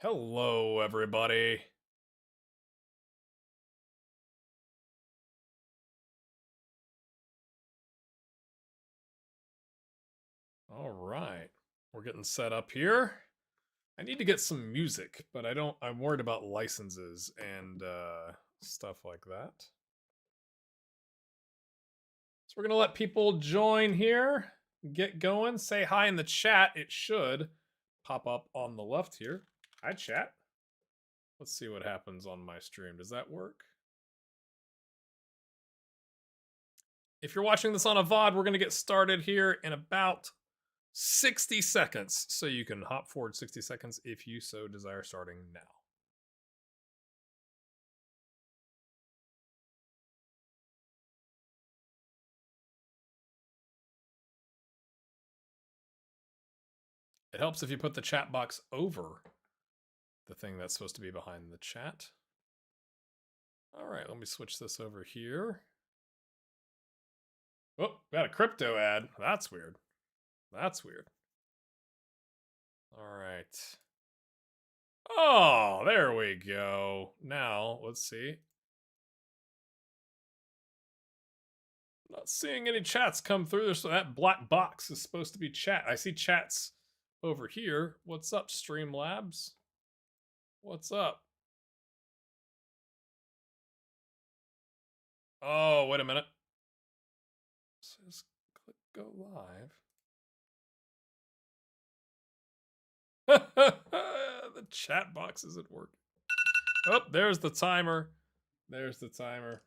Hello, everybody. All right, we're getting set up here. I need to get some music, but I'm worried about licenses and stuff like that. So we're gonna let people join here, get going, say hi in the chat. It should pop up on the left here. Hi, chat. Let's see what happens on my stream. Does that work? If you're watching this on a VOD, we're gonna get started here in about 60 seconds. So you can hop forward 60 seconds if you so desire, starting now. It helps if you put the chat box over the thing that's supposed to be behind the chat. All right, let me switch this over here. Oh, got a crypto ad. That's weird. That's weird. All right. Oh, there we go. Now, let's see. Not seeing any chats come through. So that black box is supposed to be chat. I see chats over here. What's up, Streamlabs? What's up? Oh, wait a minute. It says click go live. The chat box isn't working. Oh, there's the timer. There's the timer.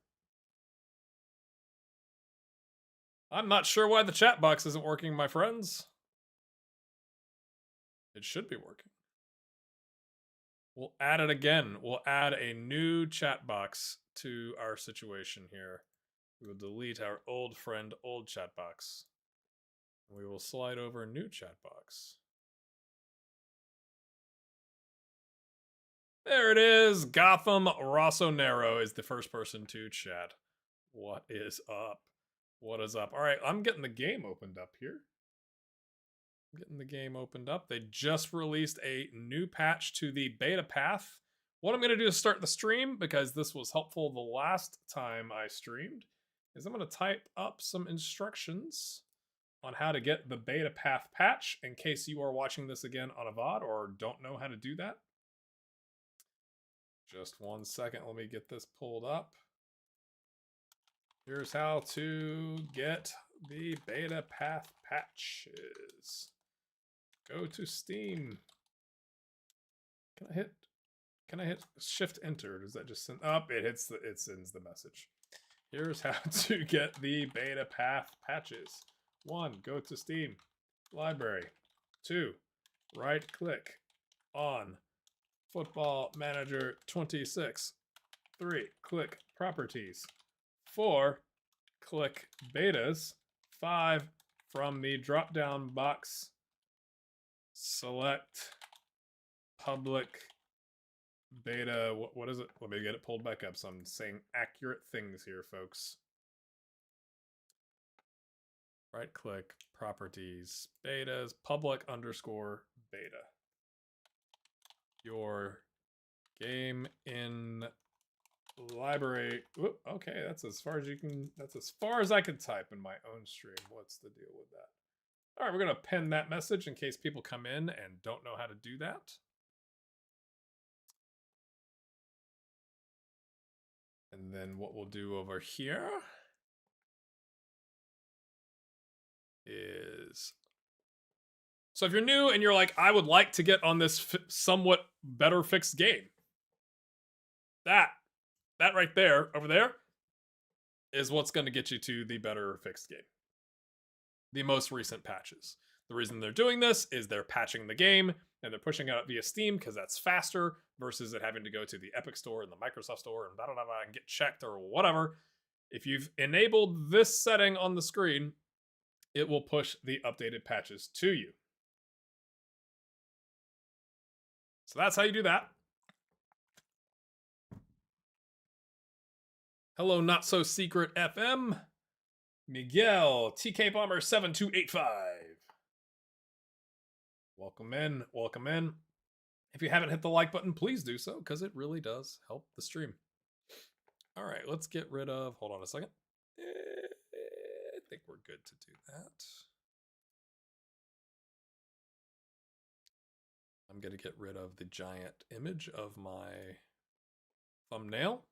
I'm not sure why the chat box isn't working, my friends. It should be working. We'll add it again. We'll add a new chat box to our situation here. We will delete our old friend, old chat box. We will slide over a new chat box. There it is. Gotham Rossonero is the first person to chat. What is up? What is up? All right, I'm getting the game opened up here. Getting the game opened up. They just released a new patch to the beta path. What I'm going to do is start the stream, because this was helpful the last time I streamed, is I'm going to type up some instructions on how to get the beta path patch in case you are watching this again on a VOD or don't know how to do that. Just 1 second. Let me get this pulled up. Here's how to get the beta path patches. Go to Steam. Can I hit Shift Enter? Does that just send up? It sends the message. Here's how to get the beta path patches. 1, go to Steam library. 2, right click on Football Manager 26. 3, click properties. 4, click betas. 5, from the drop down box, select public beta. What is it? Let me get it pulled back up so I'm saying accurate things here, folks. Right click, properties, betas, public _beta. Your game in library. Whoop, okay, that's as far as you can. That's as far as I can type in my own stream. What's the deal with that? All right, we're going to pin that message in case people come in and don't know how to do that. And then what we'll do over here is... So if you're new and you're like, I would like to get on this somewhat better fixed game, that right there, over there, is what's going to get you to the better fixed game. The most recent patches. The reason they're doing this is they're patching the game and they're pushing it out via Steam because that's faster versus it having to go to the Epic Store and the Microsoft Store and blah, blah, blah, and get checked or whatever. If you've enabled this setting on the screen, it will push the updated patches to you. So that's how you do that. Hello, Not So Secret FM. Miguel, TK Bomber 7285. Welcome in, welcome in. If you haven't hit the like button, please do so, because it really does help the stream. All right, let's get rid of, hold on a second. I think we're good to do that. I'm going to get rid of the giant image of my thumbnail.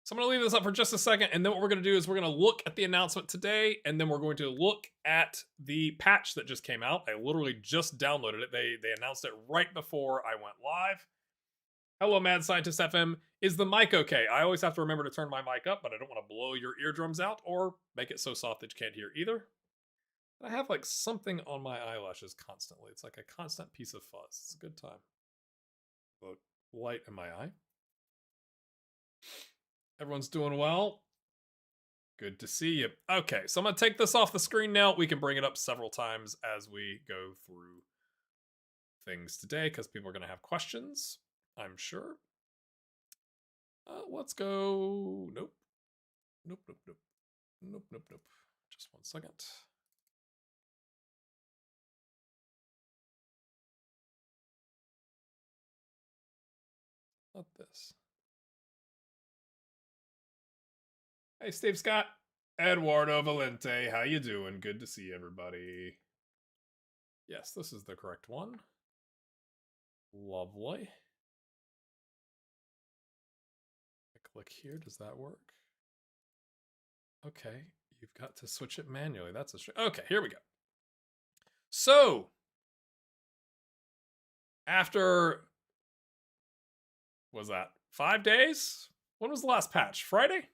So I'm going to leave this up for just a second, and then what we're going to do is we're going to look at the announcement today, and then we're going to look at the patch that just came out. I literally just downloaded it. They announced it right before I went live. Hello, Mad Scientist FM. Is the mic okay? I always have to remember to turn my mic up, but I don't want to blow your eardrums out or make it so soft that you can't hear either. I have like something on my eyelashes constantly. It's like a constant piece of fuzz. It's a good time. The light in my eye. Everyone's doing well. Good to see you. Okay, so I'm going to take this off the screen now. We can bring it up several times as we go through things today because people are going to have questions, I'm sure. Let's go. Nope. Nope, nope, nope. Nope, nope, nope. Just one second. Not this. Hey, Steve Scott. Eduardo Valente. How you doing? Good to see everybody. Yes, this is the correct one. Lovely. I click here. Does that work? Okay. You've got to switch it manually. That's a okay, here we go. So, after, was that 5 days? When was the last patch? Friday?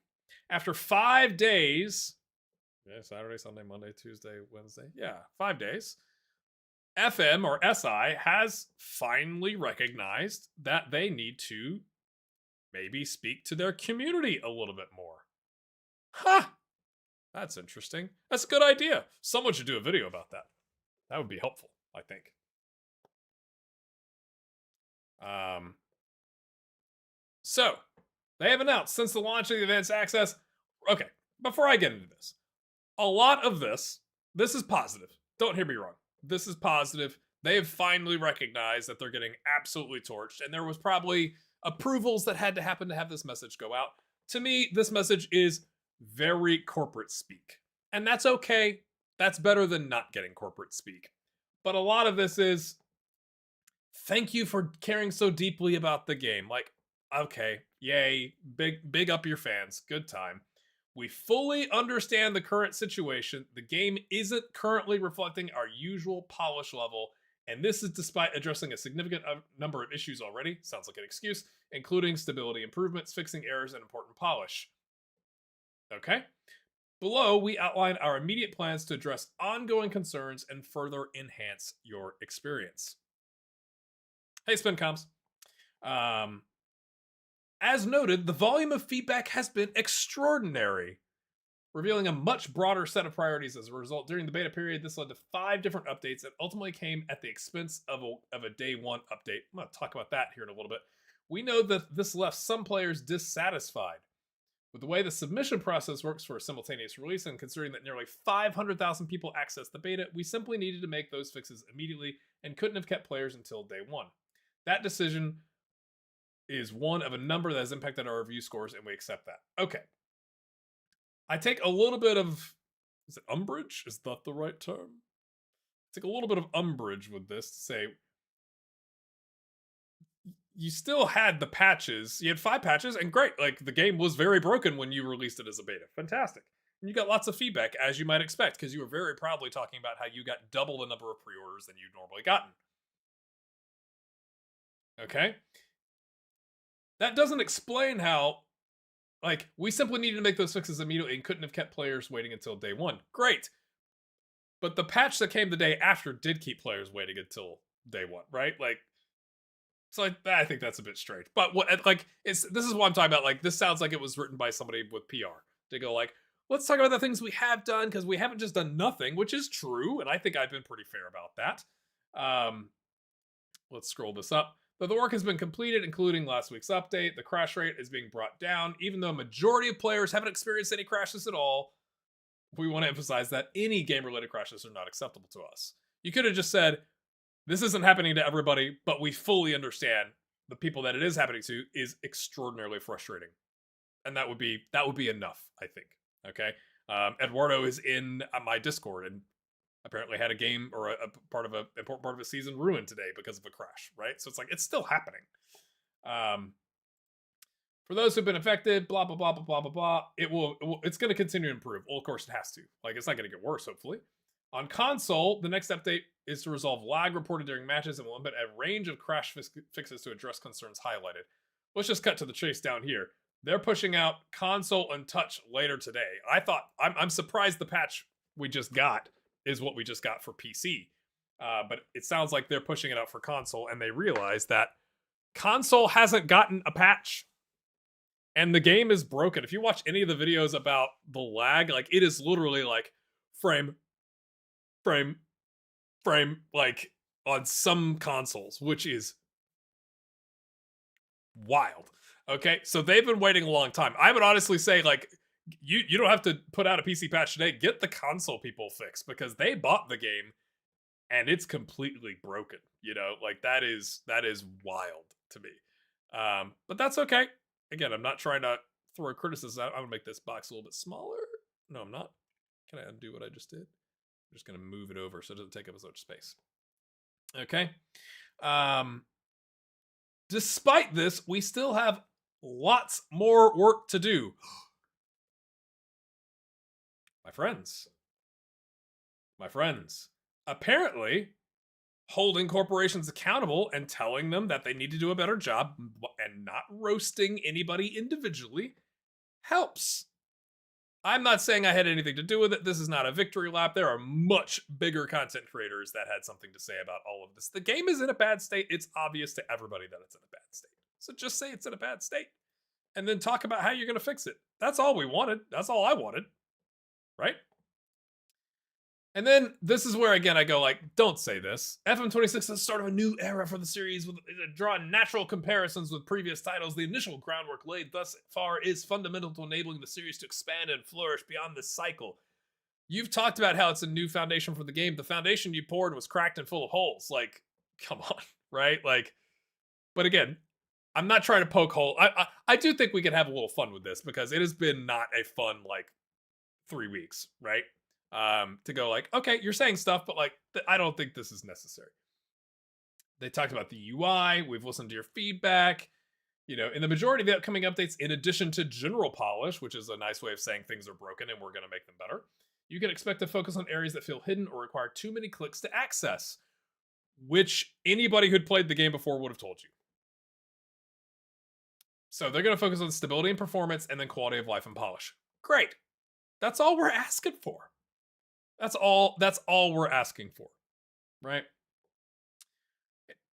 After 5 days, yeah, Saturday, Sunday, Monday, Tuesday, Wednesday, yeah, 5 days, FM or SI has finally recognized that they need to maybe speak to their community a little bit more. Huh! That's interesting. That's a good idea. Someone should do a video about that. That would be helpful, I think. So, they have announced since the launch of the advanced access. Okay, before I get into this, a lot of this is positive. Don't hear me wrong. This is positive. They have finally recognized that they're getting absolutely torched, and there was probably approvals that had to happen to have this message go out. To me, this message is very corporate speak. And that's okay. That's better than not getting corporate speak. But a lot of this is, thank you for caring so deeply about the game. Like, okay, yay, big up your fans. Good time. We fully understand the current situation. The game isn't currently reflecting our usual polish level, and this is despite addressing a significant number of issues already. Sounds like an excuse, including stability improvements, fixing errors, and important polish. Okay? Below, we outline our immediate plans to address ongoing concerns and further enhance your experience. Hey, SpinComs. As noted, the volume of feedback has been extraordinary, revealing a much broader set of priorities as a result. During the beta period, this led to 5 different updates that ultimately came at the expense of a day 1 update. I'm going to talk about that here in a little bit. We know that this left some players dissatisfied with the way the submission process works for a simultaneous release, and considering that nearly 500,000 people accessed the beta, we simply needed to make those fixes immediately and couldn't have kept players until day 1. That decision is one of a number that has impacted our review scores, and we accept that. Okay. I take a little bit of, is it umbrage? Is that the right term? I take a little bit of umbrage with this to say, you still had the patches. You had 5 patches, and great. Like, the game was very broken when you released it as a beta. Fantastic. And you got lots of feedback, as you might expect, because you were very proudly talking about how you got double the number of pre-orders than you'd normally gotten. Okay? That doesn't explain how, like, we simply needed to make those fixes immediately and couldn't have kept players waiting until day 1. Great. But the patch that came the day after did keep players waiting until day 1, right? Like, so I think that's a bit strange. But what, like, this is what I'm talking about. Like, this sounds like it was written by somebody with PR to go like, let's talk about the things we have done, because we haven't just done nothing, which is true, and I think I've been pretty fair about that. Let's scroll this up. But the work has been completed, including last week's update. The crash rate is being brought down, even though a majority of players haven't experienced any crashes at all. We want to emphasize that any game-related crashes are not acceptable to us. You could have just said, This isn't happening to everybody, but we fully understand the people that it is happening to is extraordinarily frustrating. And that would be enough, I think. Okay. Eduardo is in my Discord and apparently had a game or a part of a important part of a season ruined today because of a crash, right? So it's like it's still happening. For those who've been affected, blah blah blah blah blah blah blah. It's going to continue to improve. Well, of course it has to. Like it's not going to get worse, hopefully. On console, the next update is to resolve lag reported during matches and will embed a range of crash fixes to address concerns highlighted. Let's just cut to the chase down here. They're pushing out console and touch later today. I'm surprised the patch we just got is what we just got for PC. But it sounds like they're pushing it out for console, and they realize that console hasn't gotten a patch. And the game is broken. If you watch any of the videos about the lag, like it is literally like frame, like on some consoles, which is wild. Okay, so they've been waiting a long time. I would honestly say, like, you don't have to put out a PC patch today. Get the console people fixed because they bought the game and it's completely broken. You know, like that is wild to me. But that's okay. Again, I'm not trying to throw criticism out. I'm gonna make this box a little bit smaller. No, I'm not. Can I undo what I just did? I'm just gonna move it over so it doesn't take up as much space. Okay. Despite this, we still have lots more work to do. My friends, apparently holding corporations accountable and telling them that they need to do a better job and not roasting anybody individually helps. I'm not saying I had anything to do with it. This is not a victory lap. There are much bigger content creators that had something to say about all of this. The game is in a bad state. It's obvious to everybody that it's in a bad state. So just say it's in a bad state and then talk about how you're going to fix it. That's all we wanted. That's all I wanted. Right? And then this is where, again, I go like, don't say this. FM26 is the start of a new era for the series, with drawing natural comparisons with previous titles. The initial groundwork laid thus far is fundamental to enabling the series to expand and flourish beyond this cycle. You've talked about how it's a new foundation for the game. The foundation you poured was cracked and full of holes. Like, come on, right? Like, but again, I'm not trying to poke holes. I do think we can have a little fun with this because it has been not a fun, like, 3 weeks, right? To go like, okay, you're saying stuff, but like, I don't think this is necessary. They talked about the UI. We've listened to your feedback. You know, in the majority of the upcoming updates, in addition to general polish, which is a nice way of saying things are broken and we're going to make them better, you can expect to focus on areas that feel hidden or require too many clicks to access, which anybody who'd played the game before would have told you. So they're going to focus on stability and performance and then quality of life and polish. Great. That's all we're asking for. That's all we're asking for, right?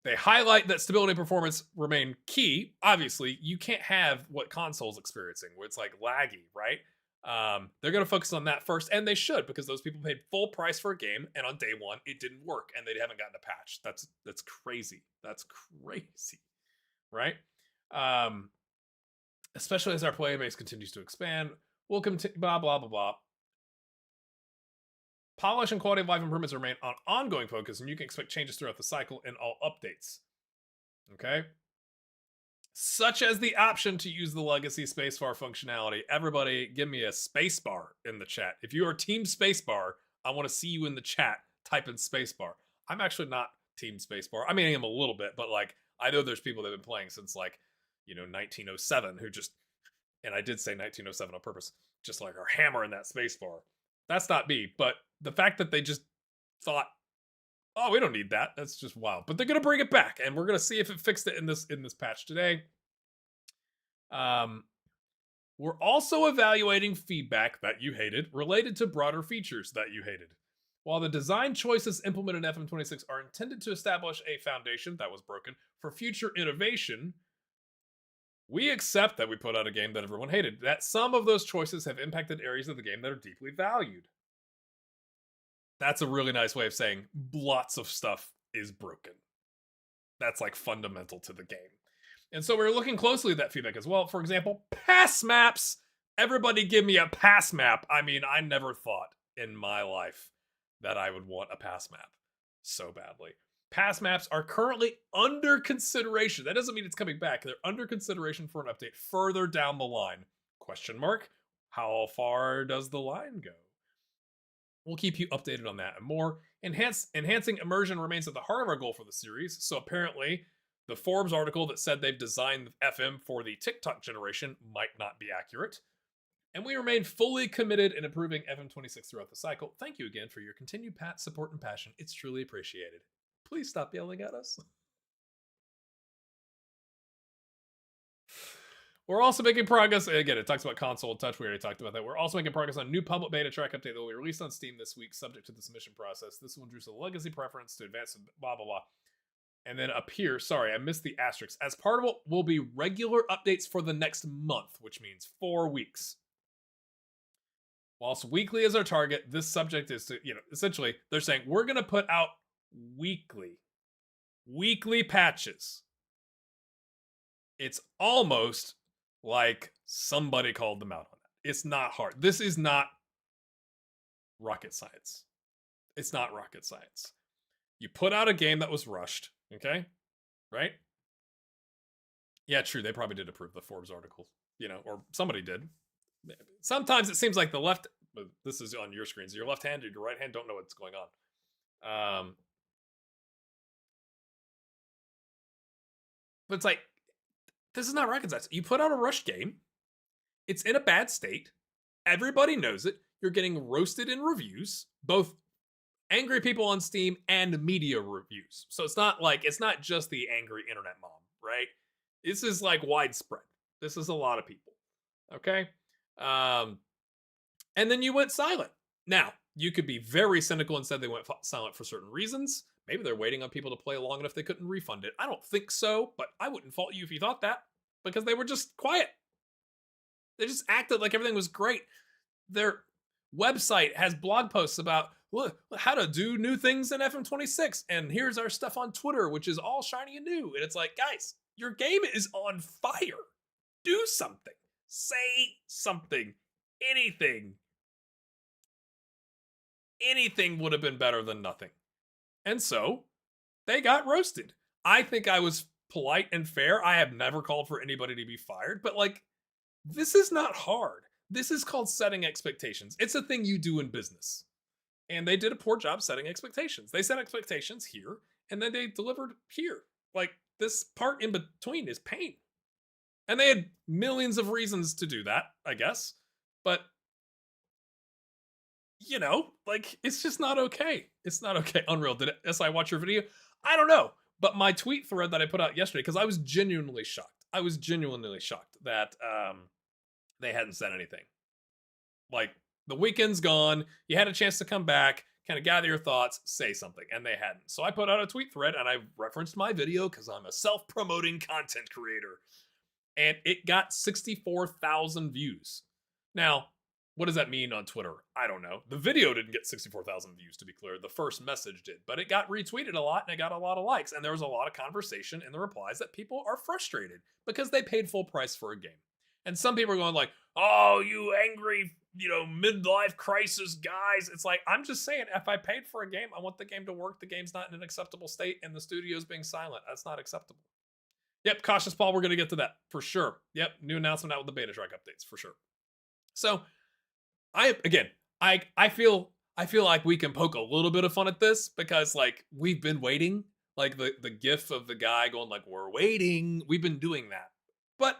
They highlight that stability and performance remain key. Obviously, you can't have what console's experiencing, where it's like laggy, right? They're going to focus on that first, and they should, because those people paid full price for a game, and on day one, it didn't work, and they haven't gotten a patch. That's crazy. That's crazy, right? Especially as our player base continues to expand. We'll continue, blah, blah, blah, blah. Polish and quality of life improvements remain on ongoing focus, and you can expect changes throughout the cycle in all updates. Okay? Such as the option to use the legacy spacebar functionality. Everybody, give me a spacebar in the chat. If you are team spacebar, I want to see you in the chat. Type in spacebar. I'm actually not team spacebar. I mean, I am a little bit, but like, I know there's people that have been playing since like, 1907 who just, and I did say 1907 on purpose, just like are hammering that spacebar. That's not me, but the fact that they just thought, oh, we don't need that, that's just wild. But they're going to bring it back, and we're going to see if it fixed it in this patch today. We're also evaluating feedback that you hated related to broader features that you hated. While the design choices implemented in FM26 are intended to establish a foundation that was broken for future innovation, we accept that we put out a game that everyone hated, that some of those choices have impacted areas of the game that are deeply valued. That's a really nice way of saying lots of stuff is broken. That's like fundamental to the game. And so we're looking closely at that feedback as well. For example, pass maps. Everybody give me a pass map. I mean, I never thought in my life that I would want a pass map so badly. Pass maps are currently under consideration. That doesn't mean it's coming back. They're under consideration for an update further down the line. Question mark. How far does the line go? We'll keep you updated on that and more. Enhancing immersion remains at the heart of our goal for the series. So apparently, the Forbes article that said they've designed FM for the TikTok generation might not be accurate. And we remain fully committed in improving FM26 throughout the cycle. Thank you again for your continued support and passion. It's truly appreciated. Please stop yelling at us. We're also making progress. Again, it talks about console and touch. We already talked about that. We're also making progress on a new public beta track update that will be released on Steam this week, subject to the submission process. This will introduce a legacy preference to advance blah, blah, blah. And then up here, sorry, I missed the asterisk. As part of it will be regular updates for the next month, which means 4 weeks. Whilst weekly is our target, this subject is to, essentially, they're saying we're going to put out weekly patches. It's almost like somebody called them out on that. It's not hard. This is not rocket science. It's not rocket science. You put out a game that was rushed, okay? Right? Yeah, true. They probably did approve the Forbes article, or somebody did. Sometimes it seems like the left, this is on your screens, your left hand or your right hand don't know what's going on. But it's like, this is not rocket science. You put out a rushed game. It's in a bad state. Everybody knows it. You're getting roasted in reviews, both angry people on Steam and media reviews. So it's not just the angry internet mom, right? This is like widespread. This is a lot of people. Okay? And then you went silent. Now, you could be very cynical and said they went silent for certain reasons. Maybe they're waiting on people to play long enough they couldn't refund it. I don't think so, but I wouldn't fault you if you thought that, because they were just quiet. They just acted like everything was great. Their website has blog posts about how to do new things in FM26, and here's our stuff on Twitter, which is all shiny and new. And it's like, guys, your game is on fire. Do something. Say something. Anything. Anything would have been better than nothing. And so, they got roasted. I think I was polite and fair. I have never called for anybody to be fired, but this is not hard. This is called setting expectations. It's a thing you do in business. And they did a poor job setting expectations. They set expectations here, and then they delivered here. This part in between is pain. And they had millions of reasons to do that, I guess. But, it's just not okay. It's not okay. Unreal, did it? I watch your video? I don't know. But my tweet thread that I put out yesterday, because I was genuinely shocked. That they hadn't said anything. The weekend's gone. You had a chance to come back, kind of gather your thoughts, say something. And they hadn't. So I put out a tweet thread, and I referenced my video because I'm a self-promoting content creator. And it got 64,000 views. Now, what does that mean on Twitter? I don't know. The video didn't get 64,000 views, to be clear. The first message did. But it got retweeted a lot, and it got a lot of likes. And there was a lot of conversation in the replies that people are frustrated because they paid full price for a game. And some people are going oh, you angry, midlife crisis guys. It's I'm just saying, if I paid for a game, I want the game to work. The game's not in an acceptable state, and the studio's being silent. That's not acceptable. Yep, Cautious Paul, we're going to get to that, for sure. Yep, new announcement out with the beta track updates, for sure. So, I feel like we can poke a little bit of fun at this, because, we've been waiting. The gif of the guy going, we're waiting. We've been doing that. But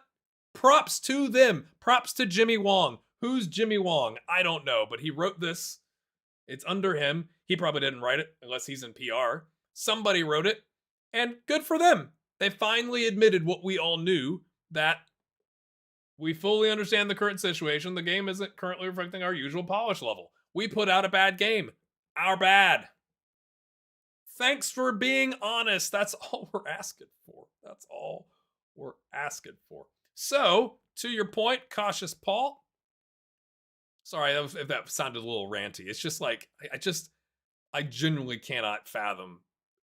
props to them. Props to Jimmy Wong. Who's Jimmy Wong? I don't know, but he wrote this. It's under him. He probably didn't write it, unless he's in PR. Somebody wrote it, and good for them. They finally admitted what we all knew, that we fully understand the current situation. The game isn't currently reflecting our usual polish level. We put out a bad game. Our bad. Thanks for being honest. That's all we're asking for. That's all we're asking for. So, to your point, Cautious Paul. Sorry if that sounded a little ranty. It's just I genuinely cannot fathom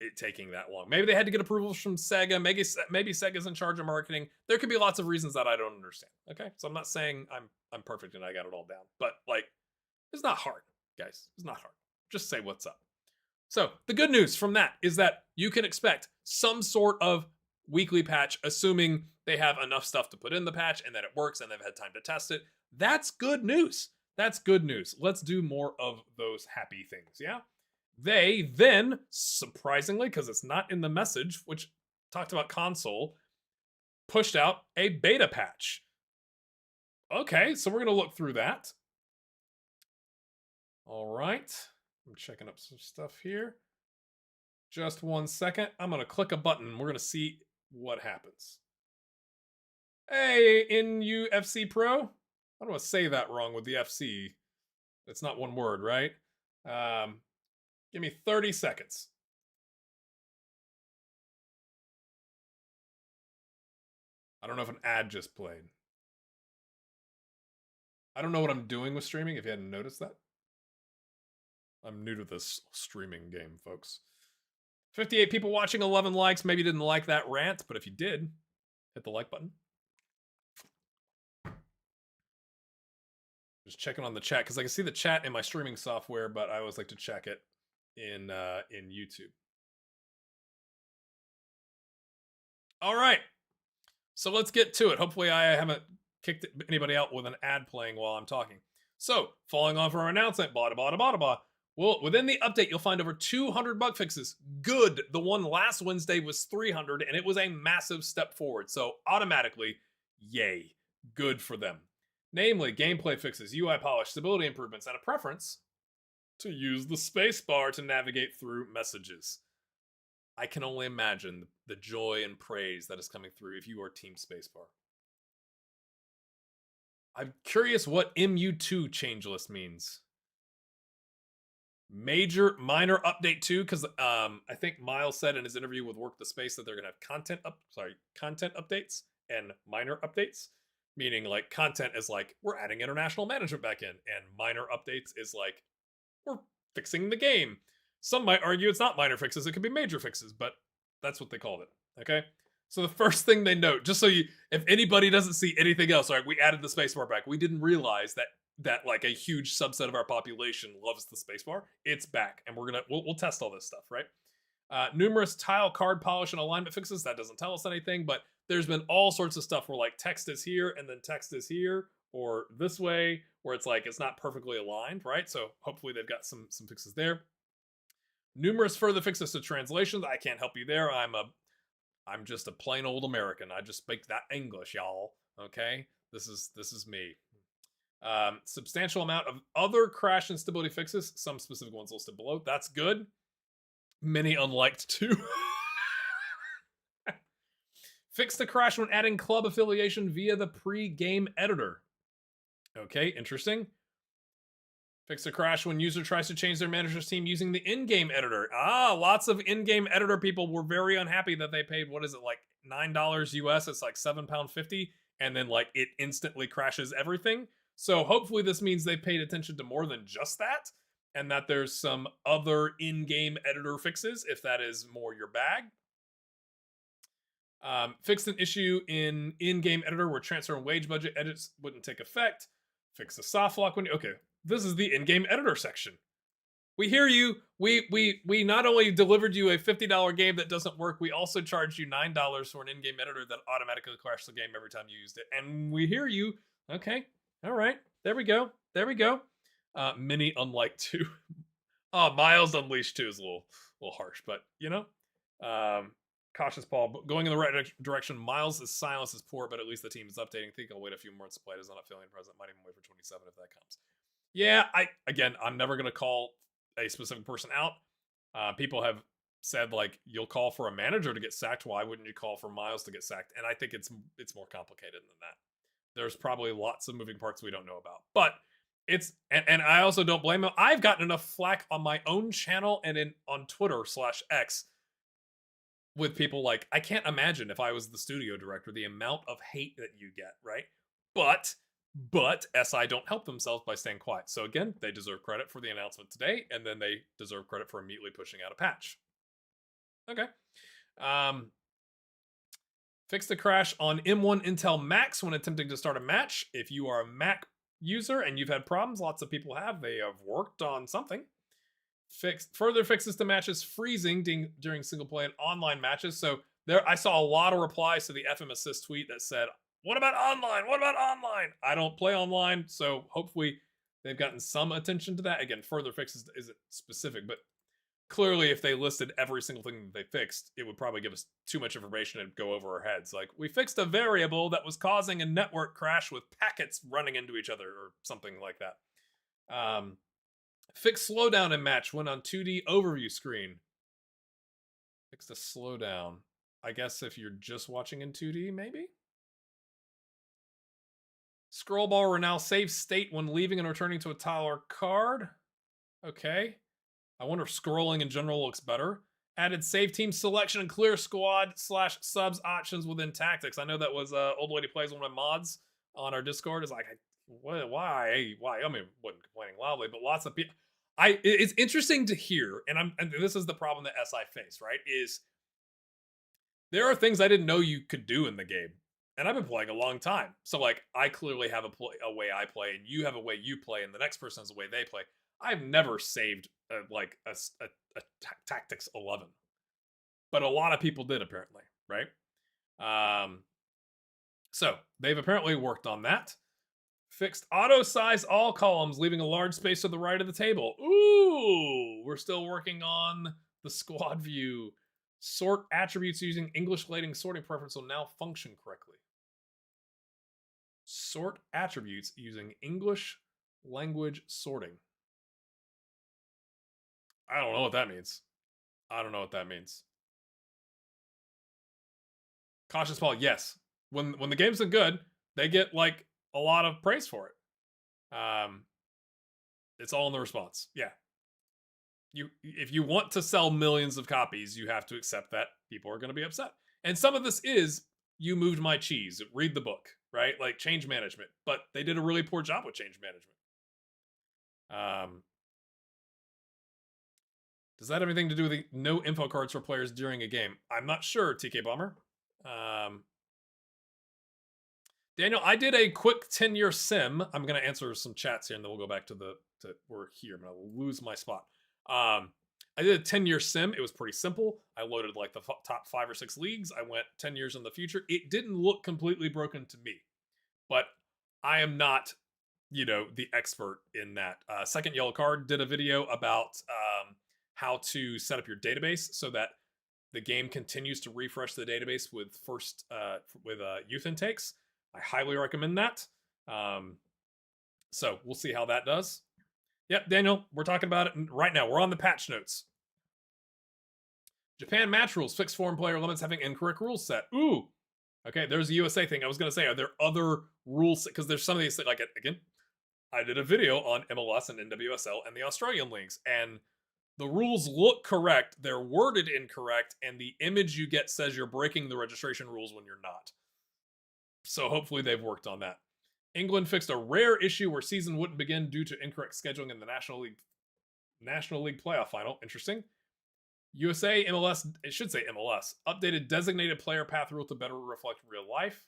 it taking that long. Maybe they had to get approvals from Sega. Maybe Sega's in charge of marketing. There could be lots of reasons that I don't understand. Okay, so I'm not saying I'm perfect and I got it all down, but it's not hard, guys. It's not hard. Just say what's up. So the good news from that is that you can expect some sort of weekly patch, assuming they have enough stuff to put in the patch and that it works and they've had time to test it. That's good news. That's good news. Let's do more of those happy things, yeah? They then, surprisingly, because it's not in the message, which talked about console, pushed out a beta patch. Okay, so we're going to look through that. All right. I'm checking up some stuff here. Just 1 second. I'm going to click a button. We're going to see what happens. Hey, in UFC Pro. How do I say that wrong with the FC? It's not one word, right? Give me 30 seconds. I don't know if an ad just played. I don't know what I'm doing with streaming, if you hadn't noticed that. I'm new to this streaming game, folks. 58 people watching, 11 likes. Maybe you didn't like that rant, but if you did, hit the like button. Just checking on the chat, because I can see the chat in my streaming software, but I always like to check it in YouTube. All right. So let's get to it. Hopefully I haven't kicked anybody out with an ad playing while I'm talking. So, following on from our announcement, blah, blah, blah, blah. Well, within the update, you'll find over 200 bug fixes. Good. The one last Wednesday was 300, and it was a massive step forward. So, automatically, yay. Good for them. Namely, gameplay fixes, UI polish, stability improvements, and a preference to use the spacebar to navigate through messages. I can only imagine the joy and praise that is coming through if you are Team Spacebar. I'm curious what MU2 changelist means. Minor update too, because I think Miles said in his interview with Work the Space that they're gonna have content updates and minor updates. Meaning like content is like we're adding international management back in, and minor updates is like we're fixing the game. Some might argue it's not minor fixes, it could be major fixes, but that's what they called it. Okay? So the first thing they note, just so if anybody doesn't see anything else, right, we added the spacebar back. We didn't realize that like a huge subset of our population loves the spacebar. It's back, and we'll test all this stuff, right? Numerous tile, card polish, and alignment fixes. That doesn't tell us anything, but there's been all sorts of stuff where like text is here and then text is here or this way, where it's like it's not perfectly aligned, right? So hopefully they've got some fixes there. Numerous further fixes to translations. I can't help you there. I'm just a plain old American. I just speak that English, y'all. Okay, this is me. Substantial amount of other crash and stability fixes. Some specific ones listed below. That's good. Many unliked too. Fix the crash when adding club affiliation via the pre-game editor. Okay, interesting. Fix the crash when user tries to change their manager's team using the in-game editor. Lots of in-game editor people were very unhappy that they paid, what is it, like $9 US? It's like £7.50, and then like it instantly crashes everything. So hopefully this means they paid attention to more than just that, and that there's some other in-game editor fixes if that is more your bag. Fixed an issue in in-game editor where transfer and wage budget edits wouldn't take effect. Fix the soft lock when okay, this is the in-game editor section. We hear you. We not only delivered you a $50 game that doesn't work, we also charged you $9 for an in-game editor that automatically crashed the game every time you used it. And we hear you. Okay, all right, there we go. Mini unlike 2. Miles Unleashed 2 is a little harsh, but you know. Cautious Paul, going in the right direction. Miles' silence is poor, but at least the team is updating. I think I'll wait a few months to play. It is not feeling present. Might even wait for 27 if that comes. Yeah, I'm never going to call a specific person out. People have said, like, you'll call for a manager to get sacked. Why wouldn't you call for Miles to get sacked? And I think it's more complicated than that. There's probably lots of moving parts we don't know about. But it's, and I also don't blame him. I've gotten enough flack on my own channel and on Twitter/X with people like, I can't imagine if I was the studio director, the amount of hate that you get, right? But SI don't help themselves by staying quiet. So again, they deserve credit for the announcement today, and then they deserve credit for immediately pushing out a patch. Okay. Fix the crash on M1 Intel Max when attempting to start a match. If you are a Mac user and you've had problems, lots of people have, they have worked on something. Further fixes to matches freezing during single play and online matches. So there, I saw a lot of replies to the FM26's tweet that said, "What about online? What about online?" I don't play online, so hopefully they've gotten some attention to that. Again, further fixes isn't specific, but clearly if they listed every single thing that they fixed, it would probably give us too much information and go over our heads. Like, we fixed a variable that was causing a network crash with packets running into each other or something like that. Fixed slowdown in match when on 2D overview screen. Fixed a slowdown. I guess if you're just watching in 2D, maybe? Scroll bar will now save state when leaving and returning to a tile or card. Okay. I wonder if scrolling in general looks better. Added save team selection and clear squad / subs options within tactics. I know that was Old Lady Plays, one of my mods on our Discord. Is like, why? I mean, wasn't complaining loudly, but lots of people. It's interesting to hear, and this is the problem that SI face, right? Is there are things I didn't know you could do in the game, and I've been playing a long time. So like, I clearly have a way I play, and you have a way you play, and the next person has a way they play. I've never saved like a Tactics 11, but a lot of people did apparently, right? So they've apparently worked on that. Fixed auto size all columns, leaving a large space to the right of the table. Ooh, we're still working on the squad view. Sort attributes using English lighting sorting preference will now function correctly. Sort attributes using English language sorting. I don't know what that means. Cautious Paul, yes. When the game's good, they get like a lot of praise for it. It's all in the response. Yeah. If you want to sell millions of copies, you have to accept that people are going to be upset. And some of this is, you moved my cheese. Read the book, right? Like change management. But they did a really poor job with change management. Does that have anything to do with the no info cards for players during a game? I'm not sure, TK Bomber. Daniel, I did a quick 10-year sim. I'm going to answer some chats here, and then we'll go back to we're here. I'm going to lose my spot. I did a 10-year sim. It was pretty simple. I loaded like the top 5 or 6 leagues. I went 10 years in the future. It didn't look completely broken to me, but I am not, the expert in that. Second Yellow Card did a video about how to set up your database so that the game continues to refresh the database with youth intakes. I highly recommend that. So we'll see how that does. Yep, Daniel, we're talking about it right now. We're on the patch notes. Japan match rules. Fixed foreign player limits having incorrect rules set. Ooh. Okay, there's a USA thing. I was going to say, are there other rules? Because there's some of these things, like, again, I did a video on MLS and NWSL and the Australian leagues, and the rules look correct. They're worded incorrect, and the image you get says you're breaking the registration rules when you're not. So hopefully they've worked on that. England fixed a rare issue where season wouldn't begin due to incorrect scheduling in the National League playoff final. Interesting. USA, MLS, it should say MLS, updated designated player path rule to better reflect real life.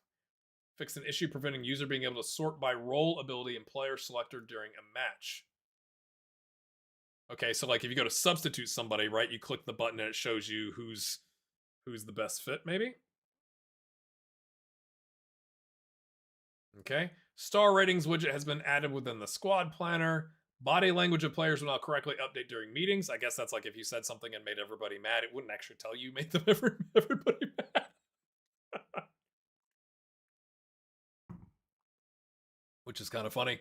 Fixed an issue preventing user being able to sort by role, ability, and player selector during a match. Okay, so like if you go to substitute somebody, right, you click the button and it shows you who's the best fit, maybe? Okay. Star ratings widget has been added within the squad planner. Body language of players will now correctly update during meetings. I guess that's like if you said something and made everybody mad, it wouldn't actually tell you made them everybody mad. Which is kind of funny.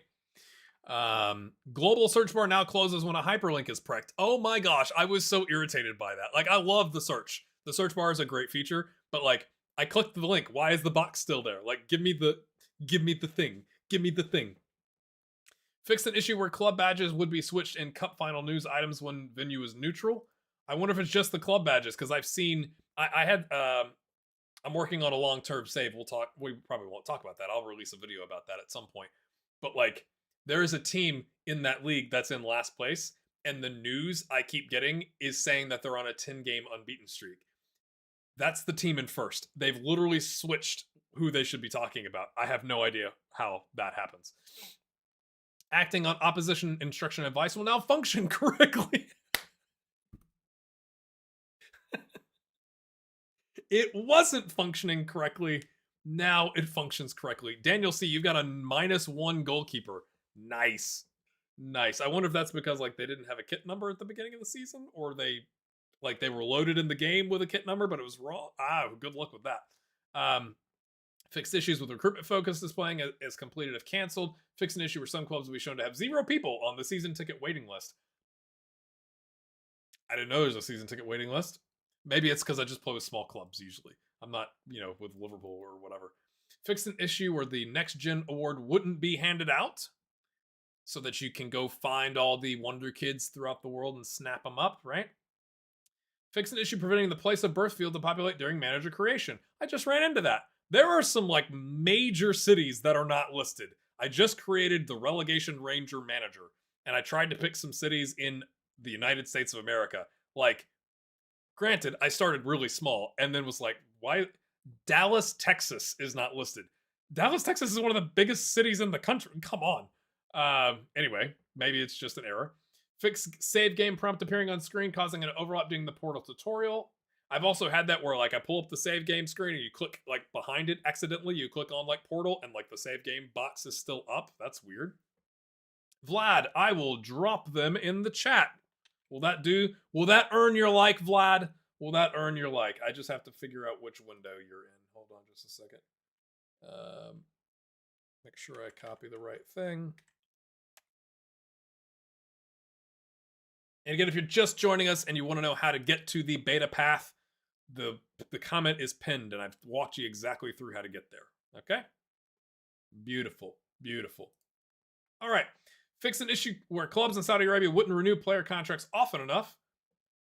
Global search bar now closes when a hyperlink is pricked. Oh my gosh, I was so irritated by that. Like, I love the search. The search bar is a great feature, but like, I clicked the link. Why is the box still there? Like, give me the thing. Give me the thing. Fixed an issue where club badges would be switched in cup final news items when venue is neutral. I wonder if it's just the club badges, because I've seen, I'm working on a long-term save. We probably won't talk about that. I'll release a video about that at some point. But like, there is a team in that league that's in last place, and the news I keep getting is saying that they're on a 10-game unbeaten streak. That's the team in first. They've literally switched who they should be talking about. I have no idea how that happens. Acting on opposition instruction advice will now function correctly. it wasn't functioning correctly. Now it functions correctly. Daniel C, you've got a -1 goalkeeper. Nice. Nice. I wonder if that's because like they didn't have a kit number at the beginning of the season, or they were loaded in the game with a kit number, but it was wrong. Good luck with that. Fixed issues with recruitment focus displaying as completed if canceled. Fix an issue where some clubs will be shown to have 0 people on the season ticket waiting list. I didn't know there's a season ticket waiting list. Maybe it's because I just play with small clubs usually. I'm not, with Liverpool or whatever. Fixed an issue where the Next Gen Award wouldn't be handed out so that you can go find all the Wonder Kids throughout the world and snap them up, right? Fix an issue preventing the place of birth field to populate during manager creation. I just ran into that. There are some major cities that are not listed. I just created the Relegation Ranger manager, and I tried to pick some cities in the United States of America. Granted, I started really small and then was like, why? Dallas, Texas is not listed. Dallas, Texas is one of the biggest cities in the country. Come on. Anyway, maybe it's just an error. Fix save game prompt appearing on screen, causing an overlap during the Portal tutorial. I've also had that where I pull up the save game screen and you click behind it accidentally. You click on Portal and the save game box is still up. That's weird. Vlad, I will drop them in the chat. Will that do? Will that earn your like, Vlad? Will that earn your like? I just have to figure out which window you're in. Hold on just a second. Make sure I copy the right thing. And again, if you're just joining us and you want to know how to get to the beta path, the comment is pinned, and I've walked you exactly through how to get there. Okay? Beautiful. Beautiful. All right. Fix an issue where clubs in Saudi Arabia wouldn't renew player contracts often enough.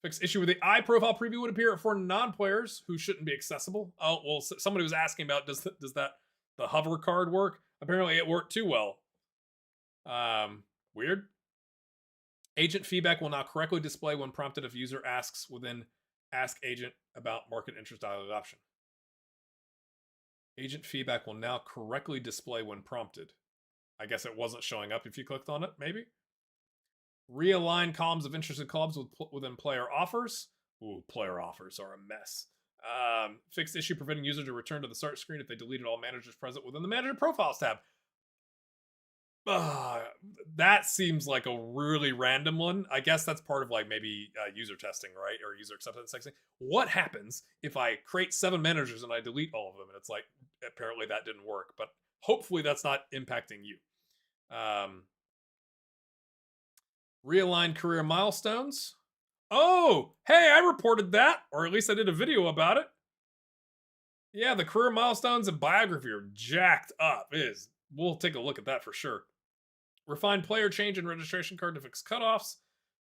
Fix issue where the iProfile preview would appear for non-players who shouldn't be accessible. Oh, well, somebody was asking about does the hover card work? Apparently it worked too well. Weird. Agent feedback will now correctly display when prompted if user asks within Ask Agent about market interest dial adoption. Agent feedback will now correctly display when prompted. I guess it wasn't showing up if you clicked on it, maybe? Realign columns of interested clubs within player offers. Ooh, player offers are a mess. Fixed issue preventing user to return to the start screen if they deleted all managers present within the Manager Profiles tab. That seems like a really random one. I guess that's part of maybe user testing, right? Or user acceptance testing. What happens if I create 7 managers and I delete all of them? And it's apparently that didn't work, but hopefully that's not impacting you. Realign career milestones. Oh, hey, I reported that, or at least I did a video about it. Yeah, the career milestones and biography are jacked up. We'll take a look at that for sure. Refine player change and registration card to fix cutoffs.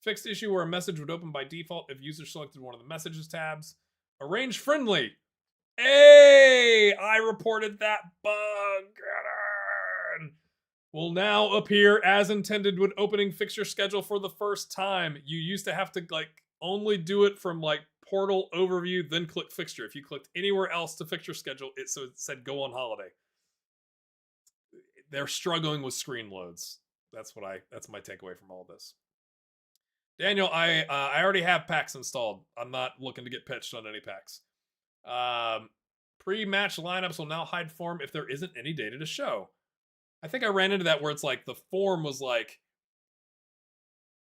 Fixed issue where a message would open by default if user selected one of the messages tabs. Arrange friendly. Hey, I reported that bug. Will now appear as intended when opening fixture schedule for the first time. You used to have to only do it from portal overview, then click fixture. If you clicked anywhere else to fixture schedule, it said go on holiday. They're struggling with screen loads. That's my takeaway from all this. Daniel, I already have packs installed. I'm not looking to get pitched on any packs. Pre-match lineups will now hide form if there isn't any data to show. I think I ran into that where it's the form was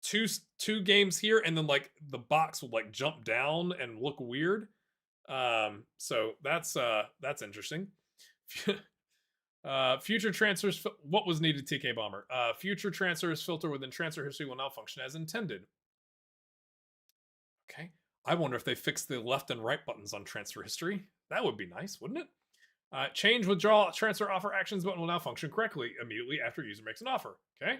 two games here, and then the box would jump down and look weird. So that's interesting. Future transfers. What was needed, TK Bomber? Future transfers filter within transfer history will now function as intended. Okay. I wonder if they fixed the left and right buttons on transfer history. That would be nice, wouldn't it? Change withdraw transfer offer actions button will now function correctly immediately after user makes an offer. Okay.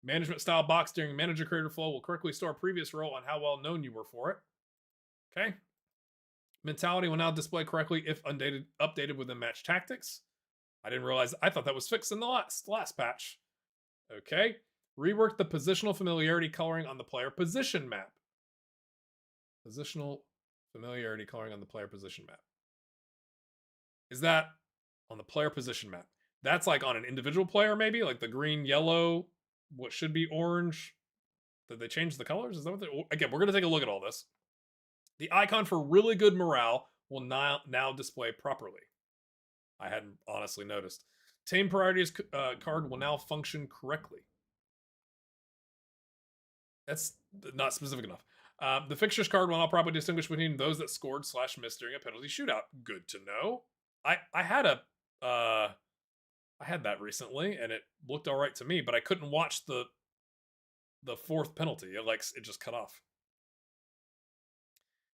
Management style box during manager creator flow will correctly store previous role on how well known you were for it. Okay. Mentality will now display correctly if updated within match tactics. I didn't realize. I thought that was fixed in the last patch. Okay. Rework the positional familiarity coloring on the player position map. Positional familiarity coloring on the player position map. Is that on the player position map? That's on an individual player, maybe? The green, yellow, what should be orange. Did they change the colors? Is that what again, we're going to take a look at all this. The icon for really good morale will now display properly. I hadn't honestly noticed. Team priorities card will now function correctly. That's not specific enough. The fixtures card will now properly distinguish between those that scored / missed during a penalty shootout. Good to know. I had that recently, and it looked all right to me, but I couldn't watch the fourth penalty. It just cut off.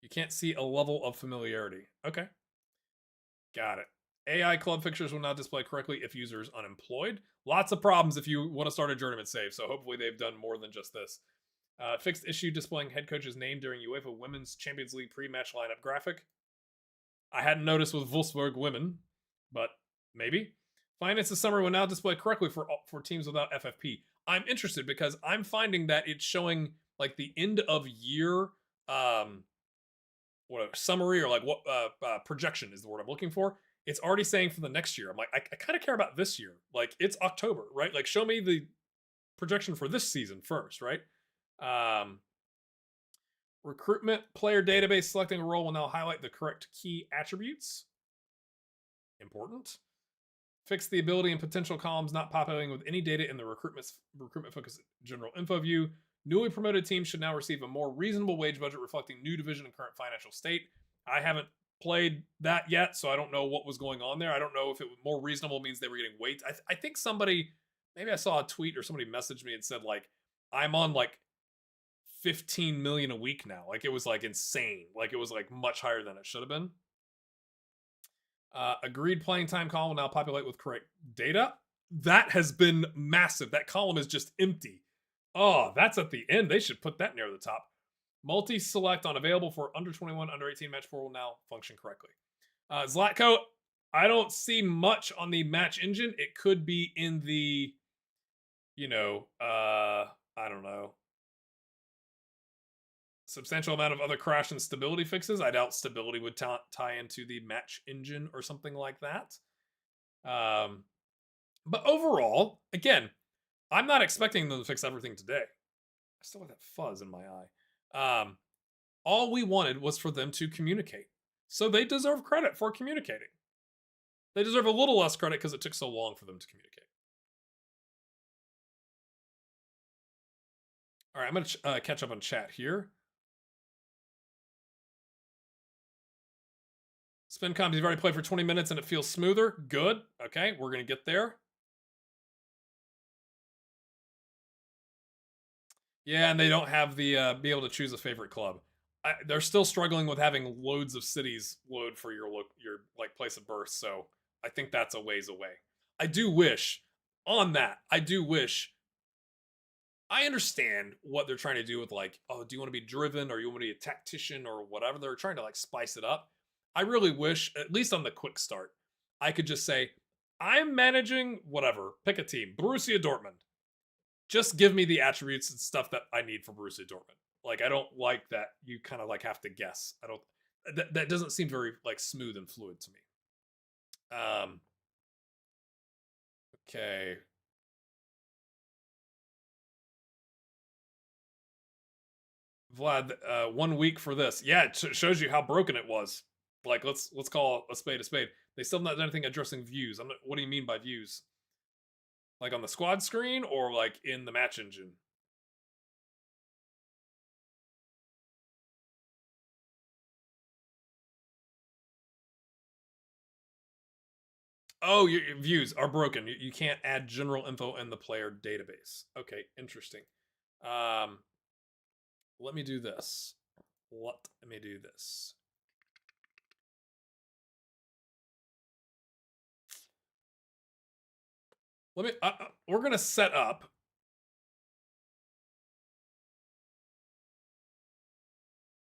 You can't see a level of familiarity. Okay. Got it. AI club fixtures will now display correctly if user is unemployed. Lots of problems if you want to start a tournament save, so hopefully they've done more than just this. Fixed issue displaying head coach's name during UEFA Women's Champions League pre-match lineup graphic. I hadn't noticed with Wolfsburg women, but maybe. Finances summary will now display correctly for teams without FFP. I'm interested because I'm finding that it's showing like the end of year summary or like what projection is the word I'm looking for. It's already saying for the next year. I'm like, I kind of care about this year. Like, it's October, right? Like, show me the projection for this season first, right? Recruitment player database selecting a role will now highlight the correct key attributes. Important. Fix the ability and potential columns not populating with any data in the recruitment focus general info view. Newly promoted teams should now receive a more reasonable wage budget reflecting new division and current financial state. I haven't played that yet, so I don't know what was going on there. I don't know if it was more reasonable means they were getting weight. I think somebody, maybe I saw a tweet or somebody messaged me and said like, I'm on like 15 million a week now. Like it was like insane. Like it was like much higher than it should have been. Agreed playing time column will now populate with correct data. That has been massive. That column is just empty. Oh, that's at the end. They should put that near the top. Multi-select on available for under 21, under 18 match 4 will now function correctly. Zlatko, I don't see much on the match engine. It could be in the, I don't know, substantial amount of other crash and stability fixes. I doubt stability would tie into the match engine or something like that. But overall, again, I'm not expecting them to fix everything today. I still have that fuzz in my eye. All we wanted was for them to communicate. So they deserve credit for communicating. They deserve a little less credit because it took so long for them to communicate. All right, I'm going to catch up on chat here. Spin comms, you've already played for 20 minutes and it feels smoother. Good. Okay, we're going to get there. Yeah, and they don't have the be able to choose a favorite club. They're still struggling with having loads of cities load for your like place of birth, so I think that's a ways away. I do wish I understand what they're trying to do with like, oh, do you want to be driven or you want to be a tactician or whatever? They're trying to like spice it up. I really wish, at least on the quick start, I could just say, I'm managing whatever, pick a team, Borussia Dortmund. Just give me the attributes and stuff that I need for Borussia Dortmund. Like, I don't like that you kind of like have to guess. I don't, that doesn't seem very like smooth and fluid to me. Okay. Vlad, 1 week for this. Yeah, it shows you how broken it was. Like, let's call a spade a spade. They still have not done anything addressing views. What do you mean by views? Like on the squad screen or like in the match engine? Oh, your views are broken. You can't add general info in the player database. Okay, interesting. Let me do this. We're gonna set up.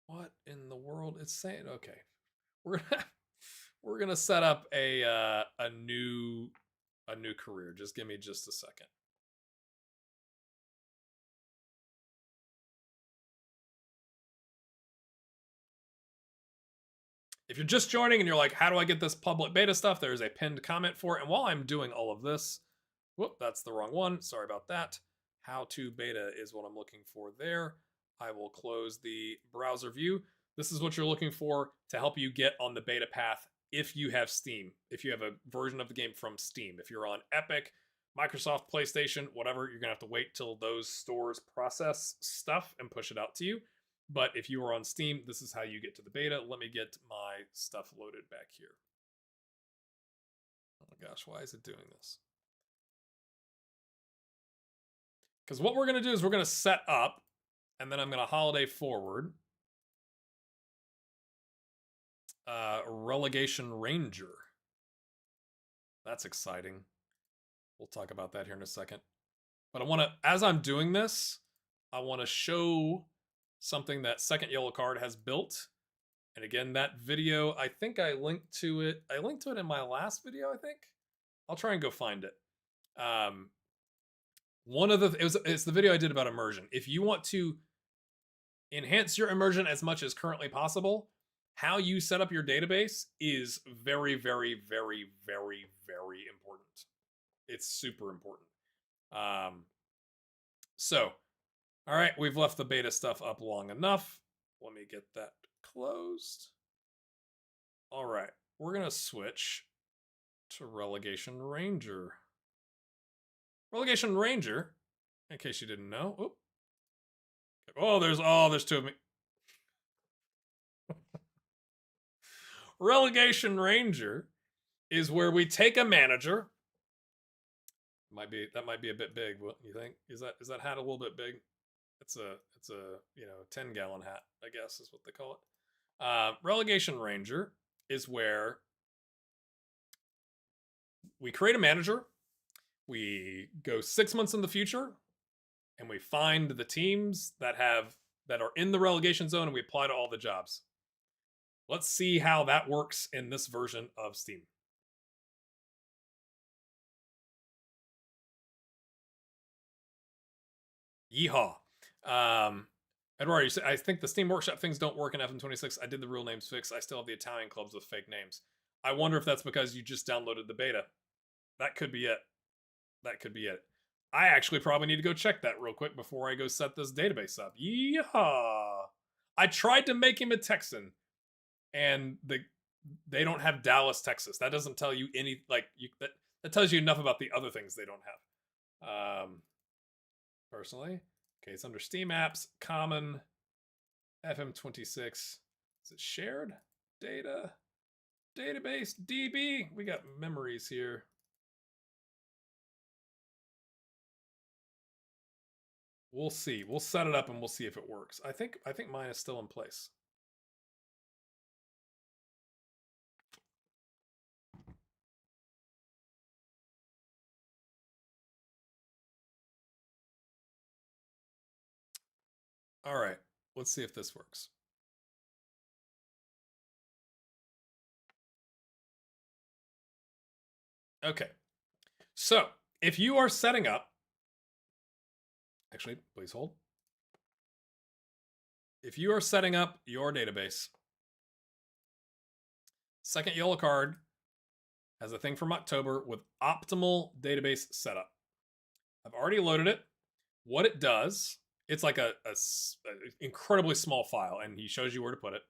What in the world it's saying? Okay, we're gonna set up a new career. Just give me just a second. If you're just joining and you're like, how do I get this public beta stuff? There's a pinned comment for it. And while I'm doing all of this, whoop, that's the wrong one. Sorry about that. How to beta is what I'm looking for there. I will close the browser view. This is what you're looking for to help you get on the beta path if you have Steam, if you have a version of the game from Steam. If you're on Epic, Microsoft, PlayStation, whatever, you're going to have to wait till those stores process stuff and push it out to you. But if you are on Steam, this is how you get to the beta. Let me get my stuff loaded back here. Oh my gosh, why is it doing this? Because what we're going to do is we're going to set up, and then I'm going to holiday forward. Relegation Ranger. That's exciting. We'll talk about that here in a second. But I want to, as I'm doing this, I want to show something that Second Yellow Card has built. And again, that video, I think I linked to it. I linked to it in my last video, I think. I'll try and go find it. It's the video I did about immersion. If you want to enhance your immersion as much as currently possible, how you set up your database is very, very, very, very, very important. It's super important. So, all right, we've left the beta stuff up long enough. Let me get that closed. All right, we're going to switch to Relegation Ranger. Relegation Ranger, in case you didn't know. There's two of me. Relegation Ranger is where we take a manager. That might be a bit big. What you think? Is that hat a little bit big? It's a 10-gallon hat, I guess is what they call it. Relegation Ranger is where we create a manager. We go 6 months in the future, and we find the teams that are in the relegation zone, and we apply to all the jobs. Let's see how that works in this version of Steam. Yeehaw. Edward, you said, I think the Steam Workshop things don't work in FM26. I did the real names fix. I still have the Italian clubs with fake names. I wonder if that's because you just downloaded the beta. That could be it. I actually probably need to go check that real quick before I go set this database up. Yeehaw. I tried to make him a Texan, and they don't have Dallas, Texas. That doesn't tell you any, that tells you enough about the other things they don't have. Personally. Okay, it's under Steam Apps, Common, FM26. Is it shared? Data, database, DB. We got memories here. We'll see. We'll set it up and we'll see if it works. I think mine is still in place. All right, let's see if this works. Okay, so if you are setting up, actually, please hold. If you are setting up your database, Second Yellow Card has a thing from October with optimal database setup. I've already loaded it. What it does, it's like a incredibly small file, and he shows you where to put it.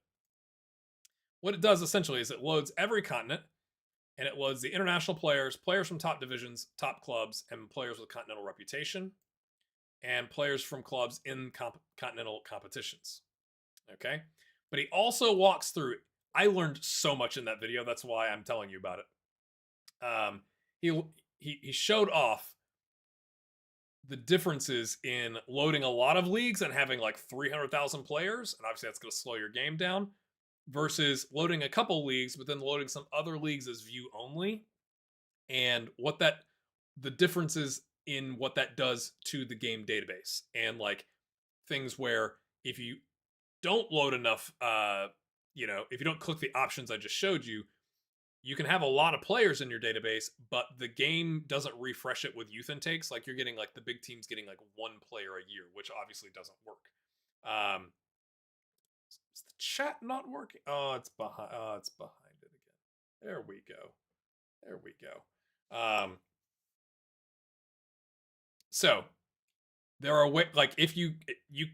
What it does essentially is it loads every continent, and it loads the international players, players from top divisions, top clubs, and players with continental reputation, and players from clubs in continental competitions. Okay? But he also walks through. I learned so much in that video. That's why I'm telling you about it. He showed off the differences in loading a lot of leagues and having like 300,000 players, and obviously that's going to slow your game down, versus loading a couple leagues, but then loading some other leagues as view only, and the differences in what that does to the game database, and like things where if you don't load enough, if you don't click the options I just showed you, you can have a lot of players in your database, but the game doesn't refresh it with youth intakes. Like you're getting like the big teams getting like one player a year, which obviously doesn't work. Is the chat not working? Oh, it's behind. Oh, it's behind it again. There we go. So there are if you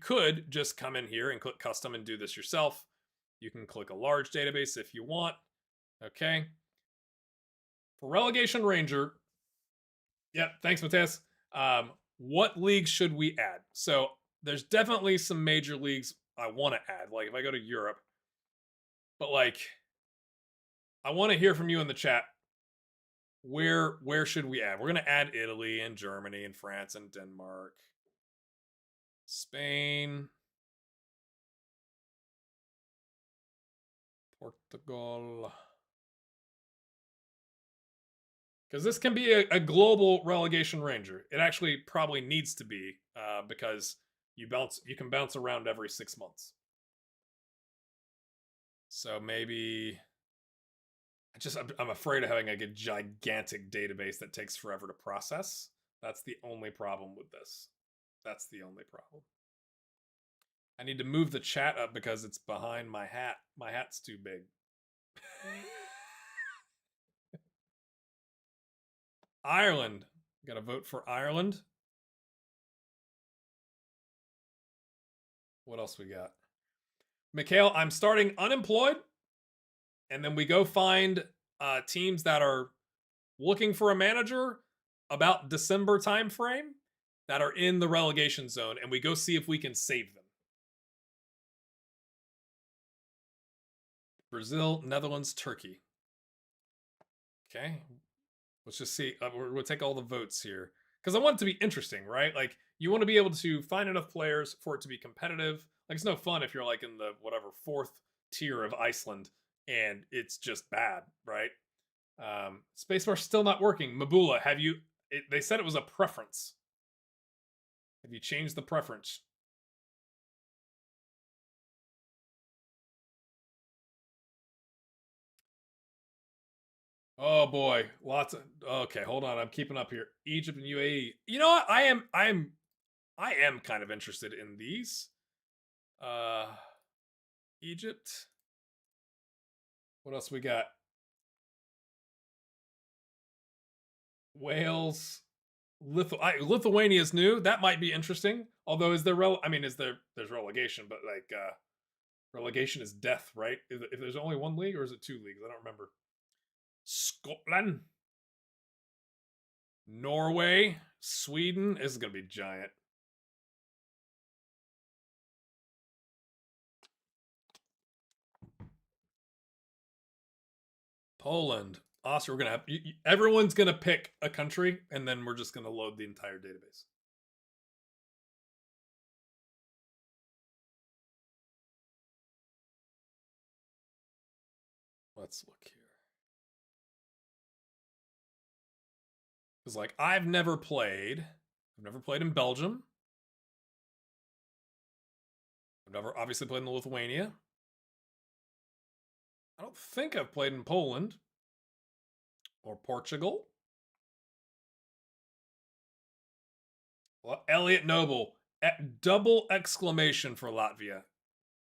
could just come in here and click custom and do this yourself. You can click a large database if you want. Okay. For Relegation Ranger, yep, thanks, Mateus. What leagues should we add? So there's definitely some major leagues I want to add. Like if I go to Europe, but like I want to hear from you in the chat. Where should we add? We're gonna add Italy and Germany and France and Denmark, Spain, Portugal. Because this can be a global Relegation Ranger. It actually probably needs to be because you can bounce around every 6 months. So maybe I'm afraid of having like a gigantic database that takes forever to process. That's the only problem with this. That's the only problem. I need to move the chat up because it's behind my hat. My hat's too big. Ireland. Gotta vote for Ireland. What else we got? Mikhail, I'm starting unemployed. And then we go find teams that are looking for a manager about December time frame that are in the relegation zone, and we go see if we can save them. Brazil, Netherlands, Turkey. Okay, let's just see. We'll take all the votes here because I want it to be interesting, right? Like you want to be able to find enough players for it to be competitive. Like it's no fun if you're like in the whatever 4th tier of Iceland and it's just bad, right? Spacebar's still not working. Mabula, have you? They said it was a preference. Have you changed the preference? Oh boy, lots of. Okay, hold on. I'm keeping up here. Egypt and UAE. You know what? I am kind of interested in these. Egypt. What else we got? Wales. Lithuania's new. That might be interesting. Although is there there's relegation, but like relegation is death, right? If there's only one league or is it 2 leagues? I don't remember. Scotland. Norway. Sweden. This is gonna be giant. Poland. Austria. We're gonna have everyone's gonna pick a country, and then we're just gonna load the entire database. Let's look here. Because like I've never played in Belgium. I've never obviously played in Lithuania. I don't think I've played in Poland or Portugal. Well, Elliot Noble, double exclamation for Latvia.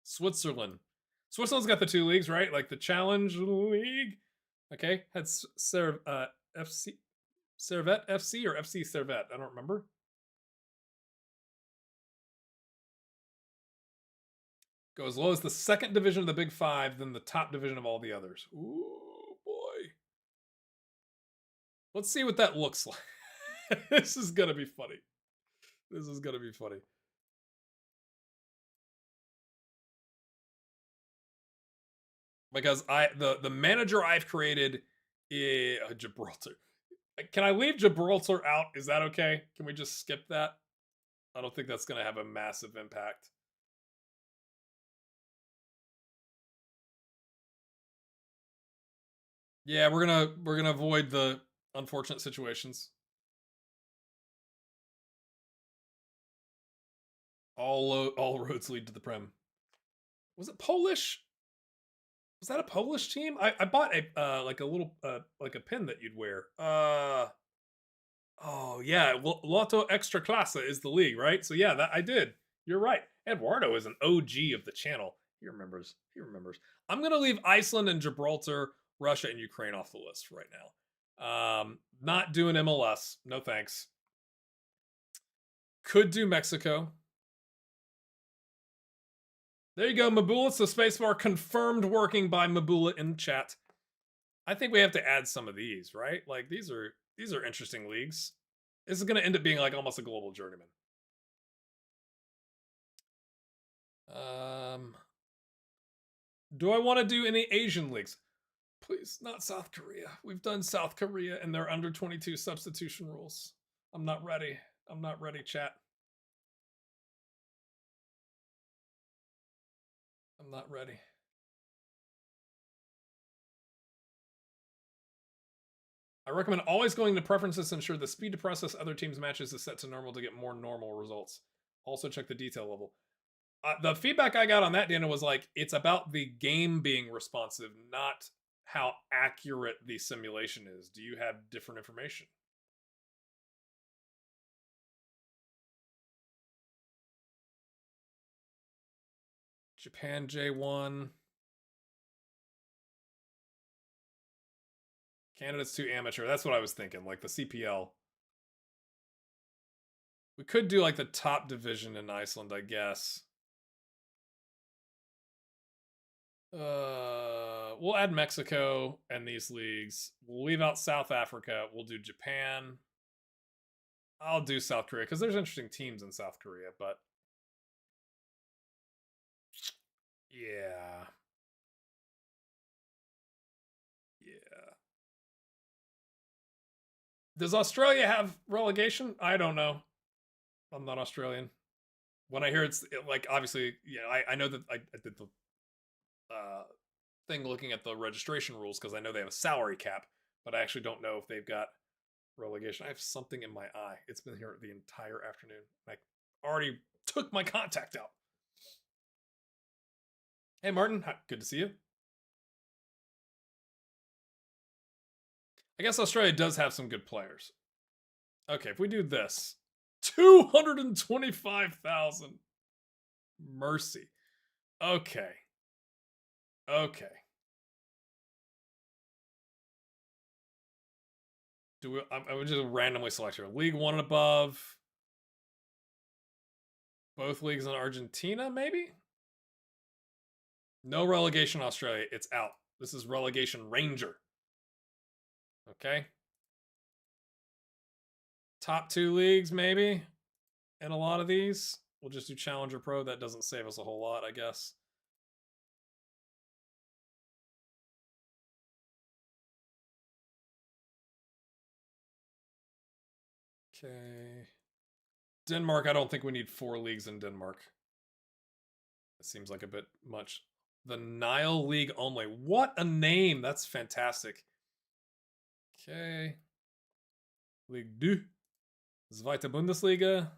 Switzerland. Switzerland's got the 2 leagues, right? Like the Challenge League. Okay, had FC Servette FC or FC Servette. I don't remember. Go as low as the 2nd division of the Big 5, then the top division of all the others. Ooh, boy. Let's see what that looks like. This is going to be funny. This is going to be funny. Because the manager I've created is Gibraltar. Can I leave Gibraltar out? Is that okay? Can we just skip that? I don't think that's going to have a massive impact. Yeah, we're gonna avoid the unfortunate situations. All roads lead to the Prem. Was it Polish? Was that a Polish team? I bought a like a little like a pin that you'd wear. Oh yeah, Lotto Extra Classe is the league, right? So yeah, that I did. You're right. Eduardo is an OG of the channel. He remembers. He remembers. I'm gonna leave Iceland and Gibraltar, Russia, and Ukraine off the list right now. Not doing MLS. No thanks. Could do Mexico. There you go, Mabula. So spacebar confirmed working by Mabula in chat. I think we have to add some of these, right? Like these are interesting leagues. This is going to end up being like almost a global journeyman. Do I want to do any Asian leagues? Please, not South Korea. We've done South Korea and their under 22 substitution rules. I'm not ready. I'm not ready, chat. I'm not ready. I recommend always going to preferences to ensure the speed to process other teams' matches is set to normal to get more normal results. Also check the detail level. The feedback I got on that, Dana, was like, it's about the game being responsive, not how accurate the simulation is. Do you have different information? Japan J1. Canada's too amateur. That's what I was thinking, like the CPL. We could do like the top division in Iceland, I guess. We'll add Mexico and these leagues. We'll leave out South Africa. We'll do Japan. I'll do South Korea because there's interesting teams in South Korea, but yeah. Yeah. Does Australia have relegation? I don't know. I'm not Australian. When I hear it's like, obviously, yeah, I know that I did the thing looking at the registration rules because I know they have a salary cap, but I actually don't know if they've got relegation. I have something in my eye. It's been here the entire afternoon. I already took my contact out. Hey, Martin. Good to see you. I guess Australia does have some good players. Okay, if we do this, 225,000. Mercy. Okay. Okay. Do we? I would just randomly select here. League 1 and above. Both leagues in Argentina, maybe? No relegation Australia. It's out. This is Relegation Ranger. Okay. Top 2 leagues, maybe? In a lot of these. We'll just do Challenger Pro. That doesn't save us a whole lot, I guess. Okay. Denmark, I don't think we need 4 leagues in Denmark. It seems like a bit much. The Nile League only. What a name. That's fantastic. Okay. Ligue 2. Zweite Bundesliga.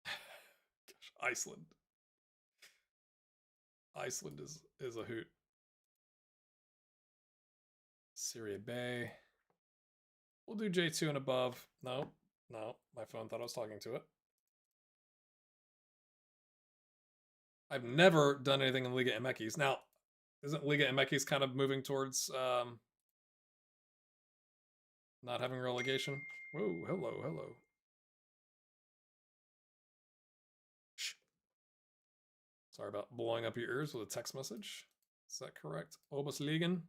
Gosh, Iceland. Iceland is a hoot. Serie B. We'll do J2 and above. No, my phone thought I was talking to it. I've never done anything in Liga MX. Now, isn't Liga MX kind of moving towards not having relegation? Whoa, hello. Shh. Sorry about blowing up your ears with a text message. Is that correct? Oberligen.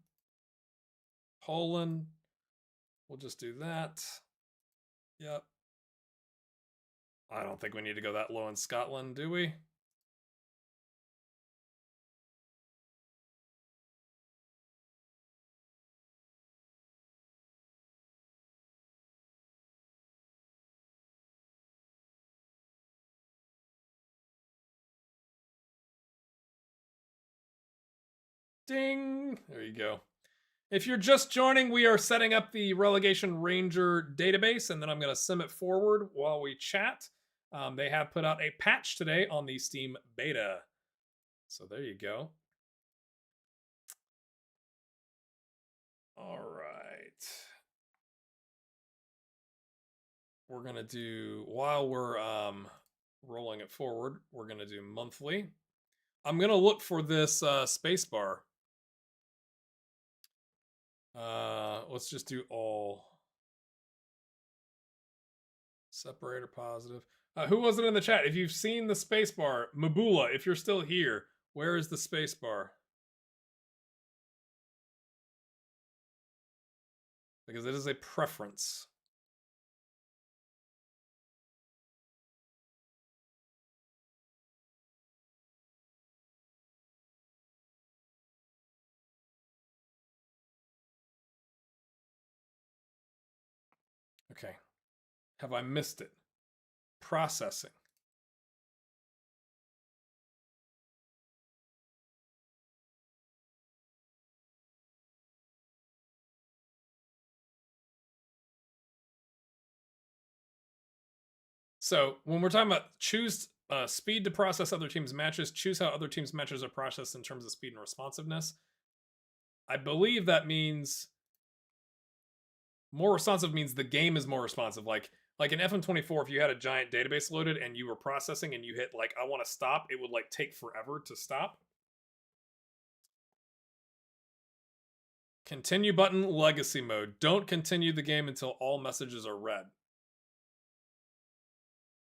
Poland. We'll just do that. Yep. I don't think we need to go that low in Scotland, do we? Ding! There you go. If you're just joining, we are setting up the Relegation Ranger database, and then I'm going to sim it forward while we chat. They have put out a patch today on the Steam beta. So there you go. All right. We're going to do, while we're rolling it forward, we're going to do monthly. I'm going to look for this spacebar. Let's just do all Separator positive. Who was it in the chat? If you've seen the spacebar, Mabula, if you're still here, where is the spacebar? Because it is a preference. Okay. Have I missed it? Processing. So when we're talking about choose speed to process other teams' matches, choose how other teams' matches are processed in terms of speed and responsiveness. I believe that means more responsive means the game is more responsive. Like in FM24, if you had a giant database loaded and you were processing and you hit like I want to stop, it would like take forever to stop. Continue button, legacy mode. Don't continue the game until all messages are read.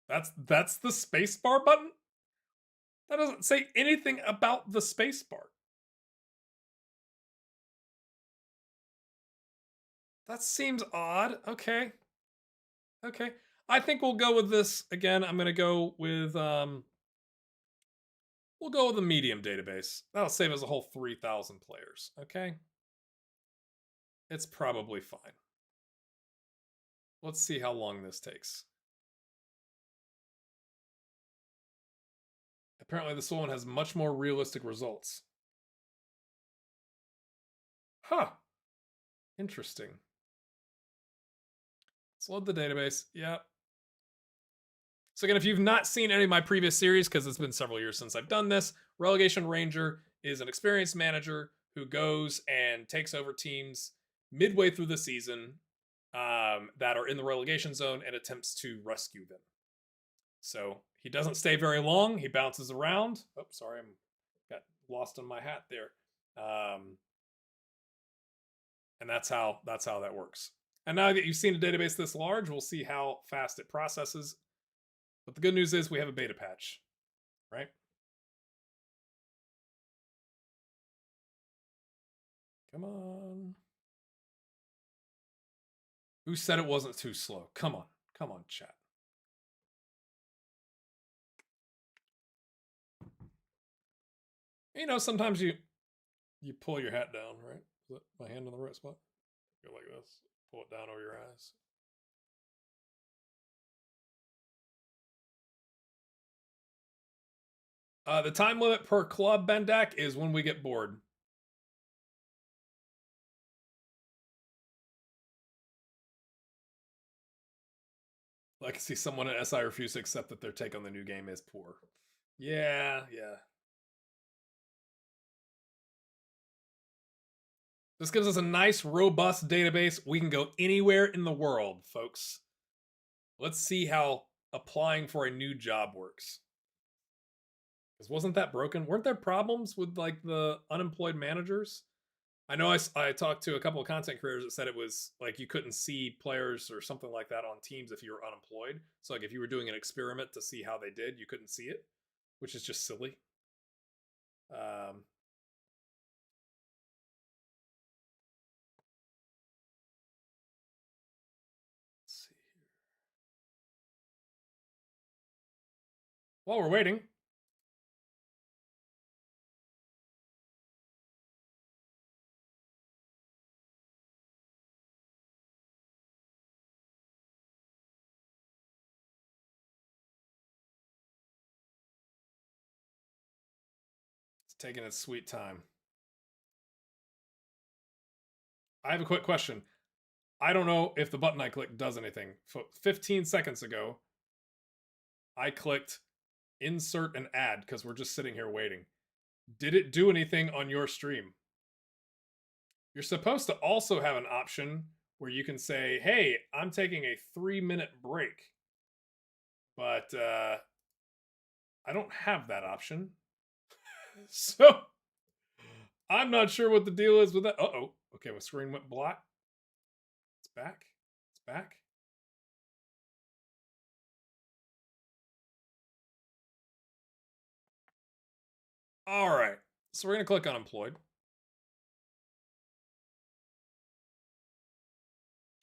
That's the spacebar button? That doesn't say anything about the spacebar. That seems odd. Okay. Okay. I think we'll go with this again. I'm going to go with we'll go with a medium database. That'll save us a whole 3,000 players, okay? It's probably fine. Let's see how long this takes. Apparently this one has much more realistic results. Huh. Interesting. Let's load the database. Yep. So again, if you've not seen any of my previous series, because it's been several years since I've done this, Relegation Ranger is an experienced manager who goes and takes over teams midway through the season that are in the relegation zone and attempts to rescue them. So he doesn't stay very long. He bounces around. Oh, sorry, I got lost in my hat there. And that's how that works. And now that you've seen a database this large, we'll see how fast it processes. But the good news is we have a beta patch, right? Come on. Who said it wasn't too slow? Come on, chat. You know, sometimes you pull your hat down, right? Is that my hand in the right spot? Go like this. Pull it down over your eyes. The time limit per club, Bendak, is when we get bored. I can see someone at SI refuse to accept that their take on the new game is poor. Yeah. This gives us a nice, robust database. We can go anywhere in the world, folks. Let's see how applying for a new job works. Because wasn't that broken? Weren't there problems with like the unemployed managers? I know I talked to a couple of content creators that said it was like you couldn't see players or something like that on teams if you were unemployed. So like if you were doing an experiment to see how they did, you couldn't see it, which is just silly. Let's see here. While we're waiting, it's taking its sweet time. I have a quick question. I don't know if the button I clicked does anything. 15 seconds ago, I clicked insert an ad because we're just sitting here waiting. Did it do anything on your stream? You're supposed to also have an option where you can say, hey, I'm taking a 3-minute break. But I don't have that option. So I'm not sure what the deal is with that. Uh-oh. Okay, my screen went black. It's back. All right. So we're going to click unemployed.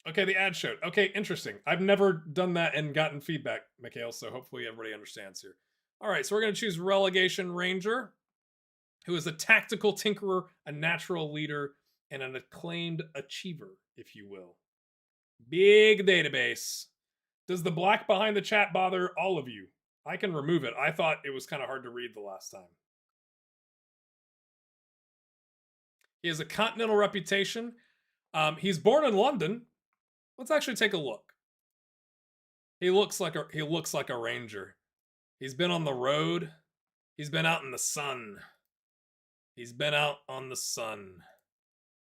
Okay, the ad showed. Okay, interesting. I've never done that and gotten feedback, Mikhail, so hopefully everybody understands here. All right, so we're going to choose Relegation Ranger, who is a tactical tinkerer, a natural leader, and an acclaimed achiever, if you will. Big database. Does the black behind the chat bother all of you? I can remove it. I thought it was kind of hard to read the last time. He has a continental reputation. He's born in London. Let's actually take a look. He looks like a ranger. He's been on the road. He's been out in the sun. He's been out on the sun.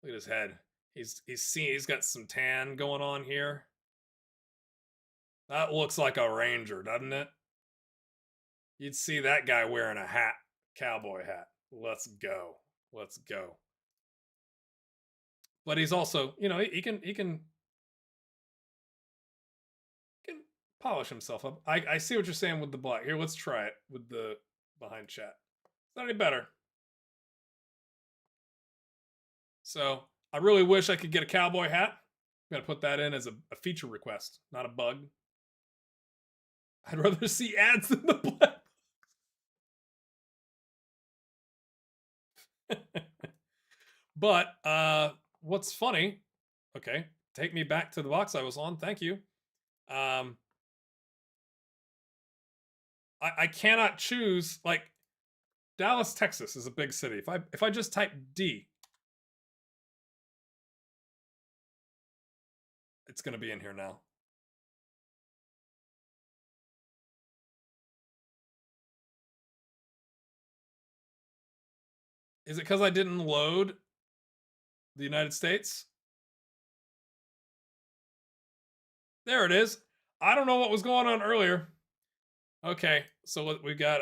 Look at his head. He's got some tan going on here. That looks like a ranger, doesn't it? You'd see that guy wearing a hat, cowboy hat. Let's go. Let's go. But he's also, he can polish himself up. I see what you're saying with the black. Here, let's try it with the behind chat. It's not any better. So I really wish I could get a cowboy hat. I'm gonna put that in as a feature request, not a bug. I'd rather see ads than the black. But what's funny? Okay, take me back to the box I was on. Thank you. I cannot choose, like, Dallas, Texas is a big city. If I just type D, it's gonna be in here now. Is it because I didn't load the United States? There it is. I don't know what was going on earlier. Okay, so we got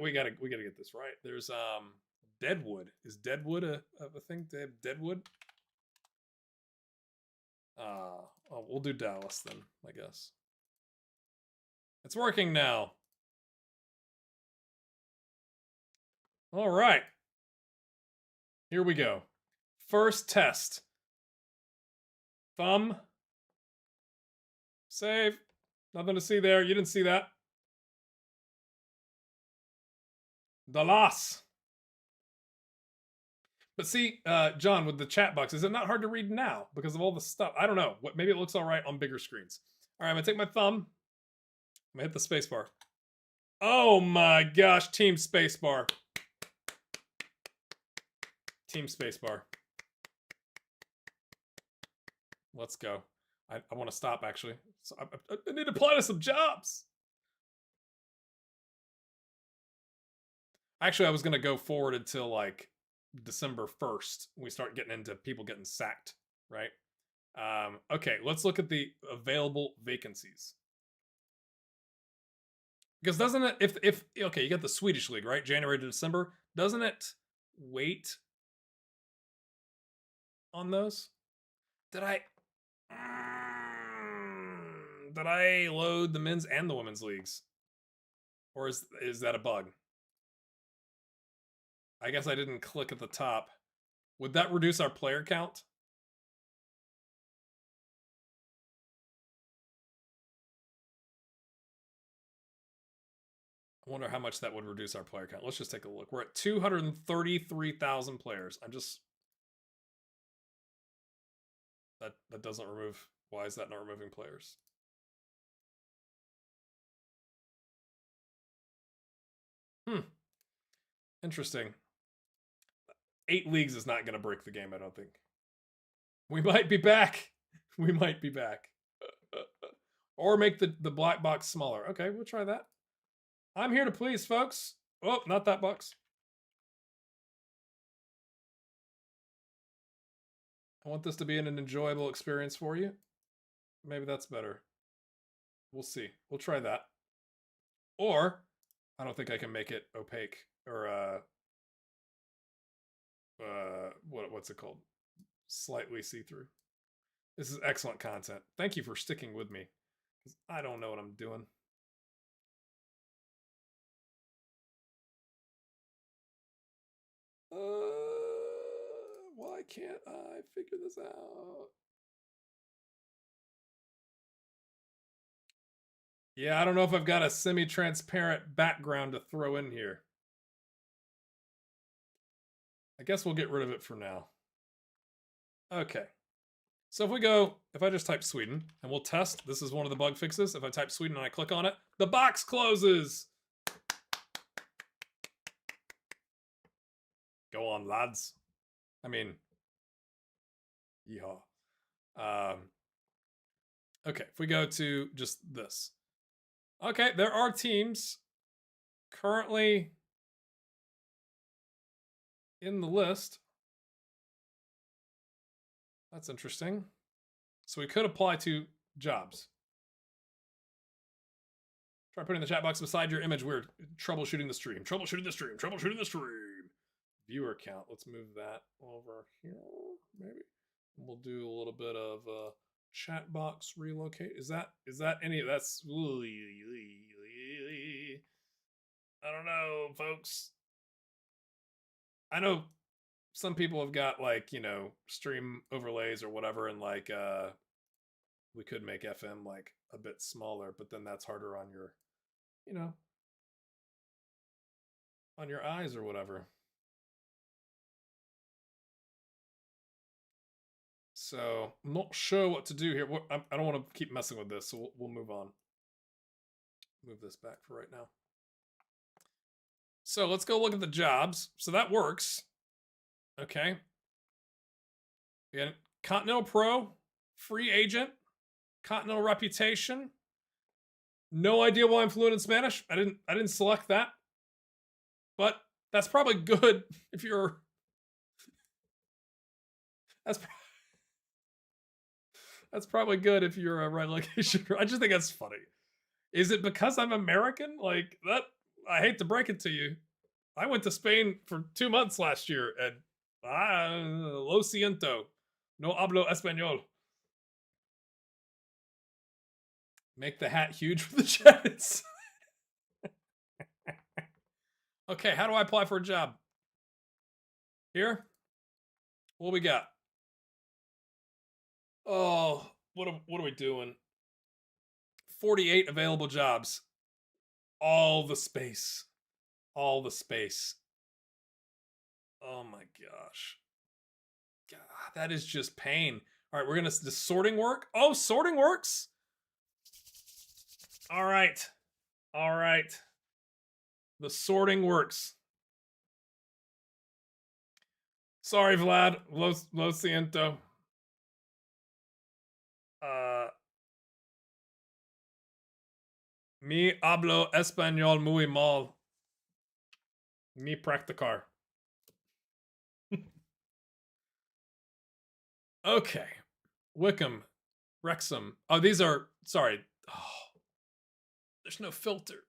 we gotta get this right. There's Deadwood. Is Deadwood a thing? Deadwood? We'll do Dallas then, I guess. It's working now. All right. Here we go. First test. Thumb. Save. Nothing to see there. You didn't see that. Dallas. But see, John, with the chat box, is it not hard to read now because of all the stuff? I don't know. Maybe it looks all right on bigger screens. All right, I'm going to take my thumb. I'm going to hit the space bar. Oh my gosh, team space bar. Team space bar. Let's go. I want to stop, actually. So I need to apply to some jobs. Actually, I was going to go forward until, like, December 1st. We start getting into people getting sacked, right? Okay, let's look at the available vacancies. Because doesn't it, if okay, you got the Swedish league, right? January to December. Doesn't it wait on those? Did I load the men's and the women's leagues? Or is that a bug? I guess I didn't click at the top. Would that reduce our player count? I wonder how much that would reduce our player count. Let's just take a look. We're at 233,000 players. That doesn't remove. Why is that not removing players? Interesting. 8 leagues is not going to break the game, I don't think. We might be back. We might be back. Or make the black box smaller. Okay, we'll try that. I'm here to please, folks. Oh, not that box. I want this to be an enjoyable experience for you. Maybe that's better. We'll see. We'll try that. Or, I don't think I can make it opaque. Or, what's it called? Slightly see-through. This is excellent content. Thank you for sticking with me. I don't know what I'm doing. Why can't I figure this out? Yeah, I don't know if I've got a semi-transparent background to throw in here. I guess we'll get rid of it for now. Okay. So if I just type Sweden, and we'll test, this is one of the bug fixes. If I type Sweden and I click on it, the box closes. Go on, lads. I mean, yeehaw. Okay, if we go to just this. Okay, there are teams currently in the list. That's interesting. So we could apply to jobs. Try putting the chat box beside your image. Weird. Troubleshooting the stream. Troubleshooting the stream. Troubleshooting the stream. Viewer count. Let's move that over here, maybe. We'll do a little bit of chat box relocate. Is that any? That's. I don't know, folks. I know some people have got like, you know, stream overlays or whatever, and like we could make FM like a bit smaller, but then that's harder on your, you know, on your eyes or whatever. So I'm not sure what to do here. I don't want to keep messing with this, so we'll move on. Move this back for right now. So let's go look at the jobs. So that works. Okay. Again, Continental Pro, free agent, Continental Reputation. No idea why I'm fluent in Spanish. I didn't select that. But that's probably good if you're that's probably good if you're a relegation. I just think that's funny. Is it because I'm American? Like that, I hate to break it to you. I went to Spain for 2 months last year, and lo siento, no hablo español. Make the hat huge for the chat. Okay, how do I apply for a job? Here? What we got? Oh, what are we doing? 48 available jobs. All the space. All the space. Oh my gosh. God, that is just pain. All right, we're gonna. Does sorting work? Oh, sorting works. All right. All right. The sorting works. Sorry, Vlad. Lo siento. Mi hablo español muy mal. Mi practicar. Okay. Wickham. Wrexham. Oh, these are. Sorry. Oh, there's no filter.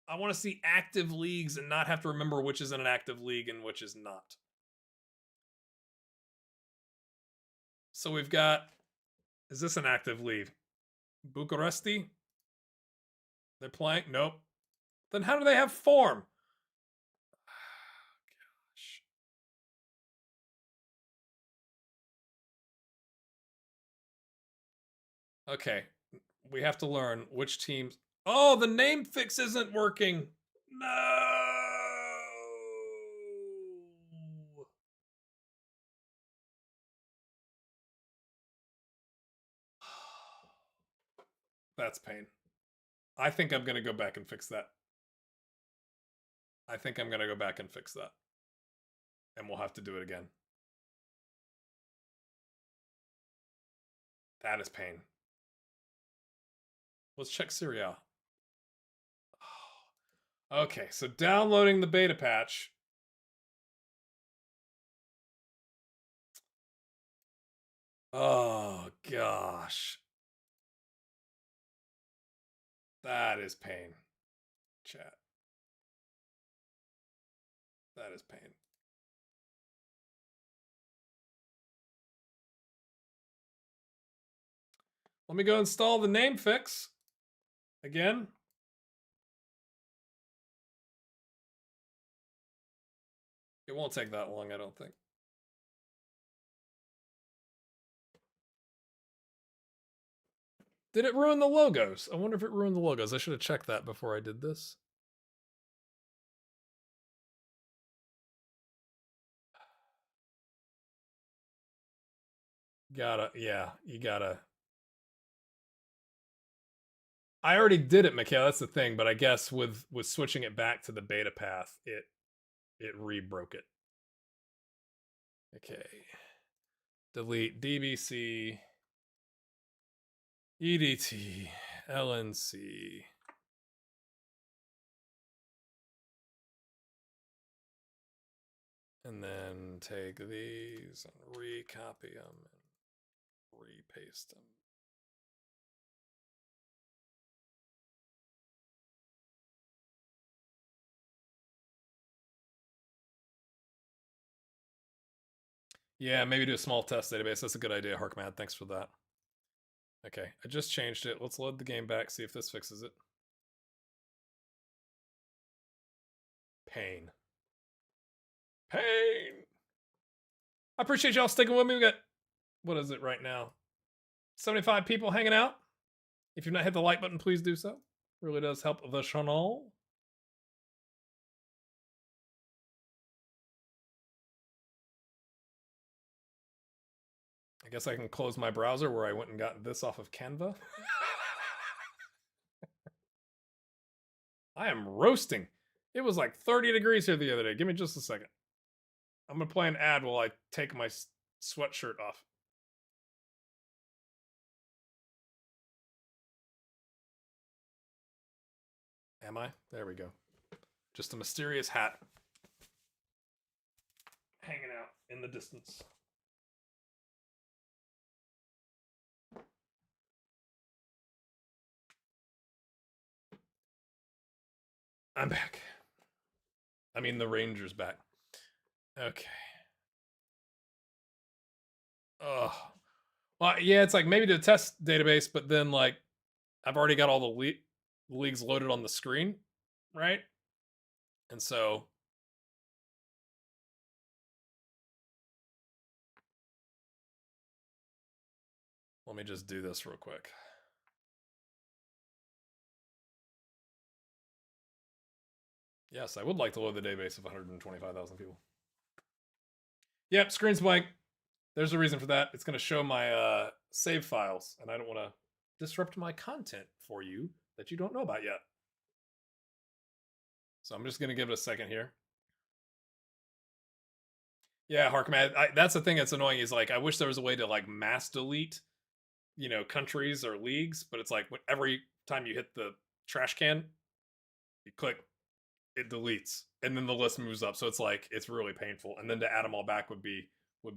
I want to see active leagues and not have to remember which is in an active league and which is not. So we've got. Is this an active league? Bucharesti? They're playing? Nope. Then how do they have form? Gosh. Okay. We have to learn which teams. Oh, the name fix isn't working. No. That's pain. I think I'm going to go back and fix that. I think I'm going to go back and fix that. And we'll have to do it again. That is pain. Let's check Syria. Oh. Okay, so downloading the beta patch. Oh, gosh. That is pain. Chat. That is pain. Let me go install the name fix again. It won't take that long, I don't think. Did it ruin the logos? I wonder if it ruined the logos. I should have checked that before I did this. Yeah, you gotta. I already did it, Mikhail. That's the thing, but I guess with switching it back to the beta path, it re-broke it. Okay. Delete DBC, EDT, LNC. And then take these and recopy them and repaste them. Yeah, maybe do a small test database. That's a good idea, Harkmad. Thanks for that. Okay, I just changed it. Let's load the game back, see if this fixes it. Pain. Pain! I appreciate y'all sticking with me. We got, what is it right now? 75 people hanging out. If you've not hit the like button, please do so. Really does help the channel. I guess I can close my browser where I went and got this off of Canva. I am roasting. It was like 30 degrees here the other day. Give me just a second. I'm going to play an ad while I take my sweatshirt off. Am I? There we go. Just a mysterious hat hanging out in the distance. I'm back. I mean, the Ranger's back. Okay. Oh. Well, yeah, it's like maybe to test database, but then like I've already got all the leagues loaded on the screen, right? And so let me just do this real quick. Yes, I would like to load the database of 125,000 people. Yep, screen's blank. There's a reason for that. It's going to show my save files, and I don't want to disrupt my content for you that you don't know about yet. So I'm just going to give it a second here. Yeah, Harkman, that's the thing that's annoying is like I wish there was a way to like mass delete, you know, countries or leagues, but it's like every time you hit the trash can, you click, it deletes, and then the list moves up. So it's like it's really painful, and then to add them all back would be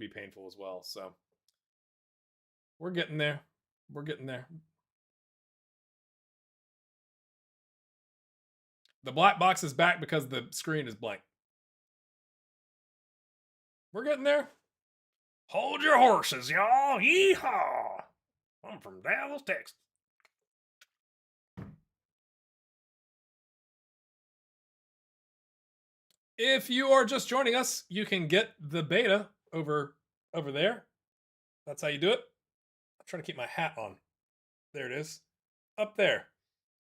painful as well. So we're getting there. We're getting there. The black box is back because the screen is blank. We're getting there. Hold your horses, y'all. Yeehaw! I'm from Dallas, Texas. If you are just joining us, you can get the beta over there. That's how you do it. I'm trying to keep my hat on. There it is. Up there.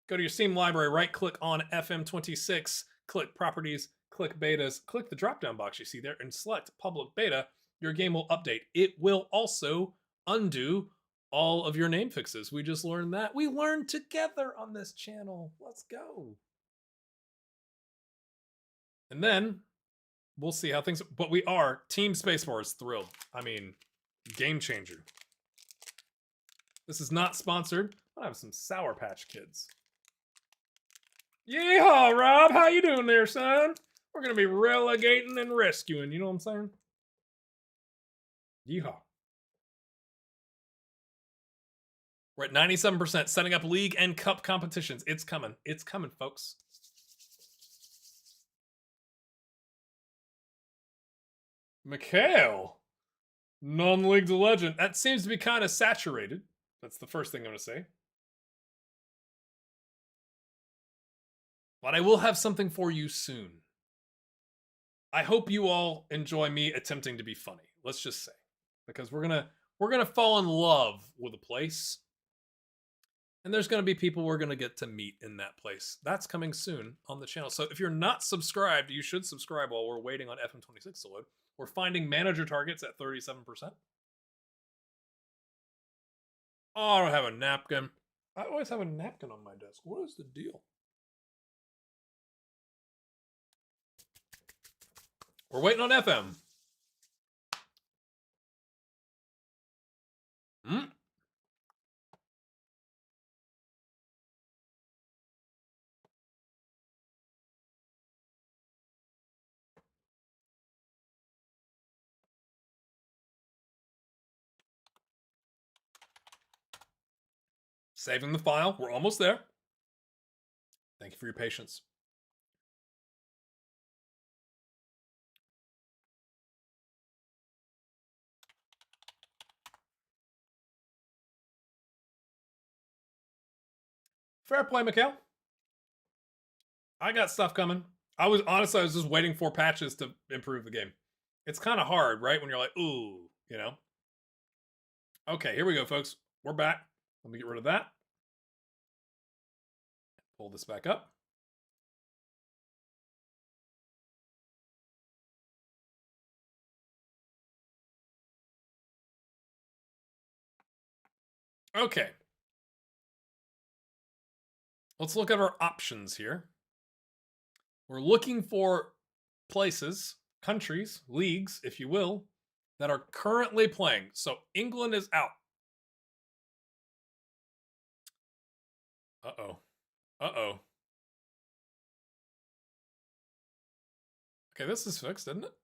Go to your Steam library, right click on FM26, click properties, click betas, click the drop down box you see there, and select public beta. Your game will update. It will also undo all of your name fixes. We just learned that. We learned together on this channel. Let's go. And then we'll see how things. But we are. Team Spacebar is thrilled. I mean, game changer. This is not sponsored. I have some Sour Patch Kids. Yeehaw, Rob. How you doing there, son? We're going to be relegating and rescuing. You know what I'm saying? Yeehaw. We're at 97%, setting up league and cup competitions. It's coming. It's coming, folks. Mikhail. Non-league to legend. That seems to be kind of saturated. That's the first thing I'm going to say. But I will have something for you soon. I hope you all enjoy me attempting to be funny. Let's just say, because we're gonna fall in love with a place. And there's going to be people we're going to get to meet in that place. That's coming soon on the channel. So if you're not subscribed, you should subscribe while we're waiting on FM26 to load. We're finding manager targets at 37%. Oh, I don't have a napkin. I always have a napkin on my desk. What is the deal? We're waiting on FM. Hmm? Saving the file. We're almost there. Thank you for your patience. Fair play, Mikhail. I got stuff coming. I was just waiting for patches to improve the game. It's kind of hard, right? When you're like, ooh, you know? Okay, here we go, folks. We're back. Let me get rid of that. Pull this back up. Okay. Let's look at our options here. We're looking for places, countries, leagues, if you will, that are currently playing. So England is out. Uh-oh. Uh-oh. Okay, this is fixed, isn't it?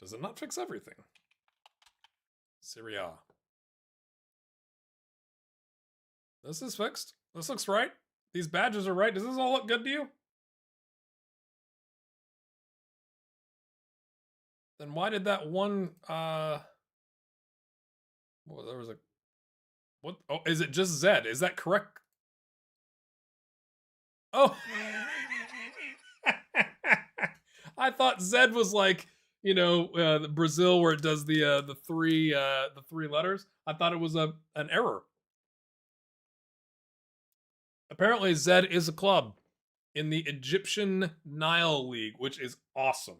Does it not fix everything? Syria. This is fixed. This looks right. These badges are right. Does this all look good to you? Then why did that one, well, there was a, what? Oh, is it just Z? Is that correct? Oh. I thought Z was like, you know, Brazil where it does the three letters. I thought it was an error. Apparently, Z is a club in the Egyptian Nile League, which is awesome.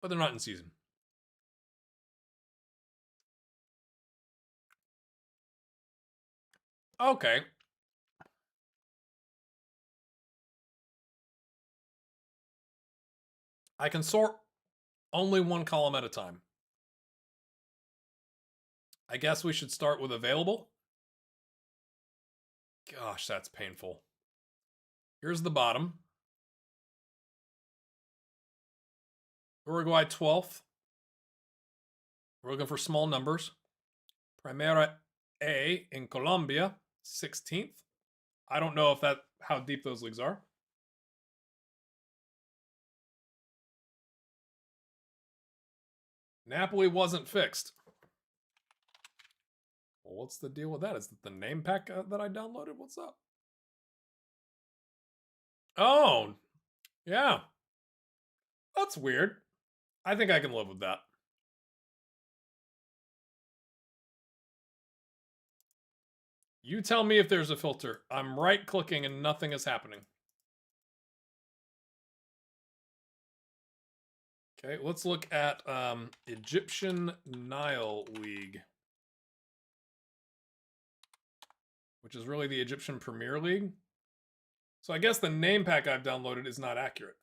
But they're not in season. Okay. I can sort only one column at a time. I guess we should start with available. Gosh, that's painful. Here's the bottom. Uruguay 12th. We're looking for small numbers. Primera A in Colombia 16th. I don't know if how deep those leagues are. Napoli wasn't fixed. Well, what's the deal with that? Is it the name pack that I downloaded? What's up? Oh, yeah. That's weird. I think I can live with that. You tell me if there's a filter. I'm right-clicking and nothing is happening. Okay, let's look at Egyptian Nile League, which is really the Egyptian Premier League. So I guess the name pack I've downloaded is not accurate,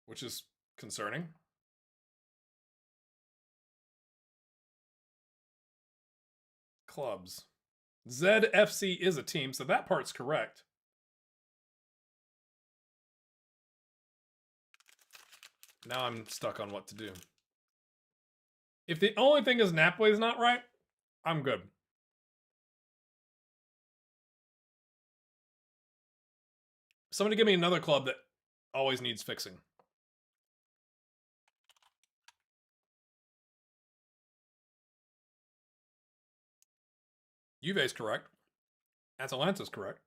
which is concerning. Clubs. ZFC is a team, so that part's correct. Now I'm stuck on what to do. If the only thing is Napoli is not right, I'm good. Somebody give me another club that always needs fixing. Juve is correct. Atalanta's correct.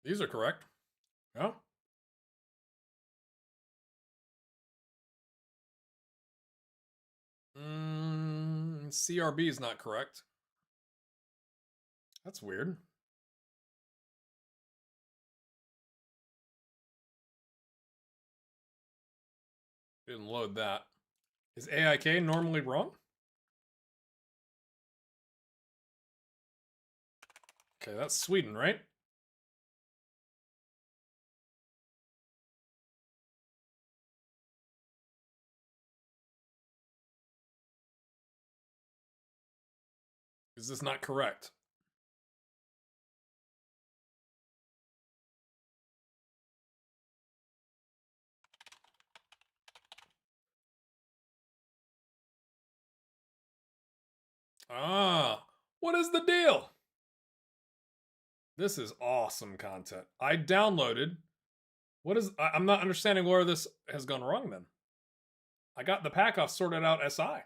These are correct. Yeah. CRB is not correct. That's weird. Didn't load that. Is AIK normally wrong? Okay, that's Sweden, right? Is this not correct? Ah, what is the deal? This is awesome content. I downloaded. What is... I'm not understanding where this has gone wrong then. I got the pack off sorted out SI.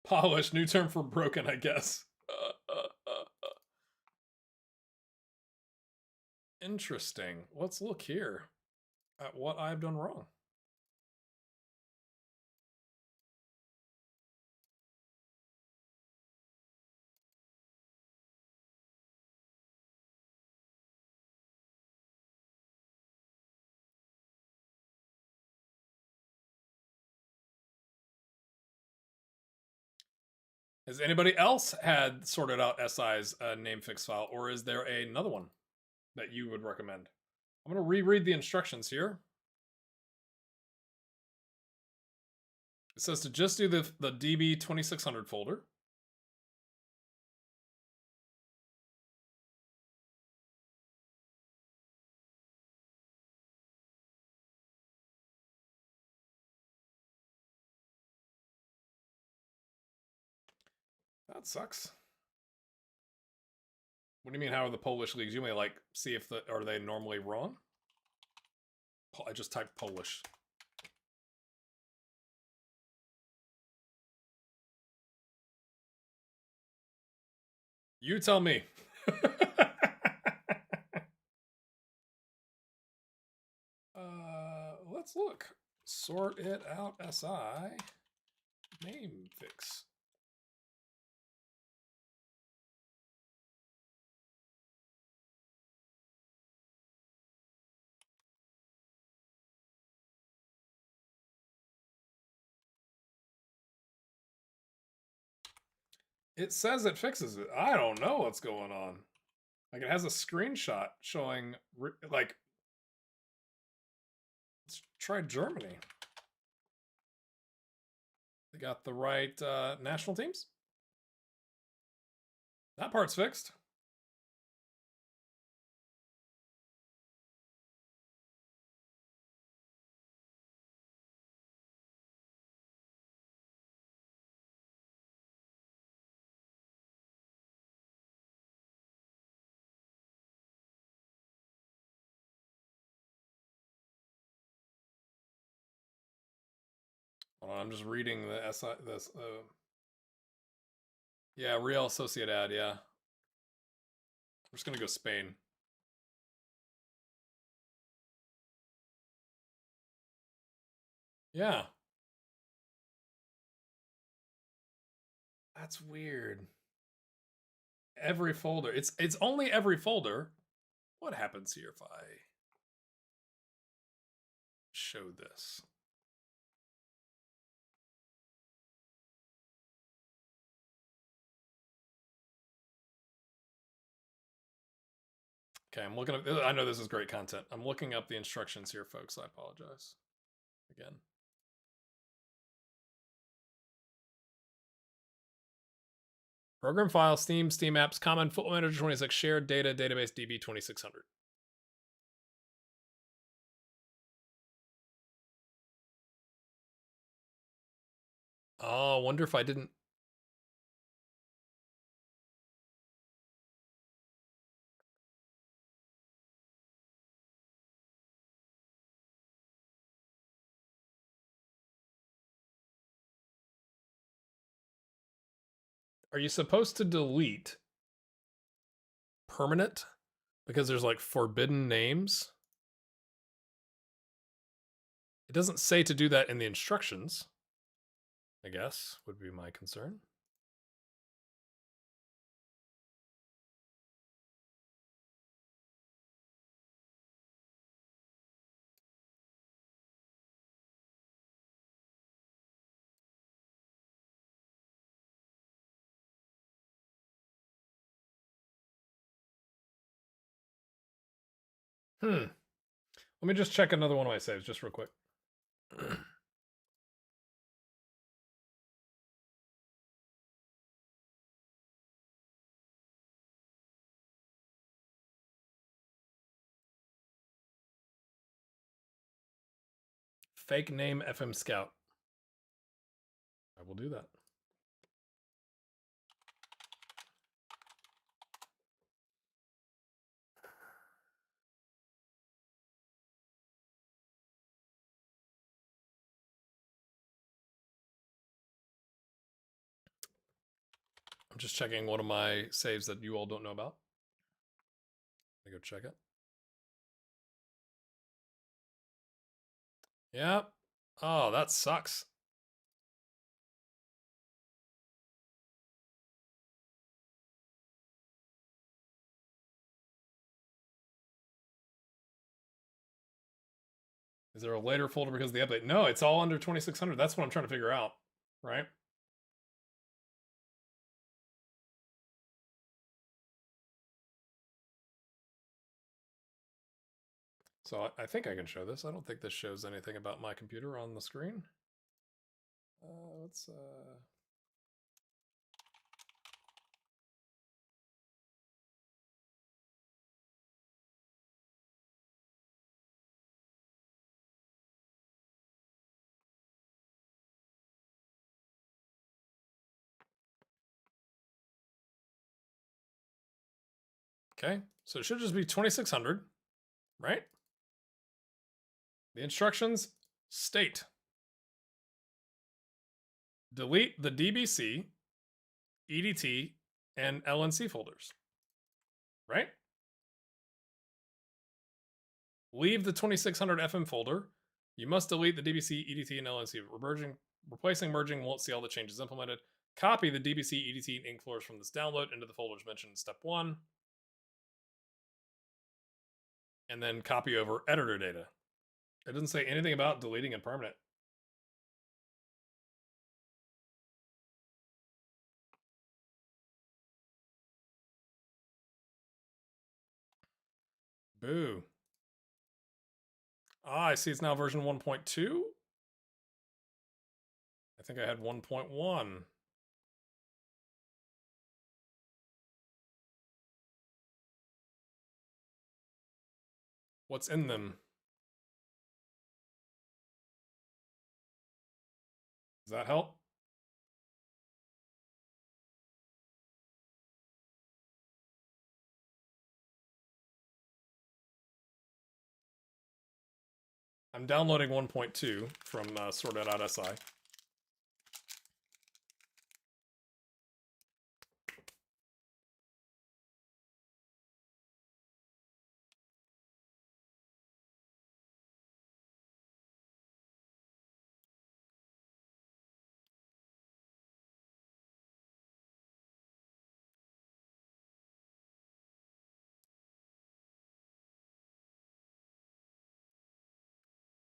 Polish, new term for broken, I guess. Interesting. Let's look here at what I've done wrong. Has anybody else had sorted out SI's name fix file, or is there another one that you would recommend? I'm going to reread the instructions here. It says to just do the DB2600 folder. That sucks. What do you mean, how are the Polish leagues? You may like see if are they normally wrong? I just typed Polish. You tell me. Let's look. Sort it out SI. Name fix. It says it fixes it. I don't know what's going on. Like, it has a screenshot showing, like, let's try Germany. They got the right national teams. That part's fixed. Hold on, I'm just reading the SI. This. Yeah, Real Sociedad. Yeah. I'm just gonna go Spain. Yeah. That's weird. Every folder. It's only every folder. What happens here if I show this? Okay, I'm looking up. I know this is great content. I'm looking up the instructions here, folks. I apologize. Again. Program file, Steam, Steam apps, common, Football Manager 26, shared data, database, DB2600. Oh, I wonder if I didn't. Are you supposed to delete permanent because there's like forbidden names? It doesn't say to do that in the instructions, I guess, would be my concern. Let me just check another one of my saves just real quick. Fake name FM Scout. I will do that. I'm just checking one of my saves that you all don't know about. Let me go check it. Yeah. Oh, that sucks. Is there a later folder because of the update? No, it's all under 2600. That's what I'm trying to figure out, right? So I think I can show this. I don't think this shows anything about my computer on the screen. Let's okay, so it should just be 2600, right? The instructions state delete the DBC, EDT, and LNC folders, right? Leave the 2600 FM folder. You must delete the DBC, EDT, and LNC. Replacing merging won't see all the changes implemented. Copy the DBC, EDT, and ink floors from this download into the folders mentioned in step 1. And then copy over editor data. It doesn't say anything about deleting and permanent. Boo. Ah, I see it's now version 1.2. I think I had 1.1. What's in them? Does that help? I'm downloading 1.2 from sorted.si.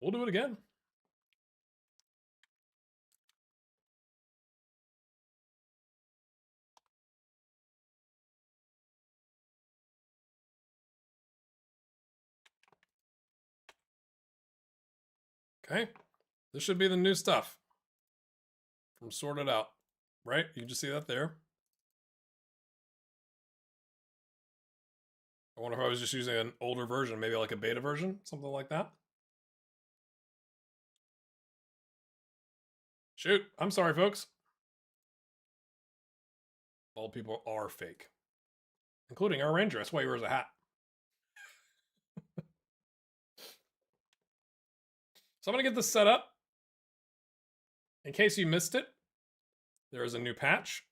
We'll do it again. Okay. This should be the new stuff from Sorted Out, right? You can just see that there. I wonder if I was just using an older version, maybe like a beta version, something like that. Shoot, I'm sorry, folks. Bald people are fake, including our ranger. That's why he wears a hat. So I'm going to get this set up. In case you missed it, there is a new patch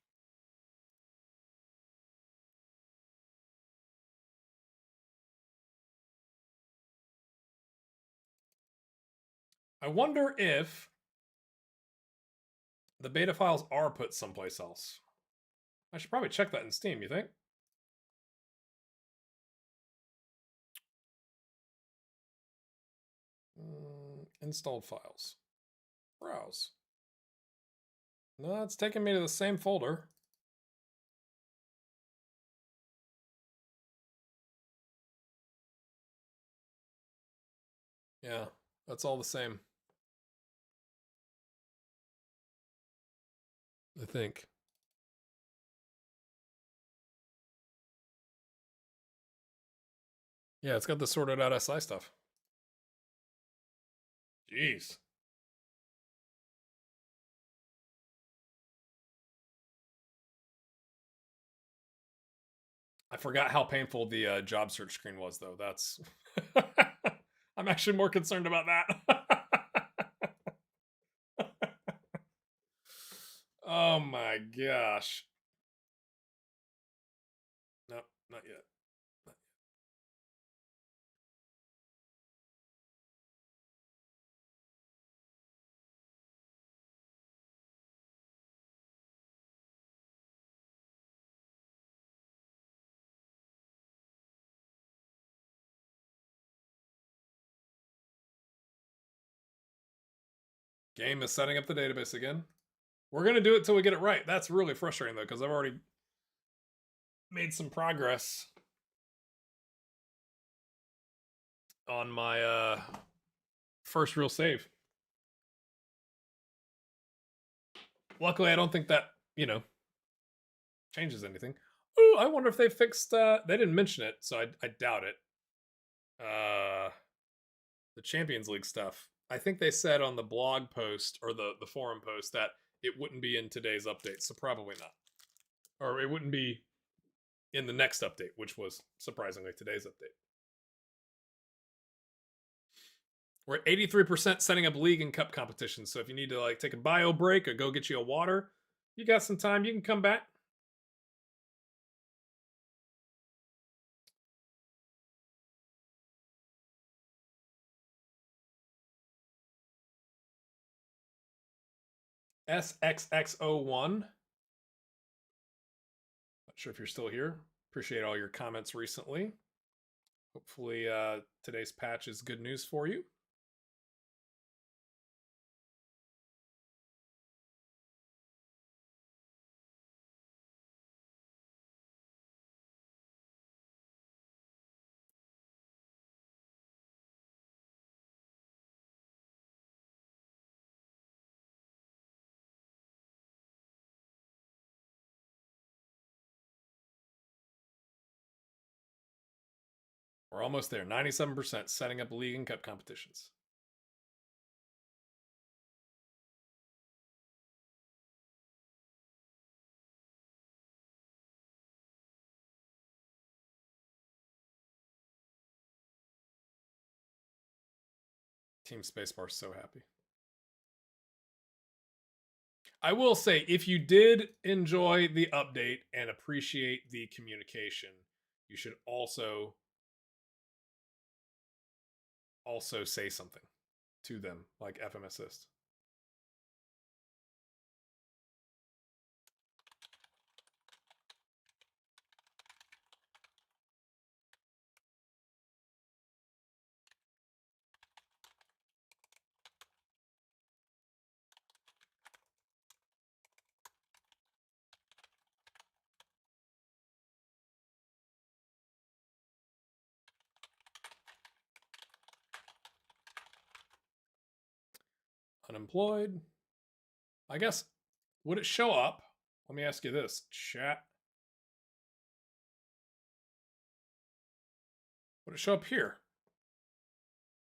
I wonder if the beta files are put someplace else. I should probably check that in Steam, you think? Installed files. Browse. No, it's taking me to the same folder. Yeah, that's all the same. I think. Yeah, it's got the sorted out SI stuff. Jeez. I forgot how painful the job search screen was, though. That's. I'm actually more concerned about that. Oh my gosh. Nope, not yet. Game is setting up the database again. We're going to do it till we get it right. That's really frustrating, though, because I've already made some progress on my first real save. Luckily, I don't think that, changes anything. Ooh, I wonder if they fixed, they didn't mention it, so I doubt it. The Champions League stuff. I think they said on the blog post, or the forum post, that it wouldn't be in today's update, so probably not. Or it wouldn't be in the next update, which was surprisingly today's update. We're at 83% setting up league and cup competitions. So if you need to take a bio break or go get you a water, you got some time, you can come back. SXX01. Not sure if you're still here. Appreciate all your comments recently. Hopefully today's patch is good news for you. We're almost there. 97% setting up league and cup competitions. Team Spacebar is so happy. I will say, if you did enjoy the update and appreciate the communication, you should also say something to them, like FM26's. Unemployed. I guess, would it show up? Let me ask you this, chat. Would it show up here?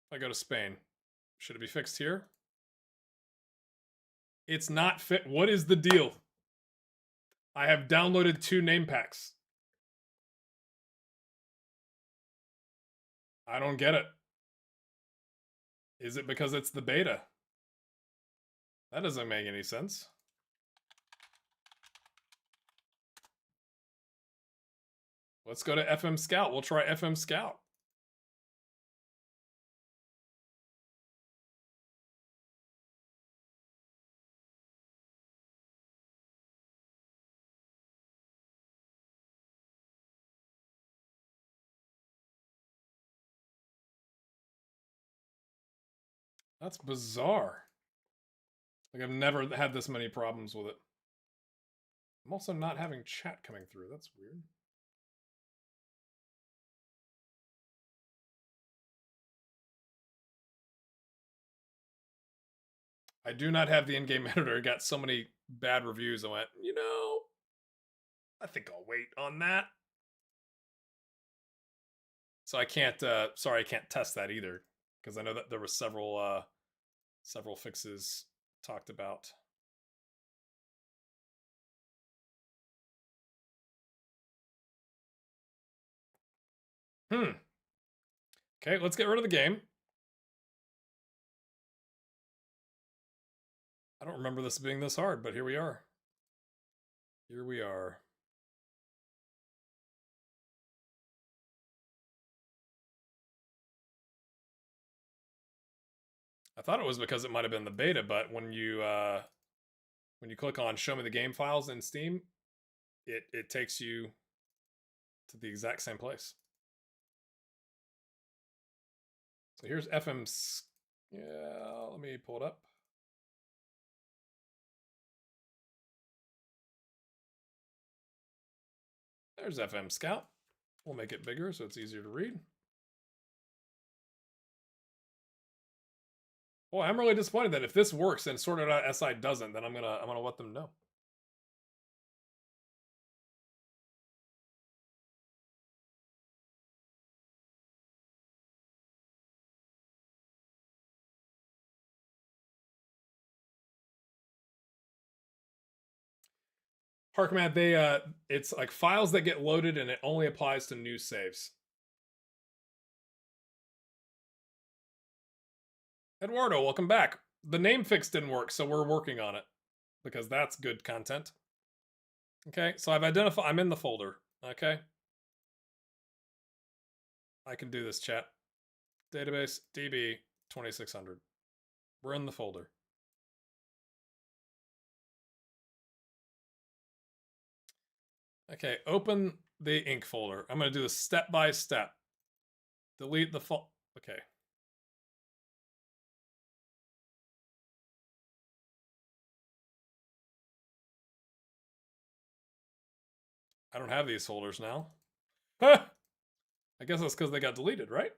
If I go to Spain, should it be fixed here? It's not fit. What is the deal? I have downloaded 2 name packs. I don't get it. Is it because it's the beta? That doesn't make any sense. Let's go to FM Scout. We'll try FM Scout. That's bizarre. Like, I've never had this many problems with it. I'm also not having chat coming through. That's weird. I do not have the in-game editor. It got so many bad reviews. I went, you know, I think I'll wait on that. So I can't. Sorry, I can't test that either because I know that there were several fixes talked about. Okay, let's get rid of the game. I don't remember this being this hard, but here we are. Here we are. I thought it was because it might have been the beta, but when you click on show me the game files in Steam, it takes you to the exact same place. So here's FM's. Yeah, let me pull it up. There's FM Scout. We'll make it bigger so it's easier to read. Boy, I'm really disappointed that if this works and Sorted Out SI doesn't, then I'm gonna let them know. Parkman, they it's like files that get loaded and it only applies to new saves. Eduardo, welcome back. The name fix didn't work, so we're working on it because that's good content. Okay, so I've identified. I'm in the folder. Okay, I can do this, chat. Database DB 2600. We're in the folder. Okay, open the ink folder. I'm going to do this step by step. Delete the Okay. I don't have these folders now. I guess that's because they got deleted, right?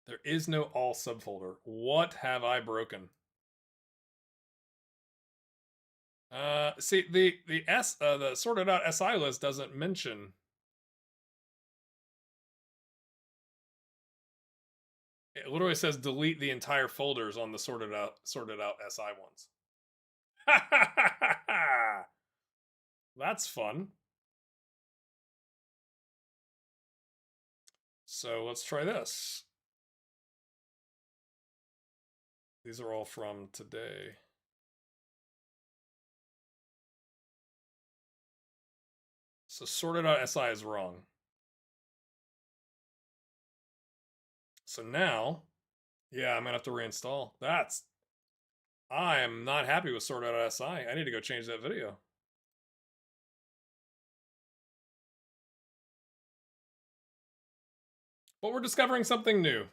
There is no all subfolder. What have I broken? See, the sorted out SI list doesn't mention. It literally says delete the entire folders on the sorted out SI ones. That's fun. So let's try this. These are all from today. So sorted out SI is wrong. So now, yeah, I'm gonna have to reinstall. I am not happy with sorted out SI. I need to go change that video. But we're discovering something new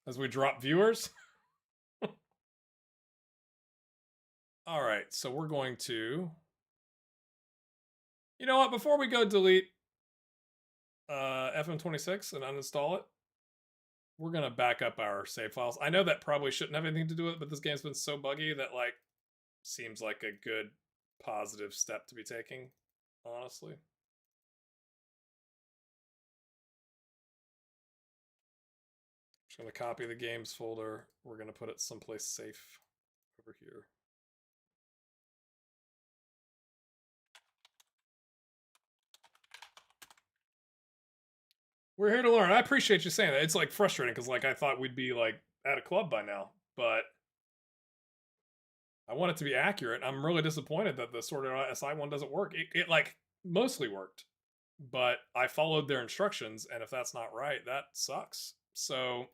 as we drop viewers. All right, so we're going to. You know what? Before we go delete FM26 and uninstall it, we're gonna back up our save files. I know that probably shouldn't have anything to do with it, but this game's been so buggy that like seems like a good positive step to be taking, honestly. Just gonna copy the games folder. We're gonna put it someplace safe over here. We're here to learn. I appreciate you saying that. It's like frustrating because like I thought we'd be like at a club by now, but I want it to be accurate. I'm really disappointed that the sorted out SI one doesn't work. It like mostly worked, but I followed their instructions, and if that's not right, that sucks. So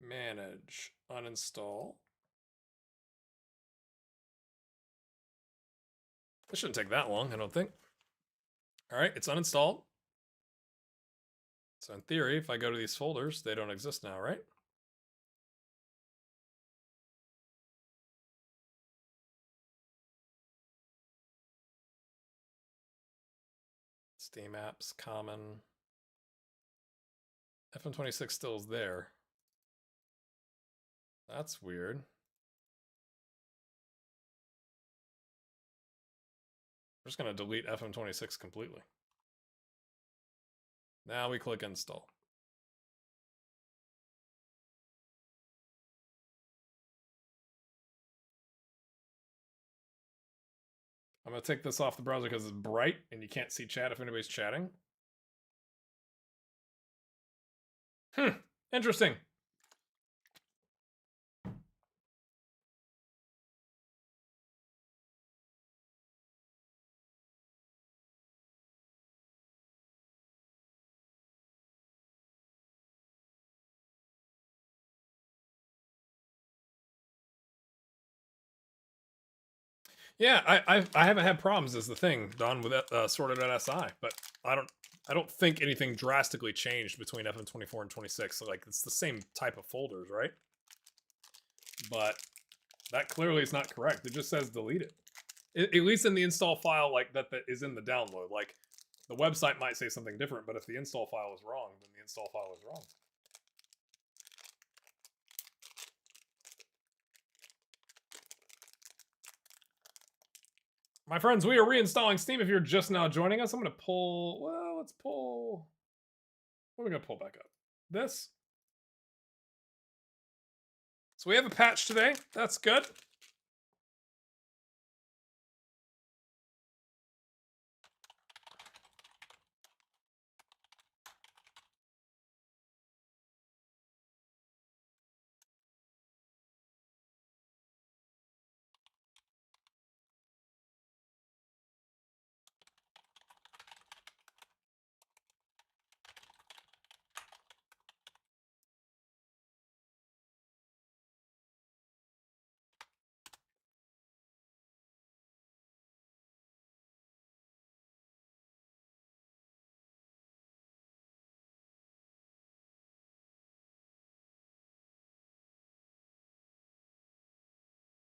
Manage, uninstall. This shouldn't take that long, I don't think. All right, it's uninstalled. So in theory, if I go to these folders, they don't exist now, right? Steam apps, common. FM26 still is there. That's weird. We're just going to delete FM26 completely. Now we click install. I'm going to take this off the browser because it's bright and you can't see chat if anybody's chatting. Interesting. Yeah, I haven't had problems is the thing, Don, with sorted at SI, but I don't think anything drastically changed between FM24 and 26. So like it's the same type of folders, right? But that clearly is not correct. It just says delete it. At least in the install file like that is in the download. Like the website might say something different, but if the install file is wrong, then the install file is wrong. My friends, we are reinstalling Steam. If you're just now joining us, I'm going to pull... Well, let's pull... What are we going to pull back up? This. So we have a patch today. That's good.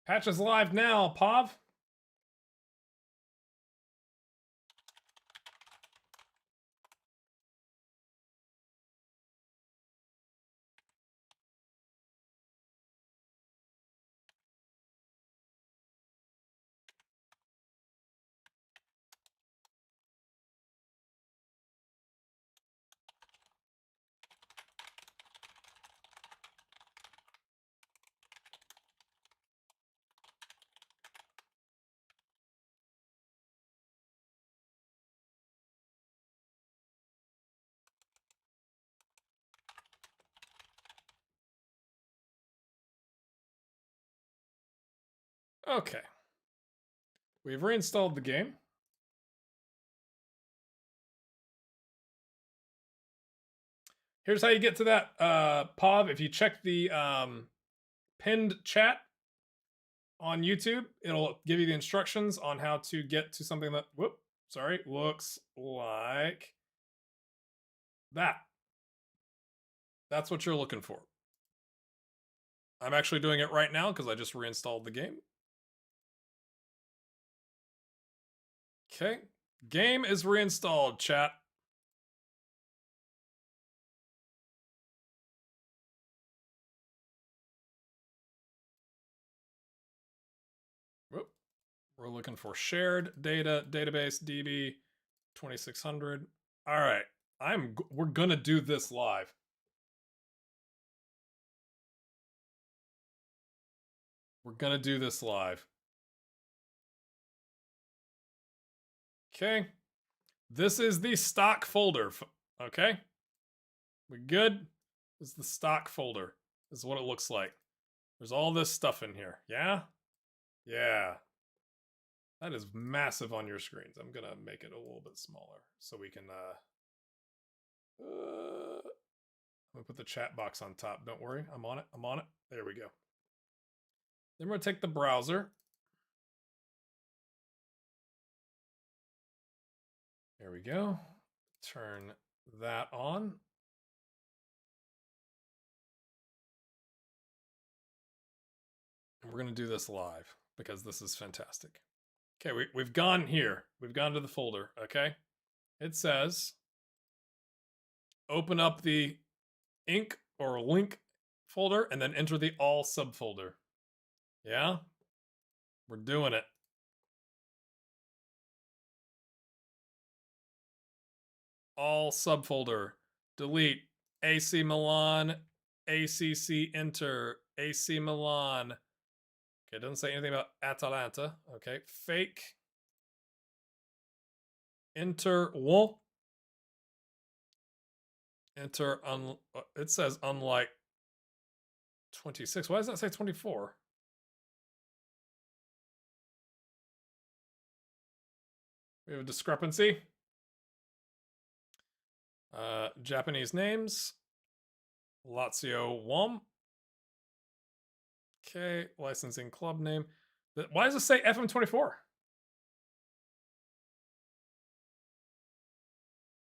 Patch is live now, Pav. Okay. We've reinstalled the game. Here's how you get to that, Pav. If you check the pinned chat on YouTube, it'll give you the instructions on how to get to something that, looks like that. That's what you're looking for. I'm actually doing it right now because I just reinstalled the game. Okay. Game is reinstalled, chat. Whoop. We're looking for shared data, database, DB, 2600. All right. We're going to do this live. We're going to do this live. Okay. This is the stock folder. Okay. We good? This is the stock folder. This is what it looks like. There's all this stuff in here. Yeah? Yeah. That is massive on your screens. I'm going to make it a little bit smaller so we can I'm gonna put the chat box on top. Don't worry, I'm on it. I'm on it. There we go. Then we're gonna take the browser. There we go. Turn that on. And we're gonna do this live because this is fantastic. Okay, we've gone here. We've gone to the folder, okay? It says, open up the ink or link folder and then enter the all subfolder. Yeah? We're doing it. All subfolder. Delete AC Milan, ACC Inter, AC Milan. Okay, it doesn't say anything about Atalanta. Okay, fake. Inter one. Enter it says unlike 26. Why does that say 24? We have a discrepancy. Japanese names. Lazio WOM. Okay, licensing club name. Why does it say FM24?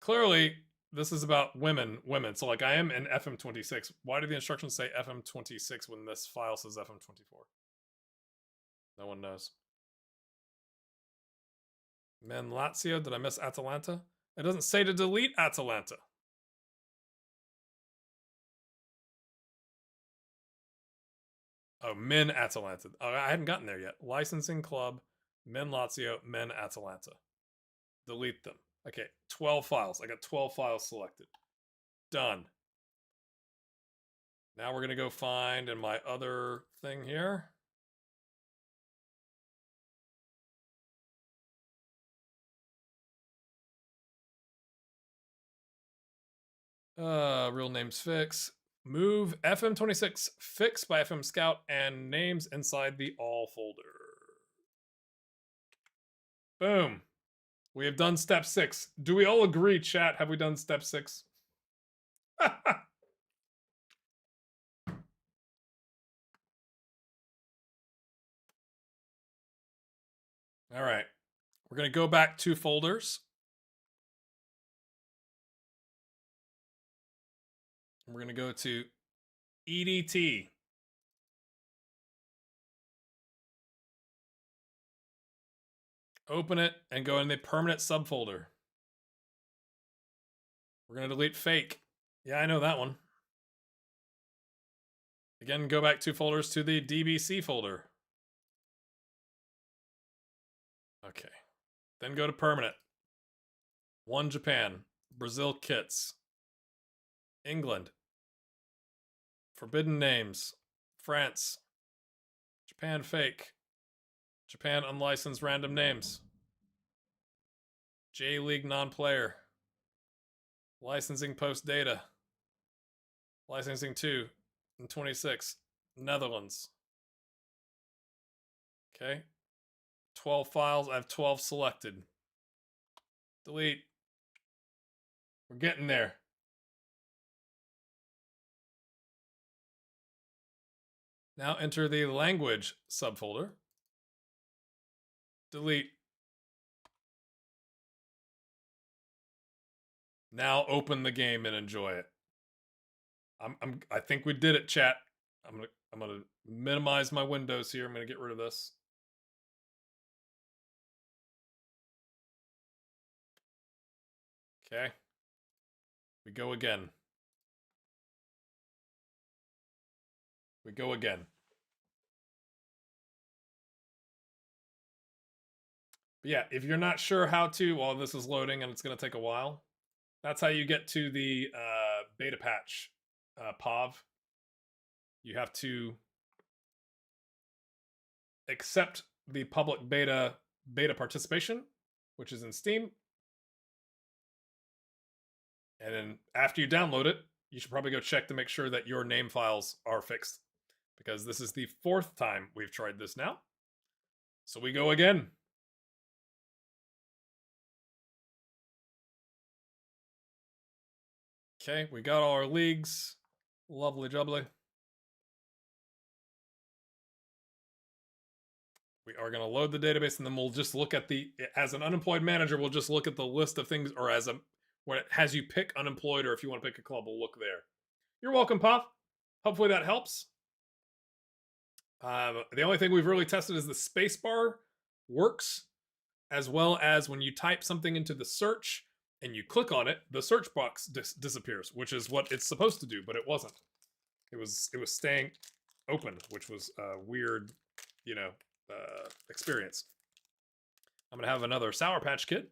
Clearly, this is about women. So, like, I am in FM26. Why do the instructions say FM26 when this file says FM24? No one knows. Men Lazio. Did I miss Atalanta? It doesn't say to delete Atalanta. Oh, men Atalanta. Oh, I hadn't gotten there yet. Licensing club, men Lazio, men Atalanta. Delete them. Okay, 12 files. I got 12 files selected. Done. Now we're going to go find in my other thing here. Real names fix. Move FM26 fix by FM Scout and names inside the all folder. Boom. We have done step 6. Do we all agree, chat? Have we done step 6? All right. We're going to go back 2 folders. We're going to go to EDT. Open it and go in the permanent subfolder. We're going to delete fake. Yeah, I know that one. Again, go back 2 folders to the DBC folder. Okay. Then go to permanent. 1 Japan. Brazil kits. England. Forbidden names. France. Japan fake. Japan unlicensed random names. J-League non-player. Licensing post data. Licensing 2 and 26. Netherlands. Okay. 12 files. I have 12 selected. Delete. We're getting there. Now enter the language subfolder. Delete. Now open the game and enjoy it. I think we did it, chat. I'm gonna minimize my windows here. I'm gonna get rid of this. Okay. We go again. We go again. But yeah, if you're not sure how to, while this is loading and it's going to take a while, that's how you get to the beta patch POV. You have to accept the public beta participation, which is in Steam. And then after you download it, you should probably go check to make sure that your name files are fixed, because this is the 4th time we've tried this now. So we go again. Okay, we got all our leagues. Lovely jubbly. We are going to load the database, and then we'll just look at as an unemployed manager, we'll just look at the list of things, or when it has you pick unemployed, or if you want to pick a club, we'll look there. You're welcome, Pop. Hopefully that helps. The only thing we've really tested is the spacebar works, as well as when you type something into the search and you click on it, the search box disappears, which is what it's supposed to do, but it wasn't. It was staying open, which was a weird, experience. I'm gonna have another Sour Patch Kid.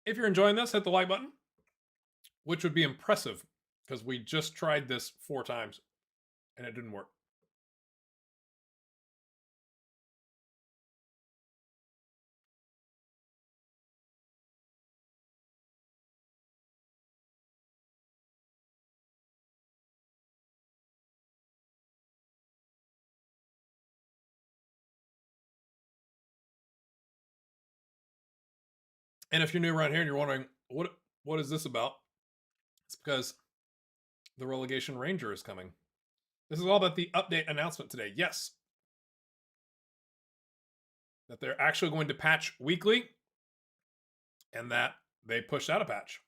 If you're enjoying this, hit the like button, which would be impressive because we just tried this 4 times and it didn't work. And if you're new around here and you're wondering what is this about, it's because the Relegation Ranger is coming. This is all about the update announcement today. Yes, that they're actually going to patch weekly, and that they pushed out a patch.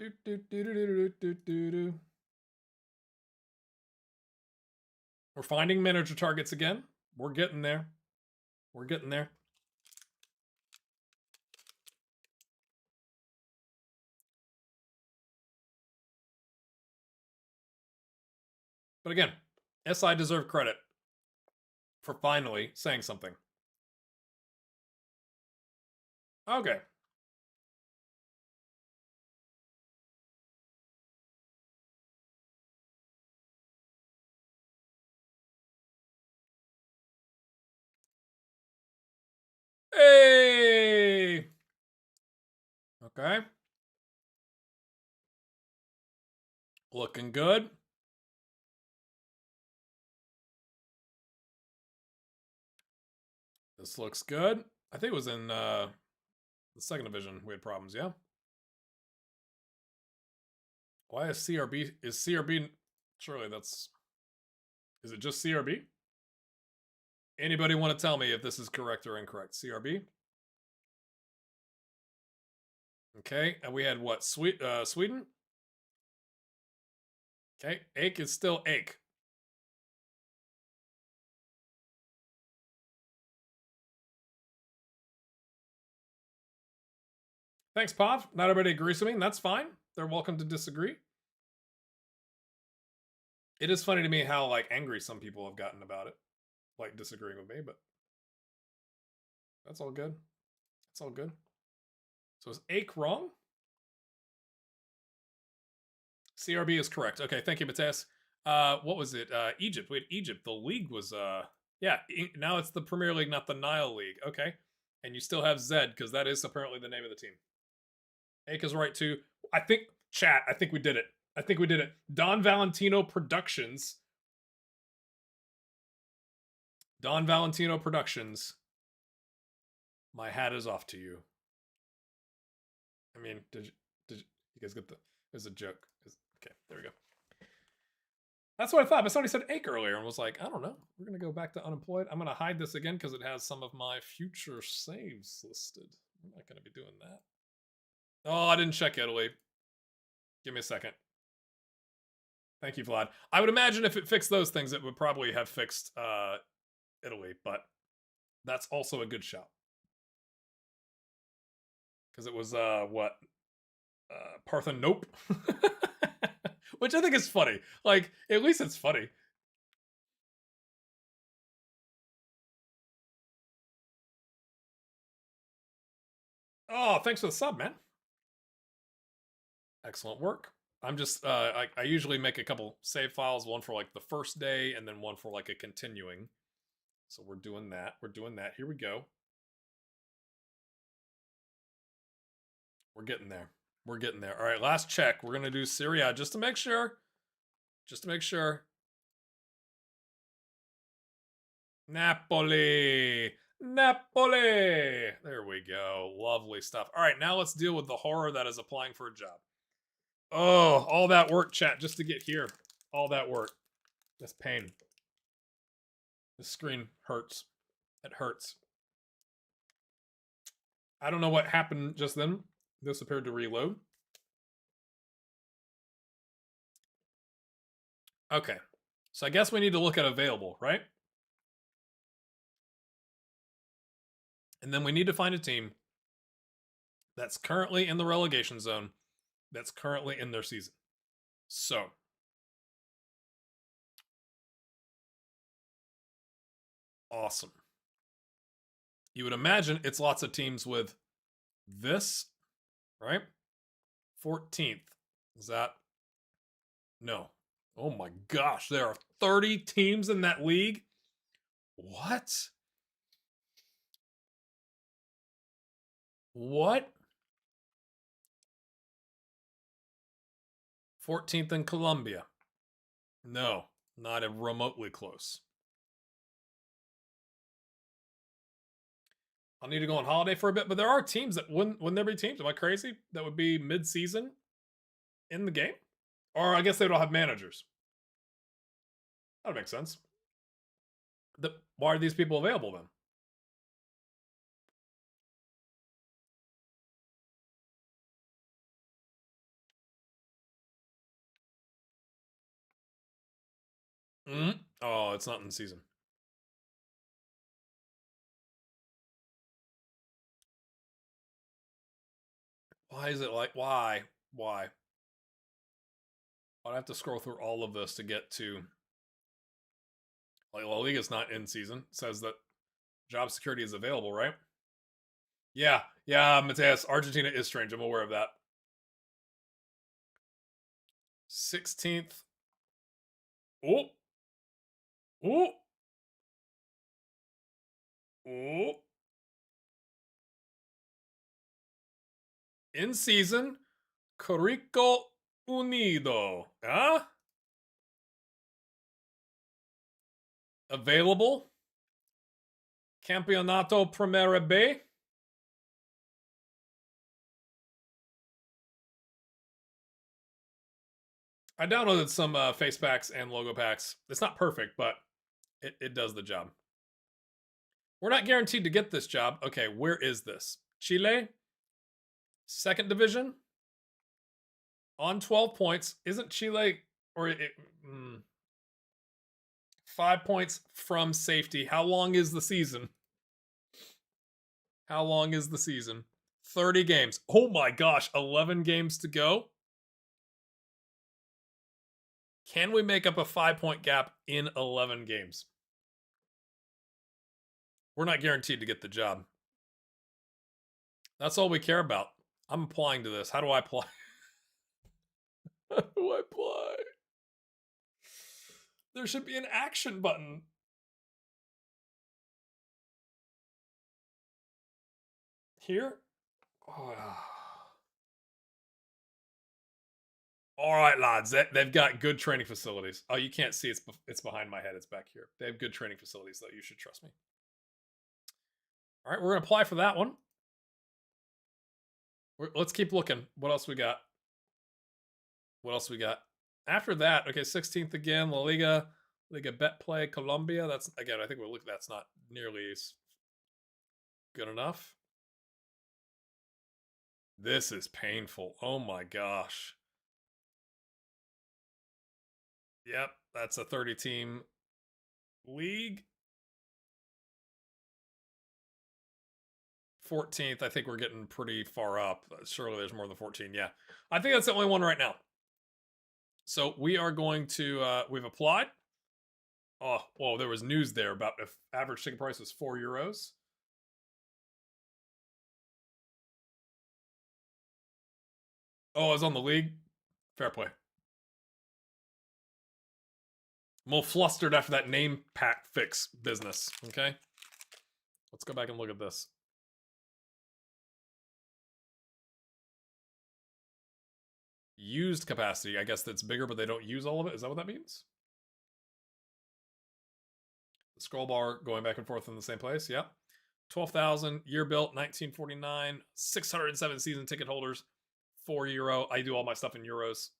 We're finding manager targets again. We're getting there. We're getting there. But again, SI deserve credit for finally saying something. Okay. Hey! Okay. Looking good. This looks good. I think it was in the 2nd division we had problems, yeah? Why is CRB... Surely that's... Is it just CRB? Anybody want to tell me if this is correct or incorrect? CRB? Okay, and we had what? Sweden? Okay, Ache is still Ache. Thanks, Pav. Not everybody agrees with me, and that's fine. They're welcome to disagree. It is funny to me how angry some people have gotten about it, disagreeing with me, but that's all good. It's all good. So is Ache wrong? CRB is correct. Okay, thank you, Mateus. What was it? Egypt. We had Egypt. The league was yeah. Now it's the Premier League, not the Nile League. Okay, and you still have Zed because that is apparently the name of the team. Ache is right too. I think chat. I think we did it. I think we did it. Don Valentino Productions. Don Valentino Productions. My hat is off to you. I mean, did you guys get the? It's a joke. Okay, there we go. That's what I thought, but somebody said Ache earlier and was like, I don't know. We're going to go back to unemployed. I'm going to hide this again because it has some of my future saves listed. I'm not going to be doing that. Oh, I didn't check Italy. Give me a second. Thank you, Vlad. I would imagine if it fixed those things, it would probably have fixed Italy, but that's also a good shout. Because it was, what? Parthenope? Which I think is funny. Like, at least it's funny. Oh, thanks for the sub, man. Excellent work. I'm just, I usually make a couple save files, one for like the first day and then one for like a continuing. So we're doing that. We're doing that. Here we go. We're getting there. We're getting there. All right, last check. We're going to do Serie A just to make sure. Just to make sure. Napoli. Napoli. There we go. Lovely stuff. All right, now let's deal with the horror that is applying for a job. Oh, all that work, chat, just to get here. All that work. This pain. This screen hurts. It hurts. I don't know what happened just then. This appeared to reload. Okay. So I guess we need to look at available, right? And then we need to find a team that's currently in the relegation zone, that's currently in their season. So, awesome. You would imagine it's lots of teams with this, right? 14th. Is that? No. Oh my gosh, there are 30 teams in that league? What? What? 14th in Colombia. No, not remotely close. I'll need to go on holiday for a bit, but there are teams that wouldn't there be teams? Am I crazy? That would be mid-season in the game? Or I guess they don't have managers. That makes sense. Why are these people available then? Oh, it's not in the season. Why is it like why? Why? I'd have to scroll through all of this to get to like La Liga's not in season. It says that job security is available, right? Yeah, Mateus. Argentina is strange. I'm aware of that. 16th. Oh. Oh. Oh. In season, Currico Unido. Huh? Available. Campeonato Primera B. I downloaded some face packs and logo packs. It's not perfect, but it does the job. We're not guaranteed to get this job. Okay, where is this? Chile? Second division? On 12 points. Isn't Chile... Or 5 points from safety. How long is the season? How long is the season? 30 games. Oh my gosh, 11 games to go? Can we make up a 5-point gap in 11 games? We're not guaranteed to get the job. That's all we care about. I'm applying to this. How do I apply? How do I apply? There should be an action button. Here? Oh. All right, lads. They've got good training facilities. Oh, you can't see it's behind my head. It's back here. They have good training facilities, though. You should trust me. All right, we're going to apply for that one. Let's keep looking. What else we got? What else we got? After that, okay, 16th again, La Liga Bet Play Colombia. That's again, I think that's not nearly good enough. This is painful. Oh my gosh. Yep, that's a 30-team league. 14th, I think we're getting pretty far up. Surely there's more than 14. Yeah. I think that's the only one right now. So we are going to, we've applied. Oh, well, there was news there about if average ticket price was €4. Oh, I was on the league. Fair play. I'm a little flustered after that name pack fix business. Okay. Let's go back and look at this. Used capacity. I guess that's bigger, but they don't use all of it. Is that what that means? The scroll bar going back and forth in the same place. Yep. 12,000. Year built 1949. 607 season ticket holders. €4. I do all my stuff in euros.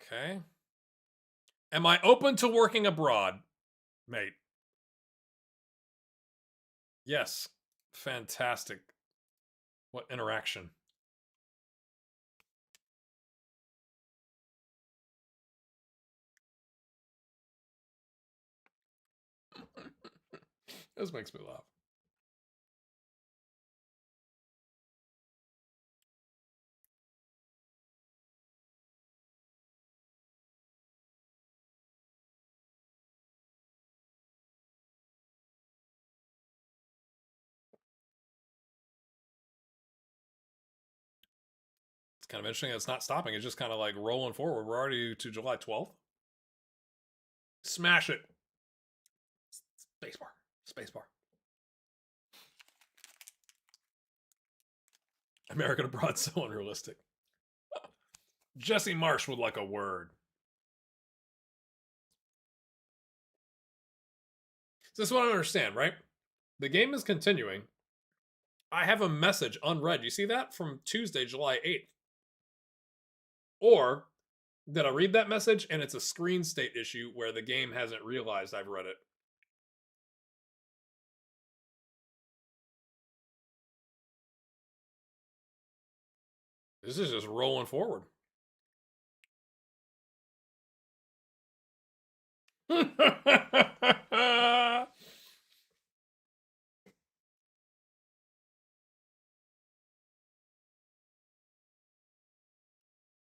Okay. Am I open to working abroad, mate? Yes. Fantastic. What interaction. This makes me laugh. It's kind of interesting. It's not stopping. It's just kind of like rolling forward. We're already to July 12th. Smash it. Spacebar. Spacebar. American abroad so unrealistic. Jesse Marsh would like a word. So this is what I don't understand, right? The game is continuing. I have a message unread. You see that from Tuesday, July 8th? Or did I read that message and it's a screen state issue where the game hasn't realized I've read it? This is just rolling forward.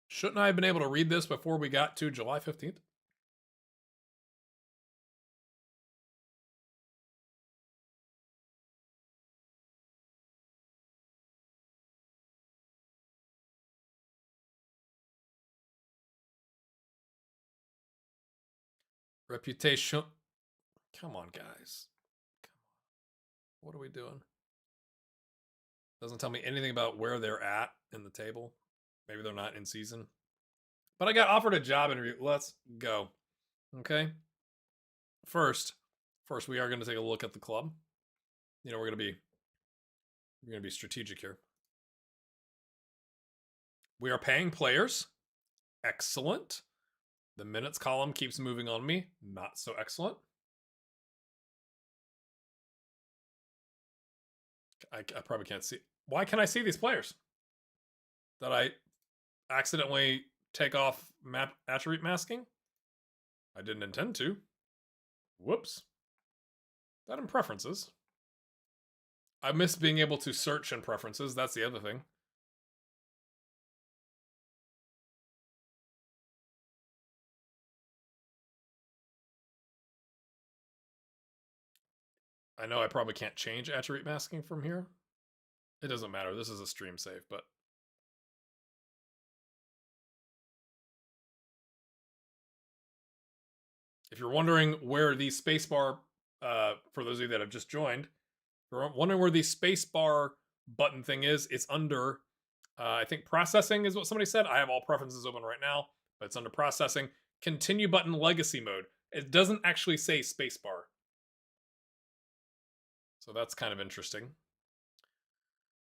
Shouldn't I have been able to read this before we got to July 15th? Reputation. Come on, guys. Come on. What are we doing? Doesn't tell me anything about where they're at in the table. Maybe they're not in season. But I got offered a job interview. Let's go. Okay. First, we are going to take a look at the club. You know, we're going to be strategic here. We are paying players. Excellent. The minutes column keeps moving on me. Not so excellent. I probably can't see. Why can I see these players? Did I accidentally take off map attribute masking? I didn't intend to. Whoops. That in preferences. I miss being able to search in preferences. That's the other thing. I know I probably can't change attribute masking from here. It doesn't matter. This is a stream save, but if you're wondering where the spacebar, for those of you that have just joined, if you're wondering where the spacebar button thing is, it's under, I think processing is what somebody said. I have all preferences open right now, but it's under processing. Continue button legacy mode. It doesn't actually say spacebar. So that's kind of interesting.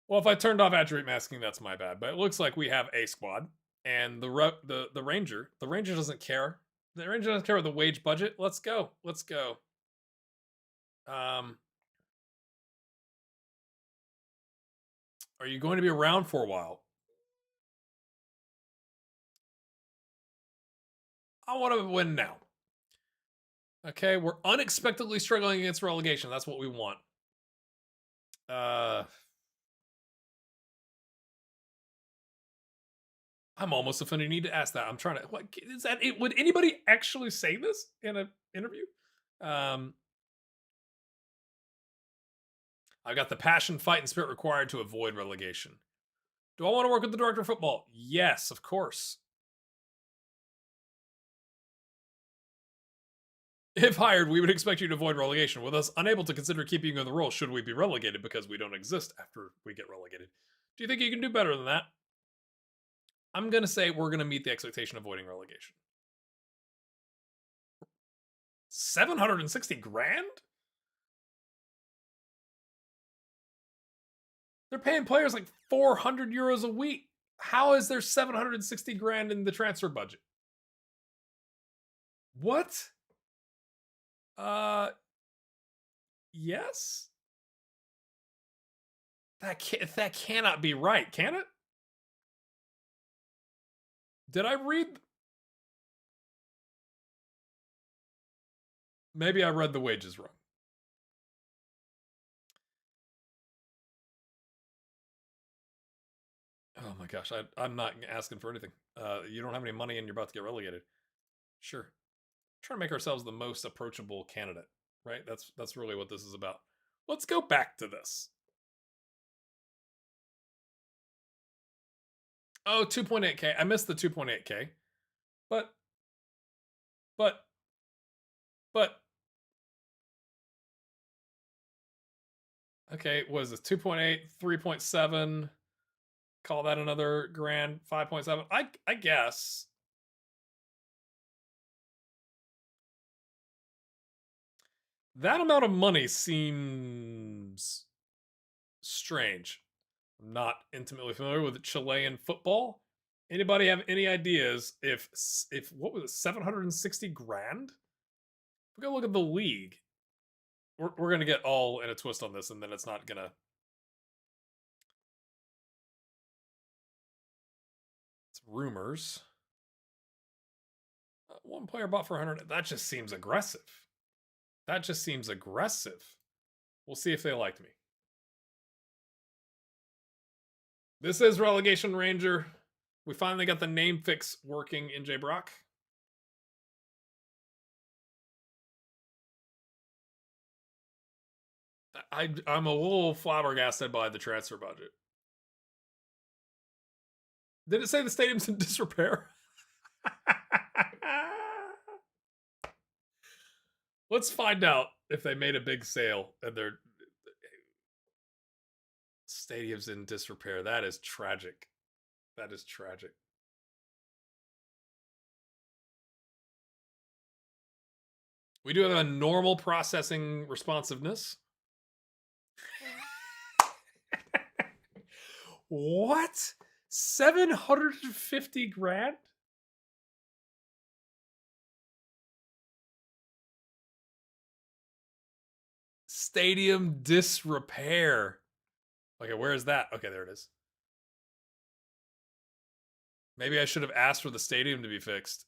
Well, if I turned off attribute masking, that's my bad. But it looks like we have a squad, and the ranger doesn't care. The ranger doesn't care with the wage budget. Let's go. Let's go. Are you going to be around for a while? I want to win now. Okay, we're unexpectedly struggling against relegation. That's what we want. I'm almost offended. You need to ask that. I'm trying to. What is that? Would anybody actually say this in an interview? I've got the passion, fight, and spirit required to avoid relegation. Do I want to work with the director of football? Yes, of course. If hired, we would expect you to avoid relegation. With us unable to consider keeping you in the role should we be relegated because we don't exist after we get relegated. Do you think you can do better than that? I'm going to say we're going to meet the expectation of avoiding relegation. 760 grand? They're paying players like 400 euros a week. How is there 760 grand in the transfer budget? What? Yes. That cannot be right, can it? Did I read? Maybe I read the wages wrong. Oh my gosh, I'm not asking for anything. You don't have any money and you're about to get relegated. Sure. Trying to make ourselves the most approachable candidate, right? That's really what this is about. Let's go back to this. Oh, 2.8K. I missed the 2.8K. But okay, was this 2.8, 3.7? Call that another grand, 5.7. I guess. That amount of money seems strange. I'm not intimately familiar with Chilean football. Anybody have any ideas if what was it, 760 grand? We go look at the league. We're gonna get all in a twist on this, and then it's not gonna. It's rumors. One player bought for 100. That just seems aggressive. That just seems aggressive. We'll see if they liked me. This is Relegation Ranger. We finally got the name fix working in J. Brock. I'm a little flabbergasted by the transfer budget. Did it say the stadium's in disrepair? Let's find out if they made a big sale and their stadium's in disrepair. That is tragic. That is tragic. We do have a normal processing responsiveness. What? 750 grand? Stadium disrepair. Okay, where is that? Okay, there it is. Maybe I should have asked for the stadium to be fixed.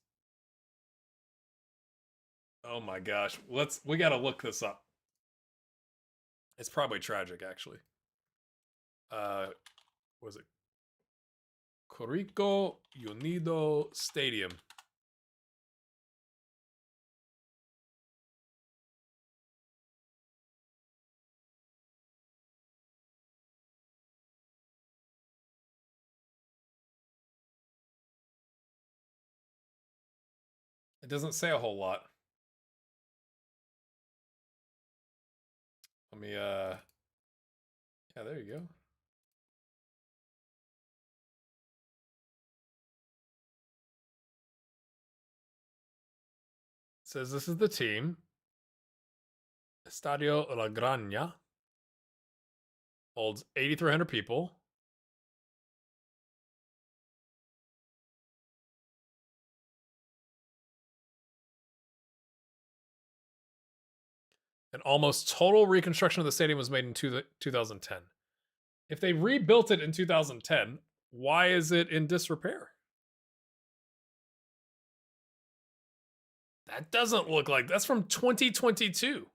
Oh my gosh. We gotta look this up. It's probably tragic, actually. Was it Corico Unido Stadium? It doesn't say a whole lot. Let me yeah, there you go. It says this is the team. Estadio La Granja holds 8,300 people. An almost total reconstruction of the stadium was made in 2010. If they rebuilt it in 2010, why is it in disrepair? That doesn't look like that's from 2022.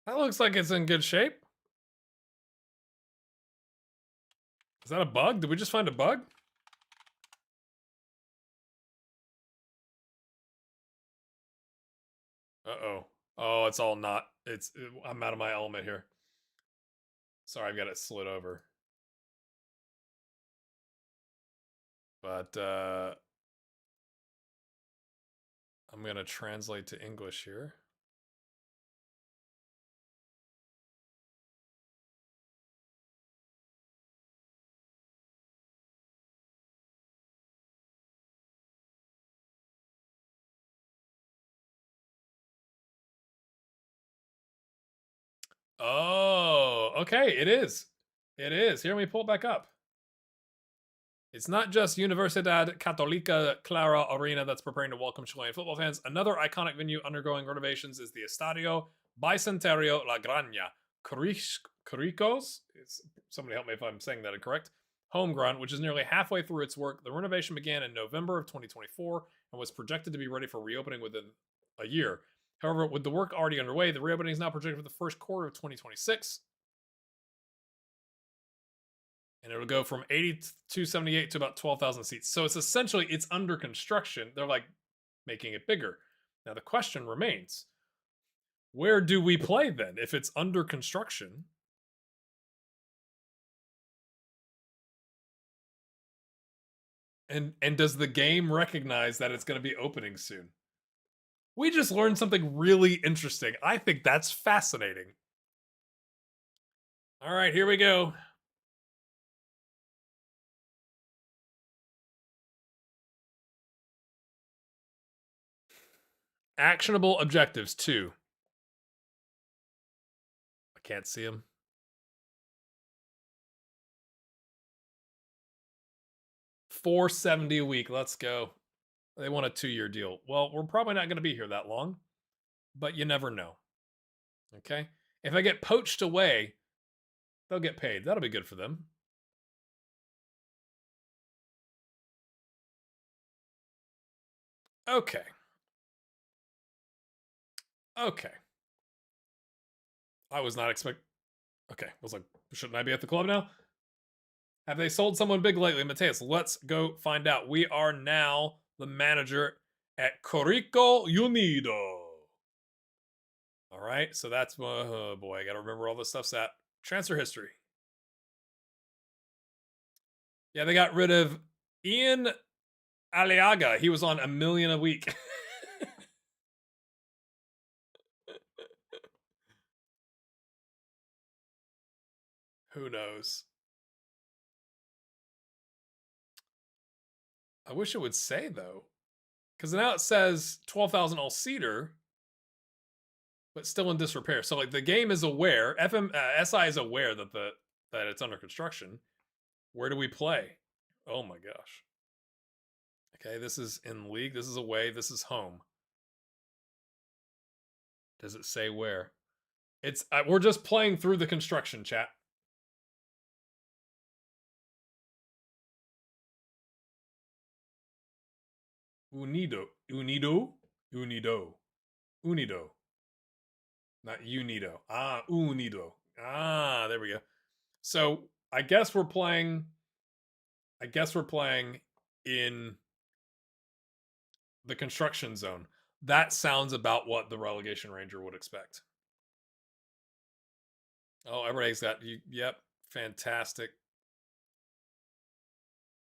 That looks like it's in good shape. Is that a bug? Did we just find a bug? Uh-oh. Oh, it's all not. I'm out of my element here. Sorry, I've got it slid over. But I'm going to translate to English here. Oh, okay. It is. It is. Here, let me pull it back up. It's not just Universidad Católica Clara Arena that's preparing to welcome Chilean football fans. Another iconic venue undergoing renovations is the Estadio Bicentenario La Granja. Coricos? Somebody help me if I'm saying that incorrect. Home ground, which is nearly halfway through its work. The renovation began in November of 2024 and was projected to be ready for reopening within a year. However, with the work already underway, the reopening is now projected for the first quarter of 2026. And it'll go from 8278 to about 12,000 seats. So it's essentially, it's under construction. They're like making it bigger. Now the question remains, where do we play then if it's under construction? And does the game recognize that it's going to be opening soon? We just learned something really interesting. I think that's fascinating. All right, here we go. Actionable objectives 2. I can't see them. $470 a week. Let's go. They want a 2-year deal. Well, we're probably not going to be here that long, but you never know. Okay? If I get poached away, they'll get paid. That'll be good for them. Okay. Okay. I was not expecting. Okay. I was like, shouldn't I be at the club now? Have they sold someone big lately? Mateus, let's go find out. We are now the manager at Corico Unido. All right. So that's, oh boy, I got to remember all this stuff's at. Transfer history. Yeah, they got rid of Ian Aliaga. He was on $1 million a week. Who knows? I wish it would say though, because now it says 12,000 all cedar, but still in disrepair. So like the game is aware, SI is aware that that it's under construction. Where do we play? Oh my gosh. Okay, this is in league. This is away. This is home. Does it say where? It's we're just playing through the construction, chat. Unido. Not Unido. Ah, Unido. Ah, there we go. So I guess we're playing in the construction zone. That sounds about what the Relegation Ranger would expect. Oh, everybody's got you. Yep, fantastic.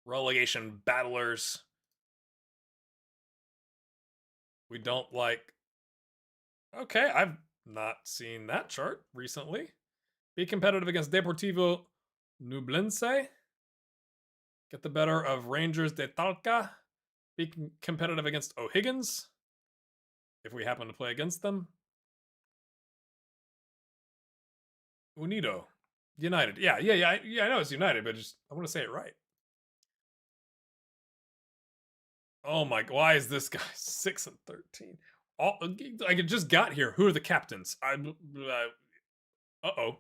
Relegation battlers. We don't like. Okay, I've not seen that chart recently. Be competitive against Deportivo Nublense. Get the better of Rangers de Talca. Be competitive against O'Higgins. If we happen to play against them. Unido. United. Yeah, I know it's United, but I want to say it right. Oh my, why is this guy 6 and 13? I just got here. Who are the captains? Uh-oh.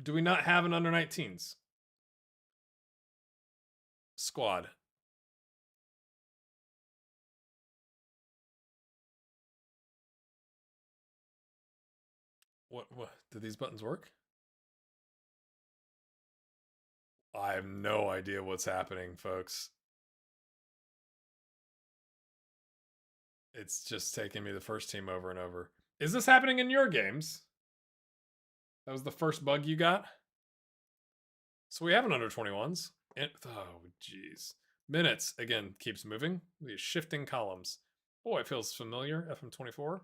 Do we not have an under 19s squad? What did these buttons work? I have no idea what's happening, folks. It's just taking me the first team over and over. Is this happening in your games? That was the first bug you got? So we have an under 21s. Oh, jeez. Minutes, again, keeps moving. These shifting columns. Oh, it feels familiar. FM24.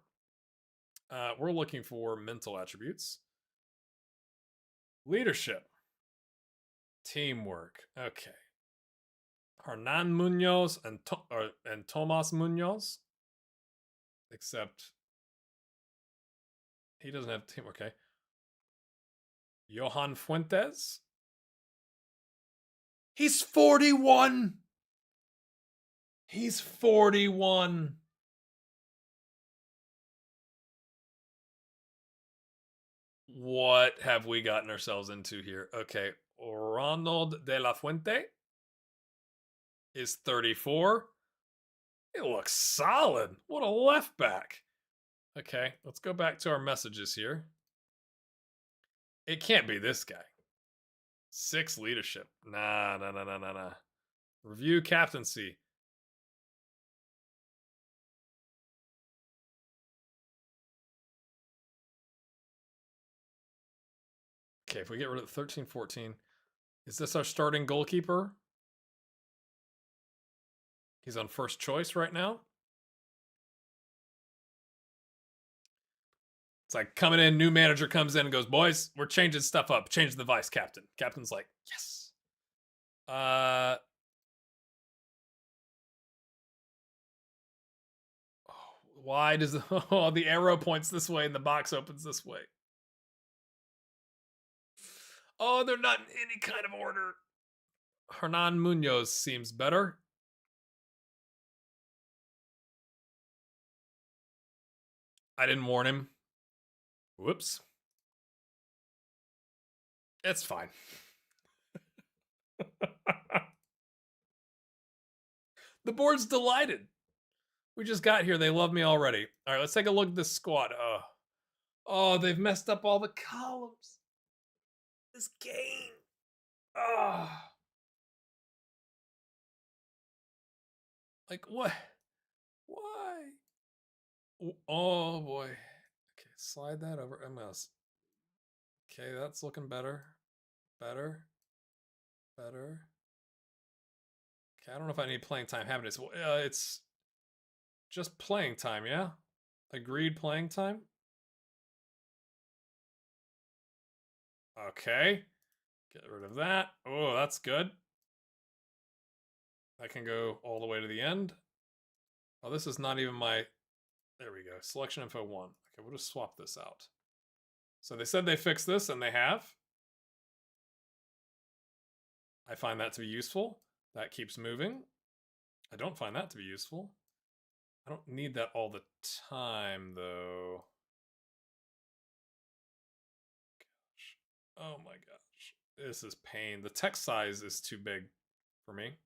We're looking for mental attributes. Leadership. Teamwork. Okay. Hernan Munoz and Tomas Munoz. Except he doesn't have teamwork. Okay. Johan Fuentes. He's 41. He's 41. What have we gotten ourselves into here? Okay. Ronald de la Fuente is 34. It looks solid. What a left back. Okay, let's go back to our messages here. It can't be this guy. 6 leadership. Nah. Review captaincy. Okay, if we get rid of 13, 14, is this our starting goalkeeper? He's on first choice right now. It's like coming in, new manager comes in and goes, boys, we're changing stuff up. Change the vice captain. Captain's like, yes. Why does the arrow points this way and the box opens this way? Oh, they're not in any kind of order. Hernan Munoz seems better. I didn't warn him. Whoops. It's fine. The board's delighted. We just got here. They love me already. All right, let's take a look at this squad. Oh, they've messed up all the columns. This game. Oh. Like, what? Why? Oh, boy. Okay, slide that over. MS. Okay, that's looking better. Better. Okay, I don't know if I need playing time. It's just playing time, yeah? Agreed playing time? Okay. Get rid of that. Oh, that's good. I can go all the way to the end. Oh, this is not even my... There we go. Selection info 1. Okay, we'll just swap this out. So they said they fixed this, and they have. I find that to be useful. That keeps moving. I don't find that to be useful. I don't need that all the time, though. Gosh. Oh my gosh. This is pain. The text size is too big for me.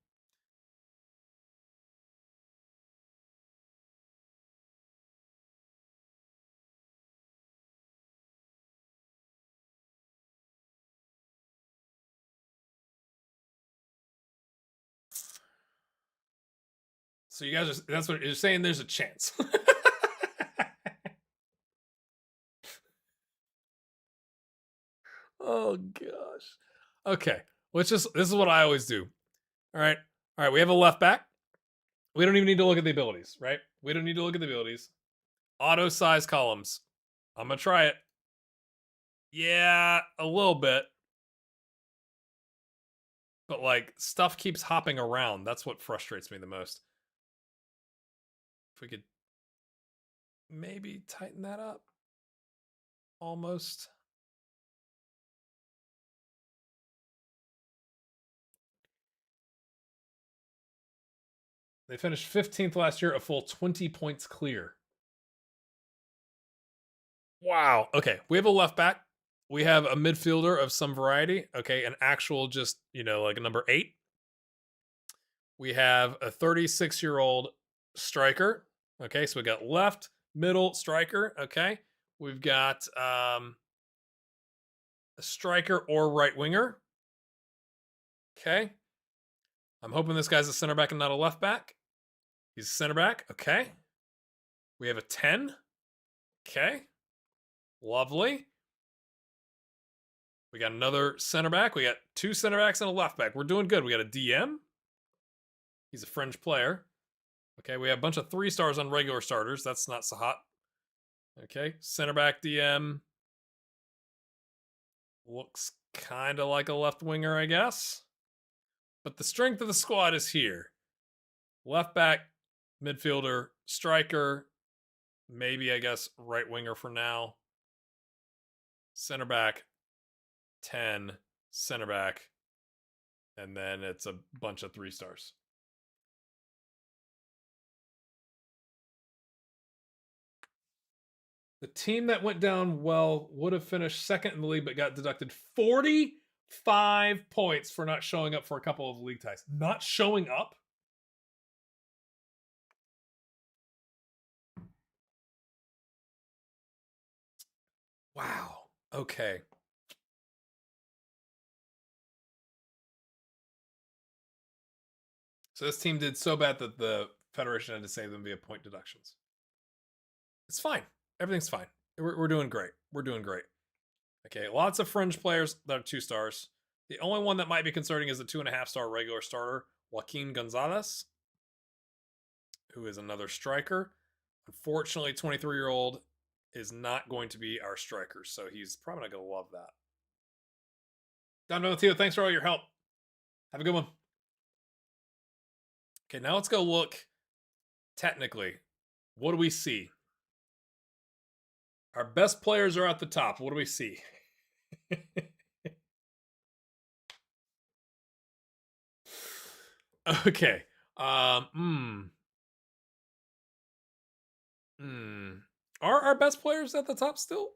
So you guys that's what you're saying, there's a chance. Oh gosh. Okay. This is what I always do. All right. We have a left back. We don't even need to look at the abilities, right? We don't need to look at the abilities. Auto size columns. I'm gonna try it. Yeah, a little bit. But like stuff keeps hopping around. That's what frustrates me the most. If we could maybe tighten that up. Almost. They finished 15th last year, a full 20 points clear. Wow. Okay, we have a left back. We have a midfielder of some variety. Okay, an actual just, like a number 8. We have a 36-year-old striker. Okay, so we got left, middle, striker. Okay, we've got a striker or right winger. Okay, I'm hoping this guy's a center back and not a left back. He's a center back. Okay, we have a 10. Okay, lovely. We got another center back. We got 2 center backs and a left back. We're doing good. We got a DM. He's a French player. Okay, we have a bunch of 3 stars on regular starters. That's not so hot. Okay, center back DM. Looks kind of like a left winger, I guess. But the strength of the squad is here. Left back, midfielder, striker, maybe, I guess, right winger for now. Center back, 10, center back, and then it's a bunch of 3 stars. The team that went down well would have finished second in the league, but got deducted 45 points for not showing up for a couple of league ties. Not showing up? Wow. Okay. So this team did so bad that the Federation had to save them via point deductions. It's fine. Everything's fine. We're doing great. We're doing great. Okay, lots of fringe players that are 2 stars. The only one that might be concerning is the 2.5-star regular starter, Joaquin Gonzalez, who is another striker. Unfortunately, 23-year-old is not going to be our striker, so he's probably not going to love that. Don Donatio, thanks for all your help. Have a good one. Okay, now let's go look technically. What do we see? Our best players are at the top. What do we see? Okay. Are our best players at the top still?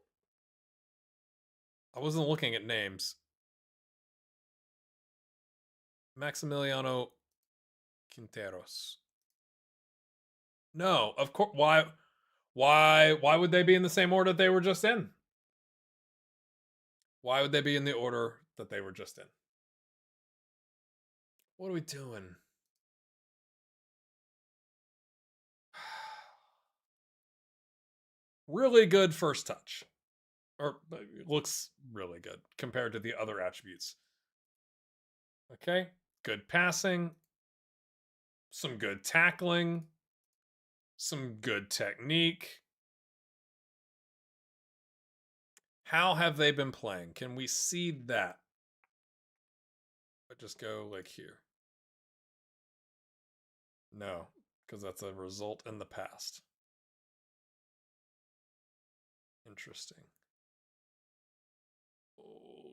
I wasn't looking at names. Maximiliano Quinteros. No, of course. Why would they be in the same order that they were just in? Why would they be in the order that they were just in? What are we doing? Really good first touch. Or looks really good compared to the other attributes. Okay. Good passing. Some good tackling. Some good technique. How have they been playing? Can we see that? I just go like here. No, because that's a result in the past. Interesting. Oh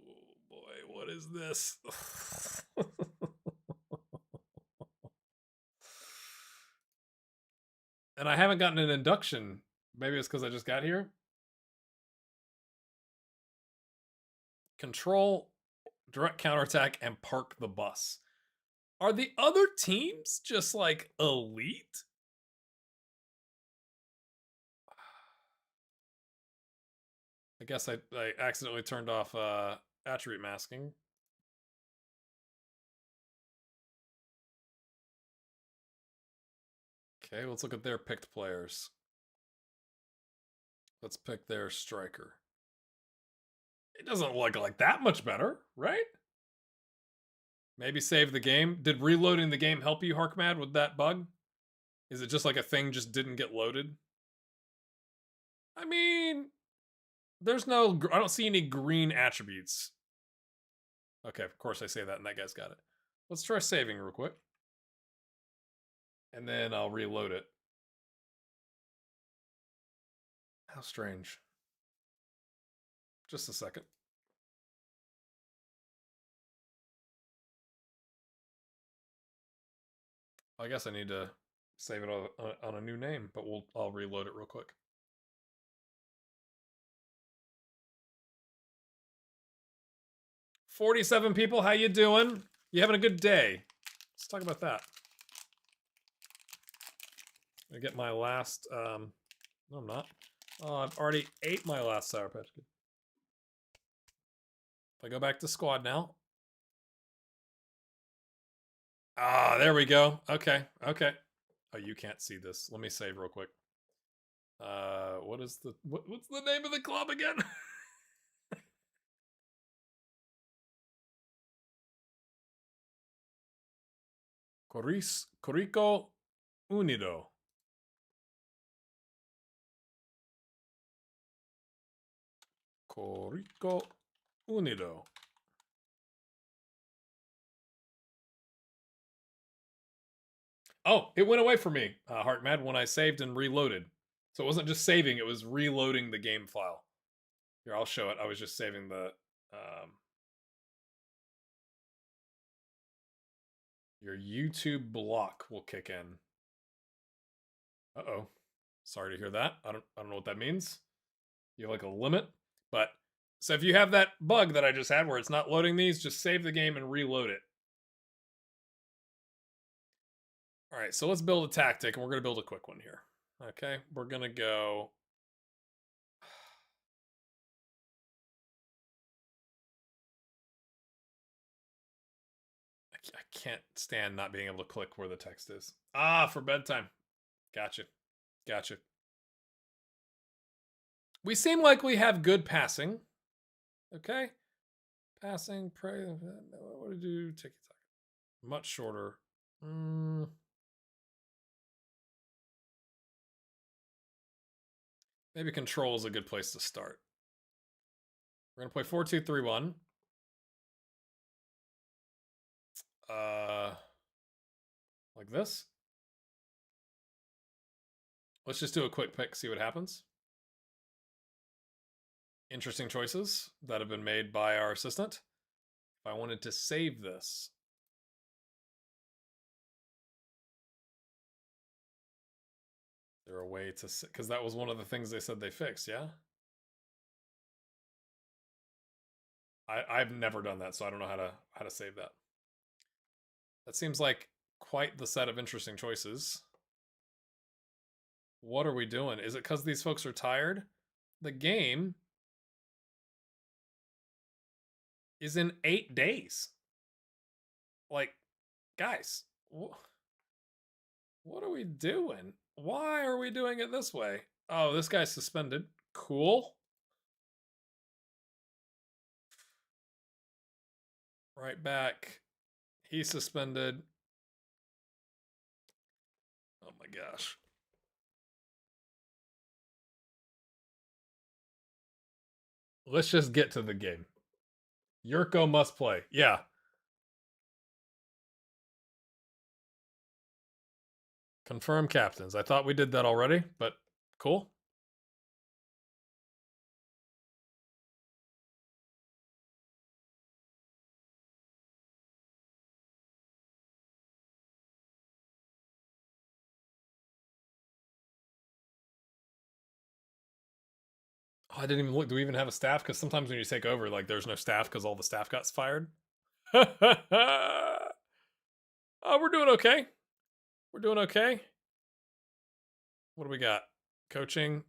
boy, what is this? And I haven't gotten an induction. Maybe it's because I just got here. Control, direct counterattack, and park the bus. Are the other teams just like elite? I guess I accidentally turned off attribute masking. Okay, let's look at their picked players. Let's pick their striker. It doesn't look like that much better, right? Maybe save the game. Did reloading the game help you, Harkmad, with that bug? Is it just like a thing just didn't get loaded? I mean, there's no... I don't see any green attributes. Okay, of course I say that and that guy's got it. Let's try saving real quick. And then I'll reload it. How strange. Just a second. I guess I need to save it on a new name, but I'll reload it real quick. 47 people, how you doing? You having a good day? Let's talk about that. I get my last, no I'm not. Oh, I've already ate my last Sour Patch Kid. If I go back to squad now. Ah, there we go. Okay, okay. Oh, you can't see this. Let me save real quick. What's the name of the club again? Corico Unido. Corico Unido. Oh, it went away for me, HeartMad, when I saved and reloaded. So it wasn't just saving, it was reloading the game file. Here, I'll show it. I was just saving the... your YouTube block will kick in. Uh-oh. Sorry to hear that. I don't know what that means. You have like a limit. But, so if you have that bug that I just had where it's not loading these, just save the game and reload it. All right, so let's build a tactic, and we're going to build a quick one here. Okay, we're going to go... I can't stand not being able to click where the text is. Ah, for bedtime. Gotcha. Gotcha. We seem like we have good passing. Okay. Passing, pray. What did you take? Much shorter. Maybe control is a good place to start. We're going to play 4-2-3-1. Like this. Let's just do a quick pick, see what happens. Interesting choices that have been made by our assistant. If I wanted to save this. Is there a way to... Because that was one of the things they said they fixed, yeah? I've never done that, so I don't know how to save that. That seems like quite the set of interesting choices. What are we doing? Is it because these folks are tired? The game is in 8 days. Like, guys, what are we doing? Why are we doing it this way? Oh, this guy's suspended. Cool. Right back. He's suspended. Oh my gosh. Let's just get to the game. Yurko must play. Yeah. Confirm captains. I thought we did that already, but cool. Oh, I didn't even look. Do we even have a staff? Because sometimes when you take over, like, there's no staff because all the staff got fired. Oh, we're doing okay. We're doing okay. What do we got? Coaching.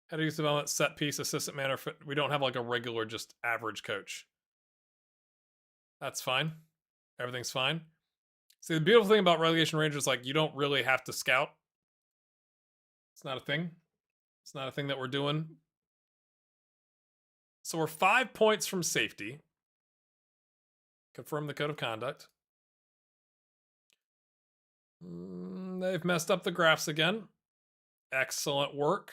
Head of youth development, set piece, assistant manager. We don't have like a regular, just average coach. That's fine. Everything's fine. See, the beautiful thing about Relegation Ranger is like you don't really have to scout. It's not a thing. It's not a thing that we're doing. So we're 5 points from safety. Confirm the code of conduct. They've messed up the graphs again. Excellent work.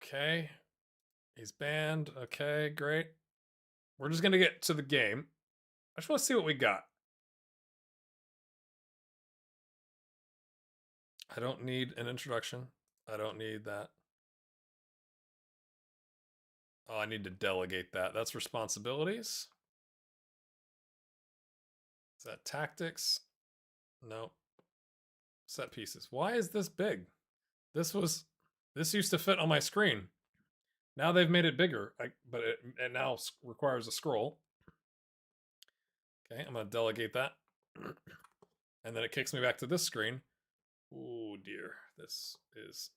Okay. He's banned. Okay, great. We're just going to get to the game. I just want to see what we got. I don't need an introduction. I don't need that. Oh, I need to delegate that. That's responsibilities. Is that tactics? No. Set pieces. Why is this big? This used to fit on my screen. Now they've made it bigger, but it now requires a scroll. Okay, I'm going to delegate that. And then it kicks me back to this screen. Oh dear, this is...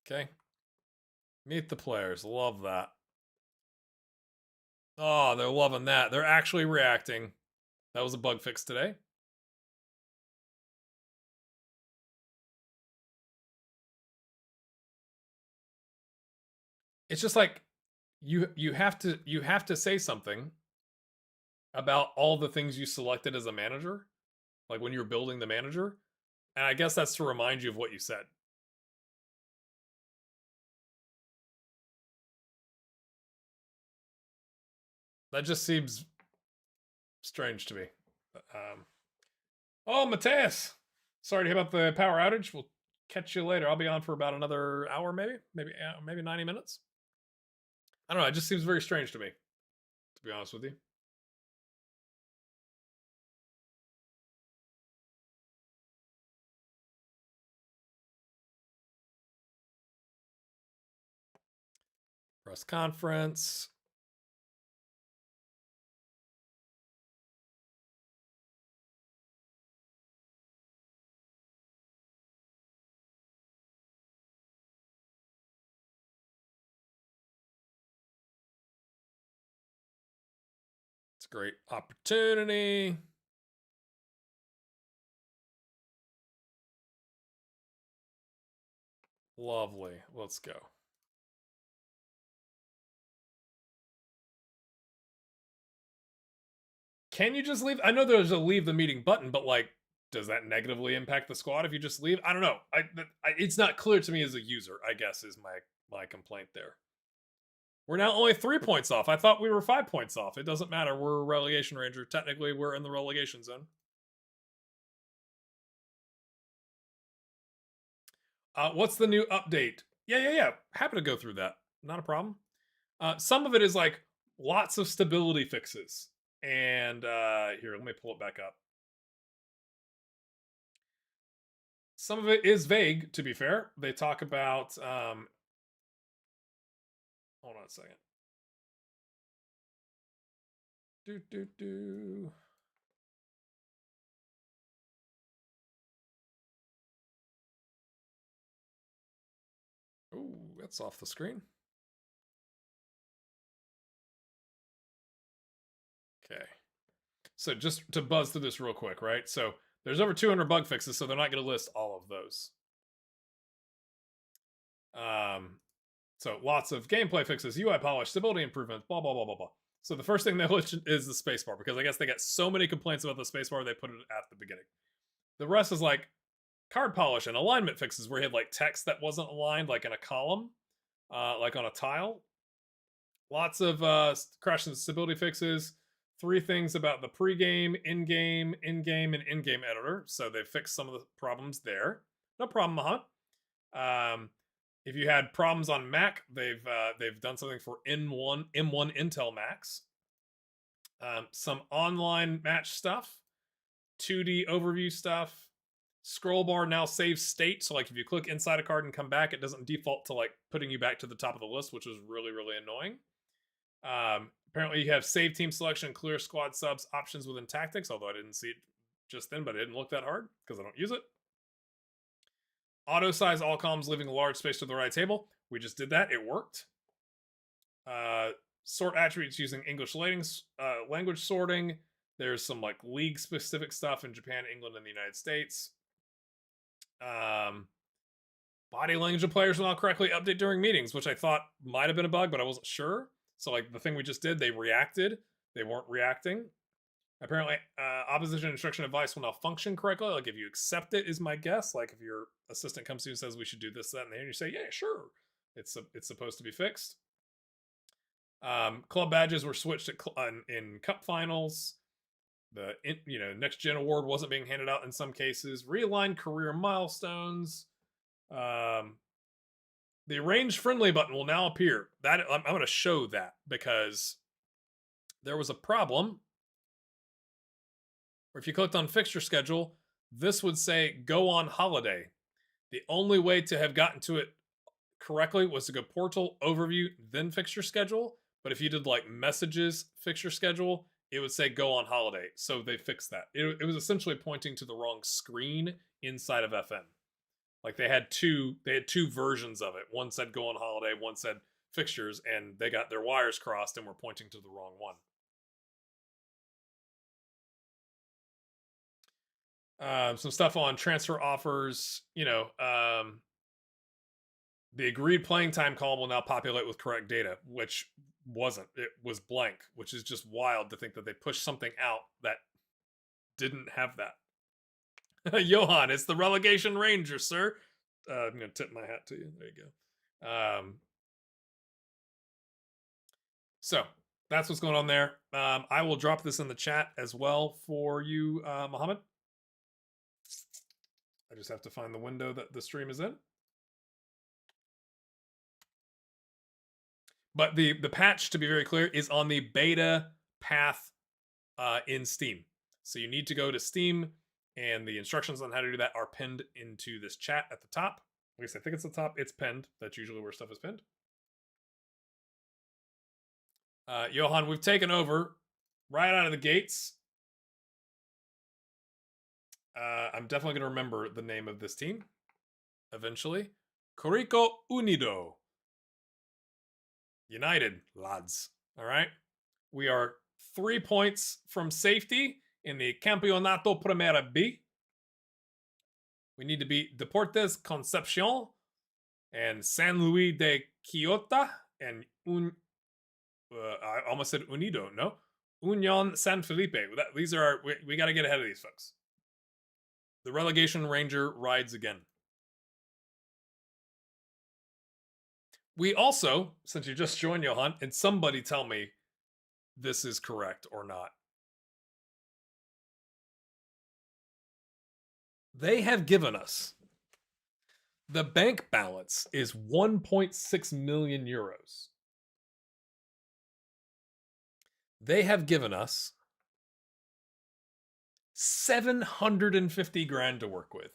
Okay. Meet the players, love that. Oh, they're loving that. They're actually reacting. That was a bug fix today. It's just like you have to say something about all the things you selected as a manager, like when you're building the manager, and I guess that's to remind you of what you said. That just seems strange to me. Oh, Mateus! Sorry to hear about the power outage. We'll catch you later. I'll be on for about another hour, maybe 90 minutes. I don't know. It just seems very strange to me, to be honest with you. Press conference. It's a great opportunity. Lovely. Let's go. Can you just leave? I know there's a leave the meeting button, but like, does that negatively impact the squad if you just leave? I don't know. It's not clear to me as a user, I guess, is my complaint there. We're now only 3 points off. I thought we were 5 points off. It doesn't matter. We're a Relegation Ranger. Technically, we're in the relegation zone. What's the new update? Yeah. Happy to go through that. Not a problem. Some of it is like lots of stability fixes. And here, let me pull it back up. Some of it is vague, to be fair. They talk about... hold on a second. Ooh, that's off the screen. Okay. So just to buzz through this real quick, right? So there's over 200 bug fixes, so they're not going to list all of those. So lots of gameplay fixes, UI polish, stability improvements, blah, blah, blah, blah, blah. So the first thing they list is the spacebar, because I guess they got so many complaints about the spacebar, they put it at the beginning. The rest is like card polish and alignment fixes, where you had like text that wasn't aligned, like in a column, like on a tile. Lots of crash and stability fixes. 3 things about the pre-game, in-game, and in-game editor. So they've fixed some of the problems there. No problem, Mahat. If you had problems on Mac, they've done something for M1 Intel Macs. Some online match stuff, 2D overview stuff. Scroll bar now saves state, so like if you click inside a card and come back, it doesn't default to like putting you back to the top of the list, which is really, really annoying. Apparently you have save team selection, clear squad subs options within tactics, although I didn't see it just then, but it didn't look that hard because I don't use it. Auto size all columns, leaving a large space to the right table. We just did that. It worked. Sort attributes using English language sorting. There's some like league specific stuff in Japan, England, and the United States. Body language of players will not correctly update during meetings, which I thought might have been a bug, but I wasn't sure. So like the thing we just did, they reacted. They weren't reacting. Apparently, opposition instruction advice will now function correctly. Like if you accept it, is my guess. Like if your assistant comes to you and says we should do this, that, and the, and you say, yeah, sure. It's supposed to be fixed. Club badges were switched in cup finals. The next gen award wasn't being handed out in some cases. Realigned career milestones. The arrange friendly button will now appear. That I'm going to show that because there was a problem where if you clicked on fixture schedule, this would say go on holiday. The only way to have gotten to it correctly was to go portal, overview, then fixture schedule. But if you did like messages, fixture schedule, it would say go on holiday. So they fixed that. It was essentially pointing to the wrong screen inside of FM. Like they had two versions of it. One said go on holiday, one said fixtures, and they got their wires crossed and were pointing to the wrong one. Some stuff on transfer offers. The agreed playing time column will now populate with correct data, which wasn't. It was blank, which is just wild to think that they pushed something out that didn't have that. Johan, it's the Relegation Ranger, sir. I'm going to tip my hat to you. There you go. So that's what's going on there. I will drop this in the chat as well for you, Mohammed. I just have to find the window that the stream is in. But the patch, to be very clear, is on the beta path in Steam. So you need to go to Steam, and the instructions on how to do that are pinned into this chat at the top. At least I think it's the top. It's pinned. That's usually where stuff is pinned. Johan, we've taken over right out of the gates. I'm definitely going to remember the name of this team eventually. Curicó Unido. United, lads. All right. We are 3 points from safety in the Campeonato Primera B. We need to beat Deportes Concepcion and San Luis de Quillota and I almost said Unido, no? Union San Felipe. These are we got to get ahead of these folks. The Relegation Ranger rides again. We also, since you just joined, Johan, and somebody tell me this is correct or not. They have given us the bank balance is 1.6 million euros. They have given us 750 grand to work with.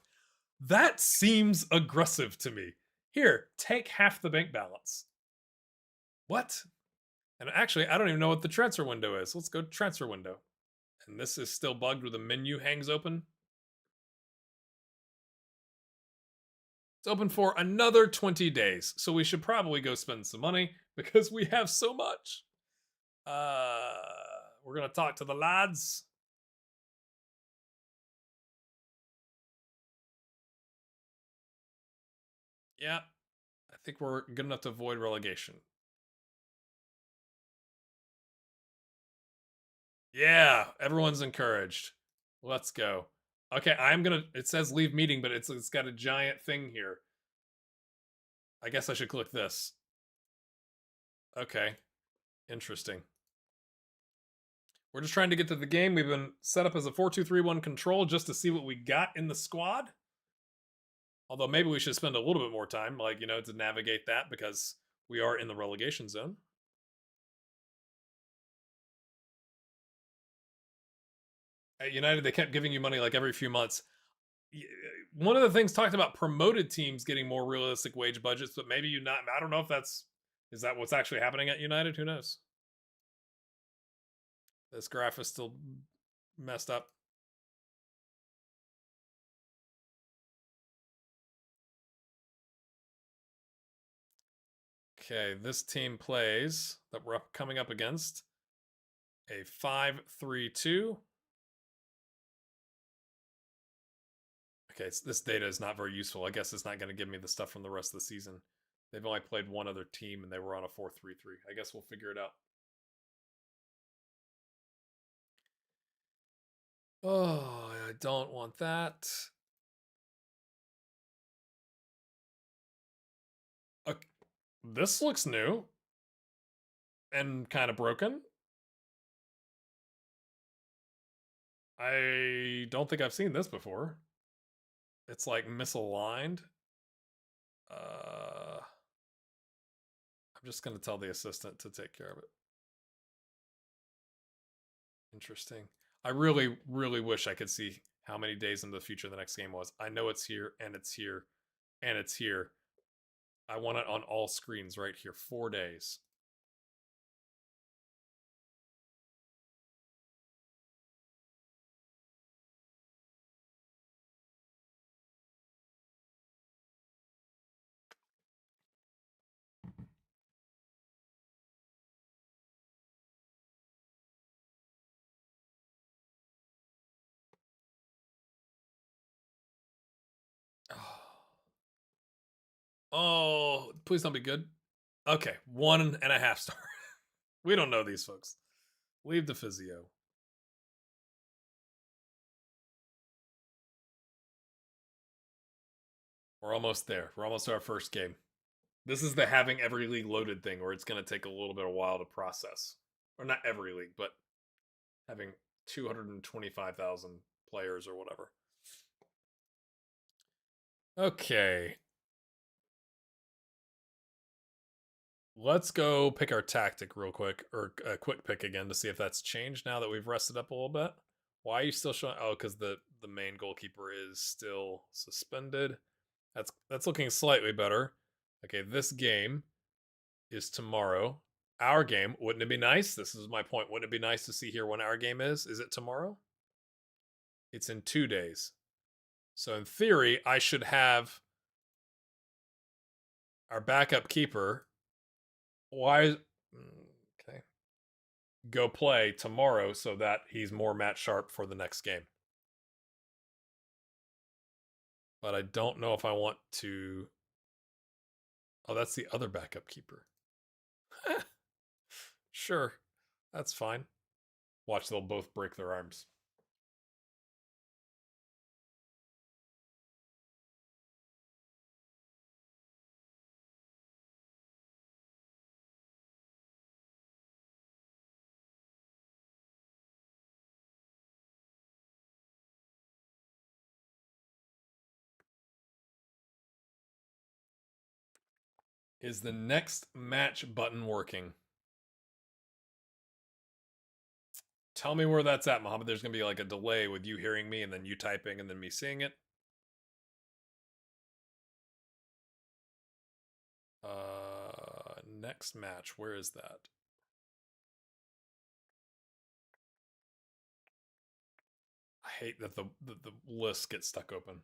That seems aggressive to me. Here, take half the bank balance. What? And actually, I don't even know what the transfer window is. Let's go to transfer window. And this is still bugged where the menu hangs open. It's open for another 20 days. So we should probably go spend some money because we have so much. We're going to talk to the lads. Yeah, I think we're good enough to avoid relegation. Yeah, everyone's encouraged. Let's go. Okay, it says leave meeting, but it's got a giant thing here. I guess I should click this. Okay, interesting. We're just trying to get to the game. We've been set up as a 4-2-3-1 control just to see what we got in the squad. Although maybe we should spend a little bit more time, to navigate that because we are in the relegation zone. At United, they kept giving you money like every few months. One of the things talked about promoted teams getting more realistic wage budgets, but maybe I don't know if is that what's actually happening at United? Who knows? This graph is still messed up. Okay, this team plays that we're coming up against a 5-3-2. Okay, this data is not very useful. I guess it's not going to give me the stuff from the rest of the season. They've only played one other team, and they were on a 4-3-3. I guess we'll figure it out. Oh, I don't want that. This looks new and kind of broken. I don't think I've seen this before. It's like misaligned. I'm just going to tell the assistant to take care of it. Interesting. I really, really wish I could see how many days into the future the next game was. I know it's here and it's here. and it's here. I want it on all screens right here. 4 days. Oh, please don't be good. Okay, 1.5 star. We don't know these folks. Leave the physio. We're almost there. We're almost to our first game. This is the having every league loaded thing where it's going to take a little bit of a while to process. Or not every league, but having 225,000 players or whatever. Okay. Let's go pick our tactic real quick, or a quick pick again to see if that's changed now that we've rested up a little bit. Why are you still showing? Oh, because the main goalkeeper is still suspended. That's looking slightly better. Okay, this game is tomorrow. Our game, wouldn't it be nice? This is my point. Wouldn't it be nice to see here when our game is? Is it tomorrow? It's in 2 days. So in theory, I should have our backup keeper. Why? Okay. Go play tomorrow so that he's more match sharp for the next game. But I don't know if I want to. Oh, that's the other backup keeper. Sure, that's fine. Watch, they'll both break their arms. Is the next match button working? Tell me where that's at, Mohammed. There's going to be like a delay with you hearing me and then you typing and then me seeing it. Next match. Where is that? I hate that the list gets stuck open.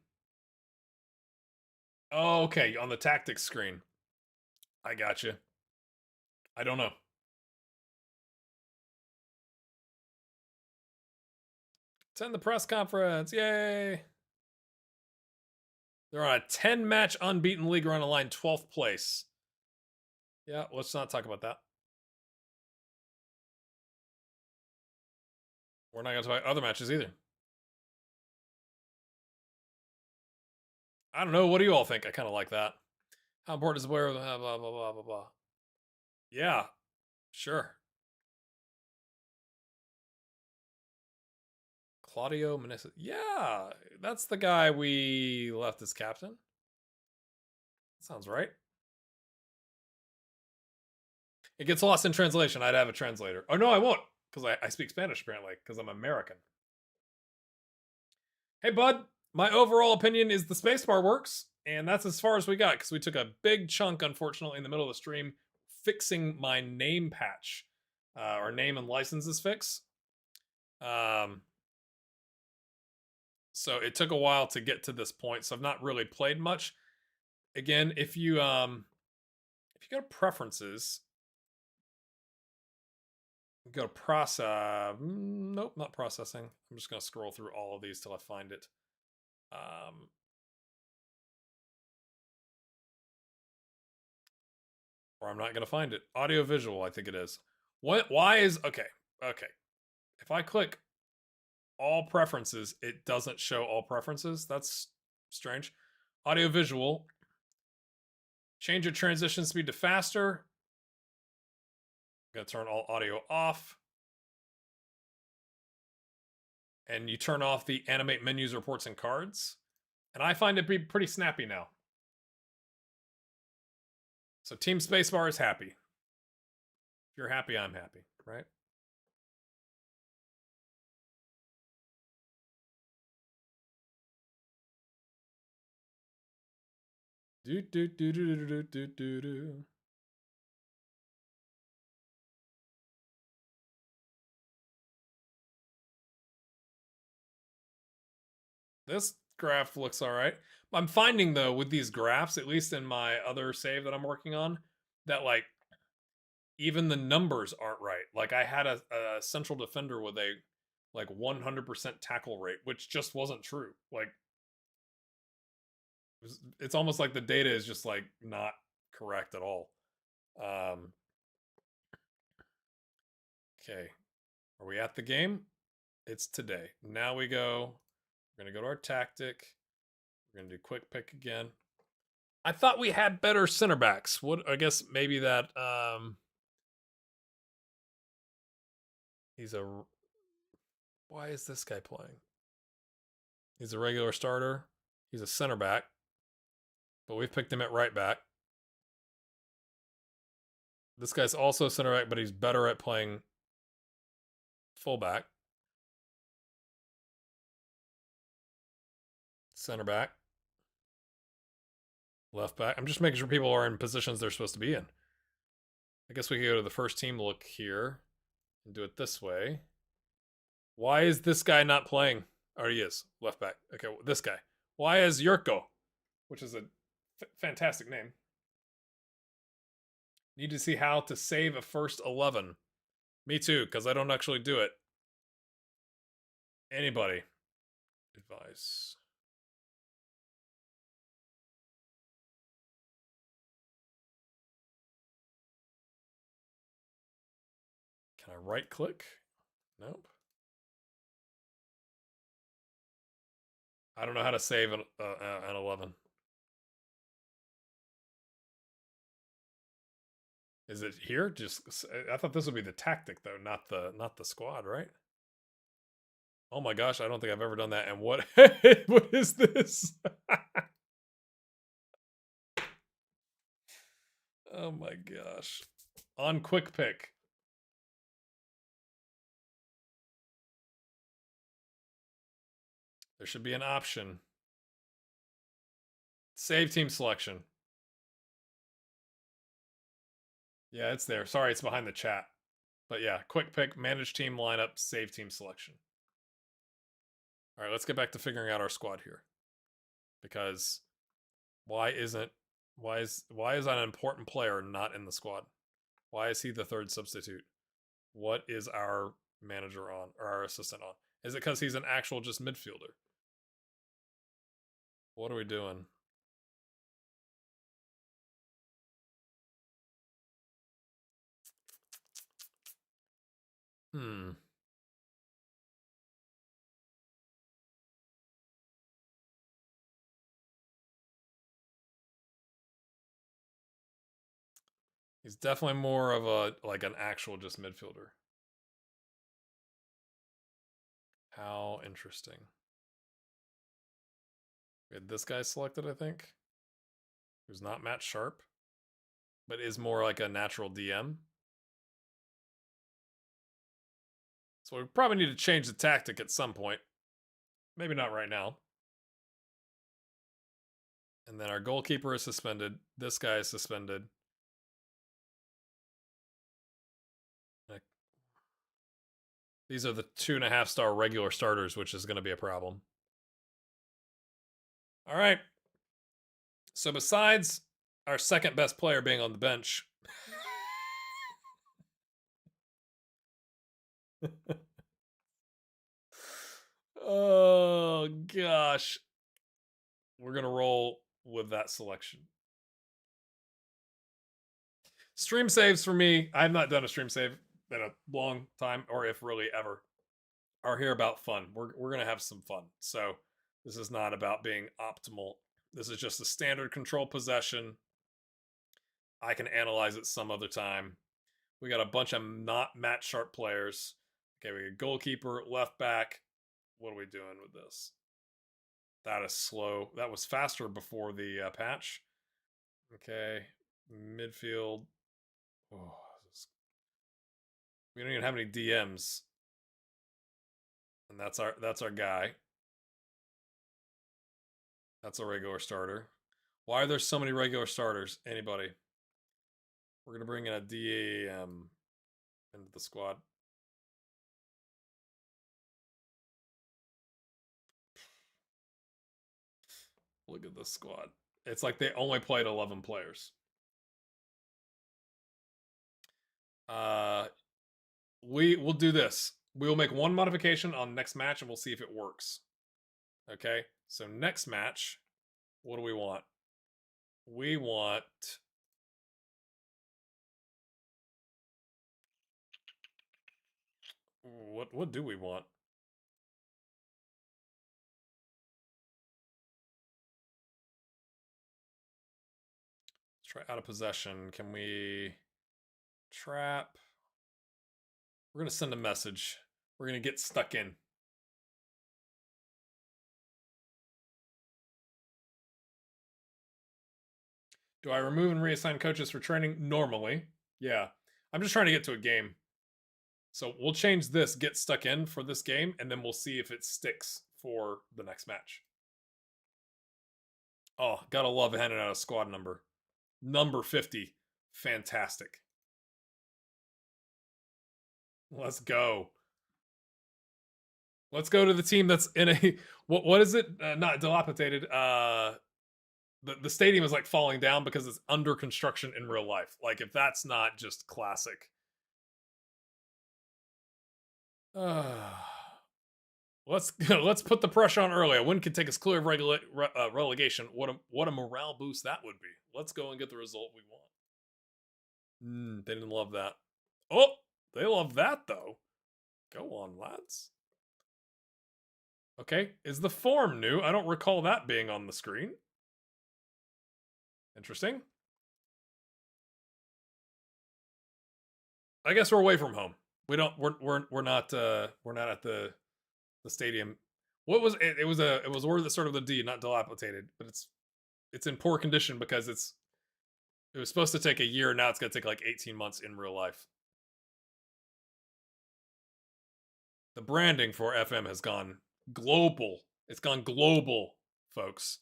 Oh, okay. On the tactics screen. I got you. I don't know. Attend the press conference. Yay. They're on a 10 match unbeaten league. We're on a line 12th place. Yeah, let's not talk about that. We're not going to talk about other matches either. I don't know. What do you all think? I kind of like that. How important is where blah blah blah blah blah blah. Yeah, sure. Claudio Meneses. Yeah, that's the guy we left as captain. Sounds right. It gets lost in translation. I'd have a translator. Oh no, I won't, because I speak Spanish apparently, because I'm American. Hey bud, my overall opinion is the spacebar works, and that's as far as we got, because we took a big chunk, unfortunately, in the middle of the stream, fixing my name patch, or name and licenses fix. So it took a while to get to this point, so I've not really played much. Again, if you go to preferences, go to process. Nope, not processing. I'm just gonna scroll through all of these till I find it. Or I'm not gonna find it. Audio visual, I think it is. What? Why is okay? Okay. If I click all preferences, it doesn't show all preferences. That's strange. Audio visual. Change your transition speed to faster. I'm gonna turn all audio off. And you turn off the animate menus, reports, and cards. And I find it be pretty snappy now. So Team Spacebar is happy. If you're happy, I'm happy, right? Do do do do do do do do. This graph looks all right. I'm finding though with these graphs, at least in my other save that I'm working on, that like even the numbers aren't right. Like I had a central defender with a like 100% tackle rate, which just wasn't true. Like it's almost like the data is just like not correct at all. Um, okay, are we at the game? It's today. Now we go. We're gonna go to our tactic. We're gonna do quick pick again. I thought we had better center backs. What I guess maybe that he's a why is this guy playing? He's a regular starter. He's a center back, but we've picked him at right back. This guy's also center back, but he's better at playing fullback. Center back. Left back. I'm just making sure people are in positions they're supposed to be in. I guess we could go to the first team look here and do it this way. Why is this guy not playing? Oh, he is. Left back. Okay, this guy. Why is Yurko, which is a fantastic name. Need to see how to save a first 11. Me too, because I don't actually do it. Anybody? Advice. Can I right click? Nope. I don't know how to save an 11. Is it here? Just I thought this would be the tactic though, not the squad, right? Oh my gosh, I don't think I've ever done that. And what what is this? Oh my gosh. On quick pick. There should be an option. Save team selection. Yeah, it's there. Sorry, it's behind the chat. But yeah, quick pick, manage team lineup, save team selection. All right, let's get back to figuring out our squad here. Because why is an important player not in the squad? Why is he the third substitute? What is our manager on or our assistant on? Is it because he's an actual just midfielder? What are we doing? He's definitely more of a like an actual just midfielder. How interesting. We had this guy selected, I think, who's not Matt Sharp, but is more like a natural DM. So we probably need to change the tactic at some point. Maybe not right now. And then our goalkeeper is suspended. This guy is suspended. These are the 2.5-star regular starters, which is going to be a problem. All right. So besides our second best player being on the bench, oh gosh, we're going to roll with that selection. Stream saves for me, I've not done a stream save in a long time, or if really ever, are here about fun. We're going to have some fun. So this is not about being optimal. This is just a standard control possession. I can analyze it some other time. We got a bunch of not Matt Sharp players. Okay, we got goalkeeper, left back. What are we doing with this? That is slow. That was faster before the patch. Okay, midfield. Oh, we don't even have any DMs, and that's our guy. That's a regular starter. Why are there so many regular starters? Anybody? We're gonna bring in a DAM into the squad. Look at this squad. It's like they only played 11 players. We will do this. We will make one modification on next match and we'll see if it works. Okay, so next match, what do we want? We want... What do we want? Let's try out of possession. Can we... Trap? We're going to send a message. We're going to get stuck in. Do I remove and reassign coaches for training? Normally. Yeah. I'm just trying to get to a game. So we'll change this get stuck in for this game, and then we'll see if it sticks for the next match. Oh, gotta love handing out a squad number. Number 50. Fantastic. Let's go. Let's go to the team that's in a... What is it? Not dilapidated. The stadium is like falling down because it's under construction in real life. Like, if that's not just classic. Let's put the pressure on early. A win could take us clear of relegation. What a morale boost that would be. Let's go and get the result we want. They didn't love that. Oh, they love that though. Go on, lads. Okay, is the form new? I don't recall that being on the screen. Interesting. I guess we're away from home. We're not at the stadium. What was it? It was a word that started with a D, not dilapidated, but it's in poor condition because it was supposed to take a year. Now it's gonna take like 18 months in real life. The branding for FM has gone global. It's gone global, folks.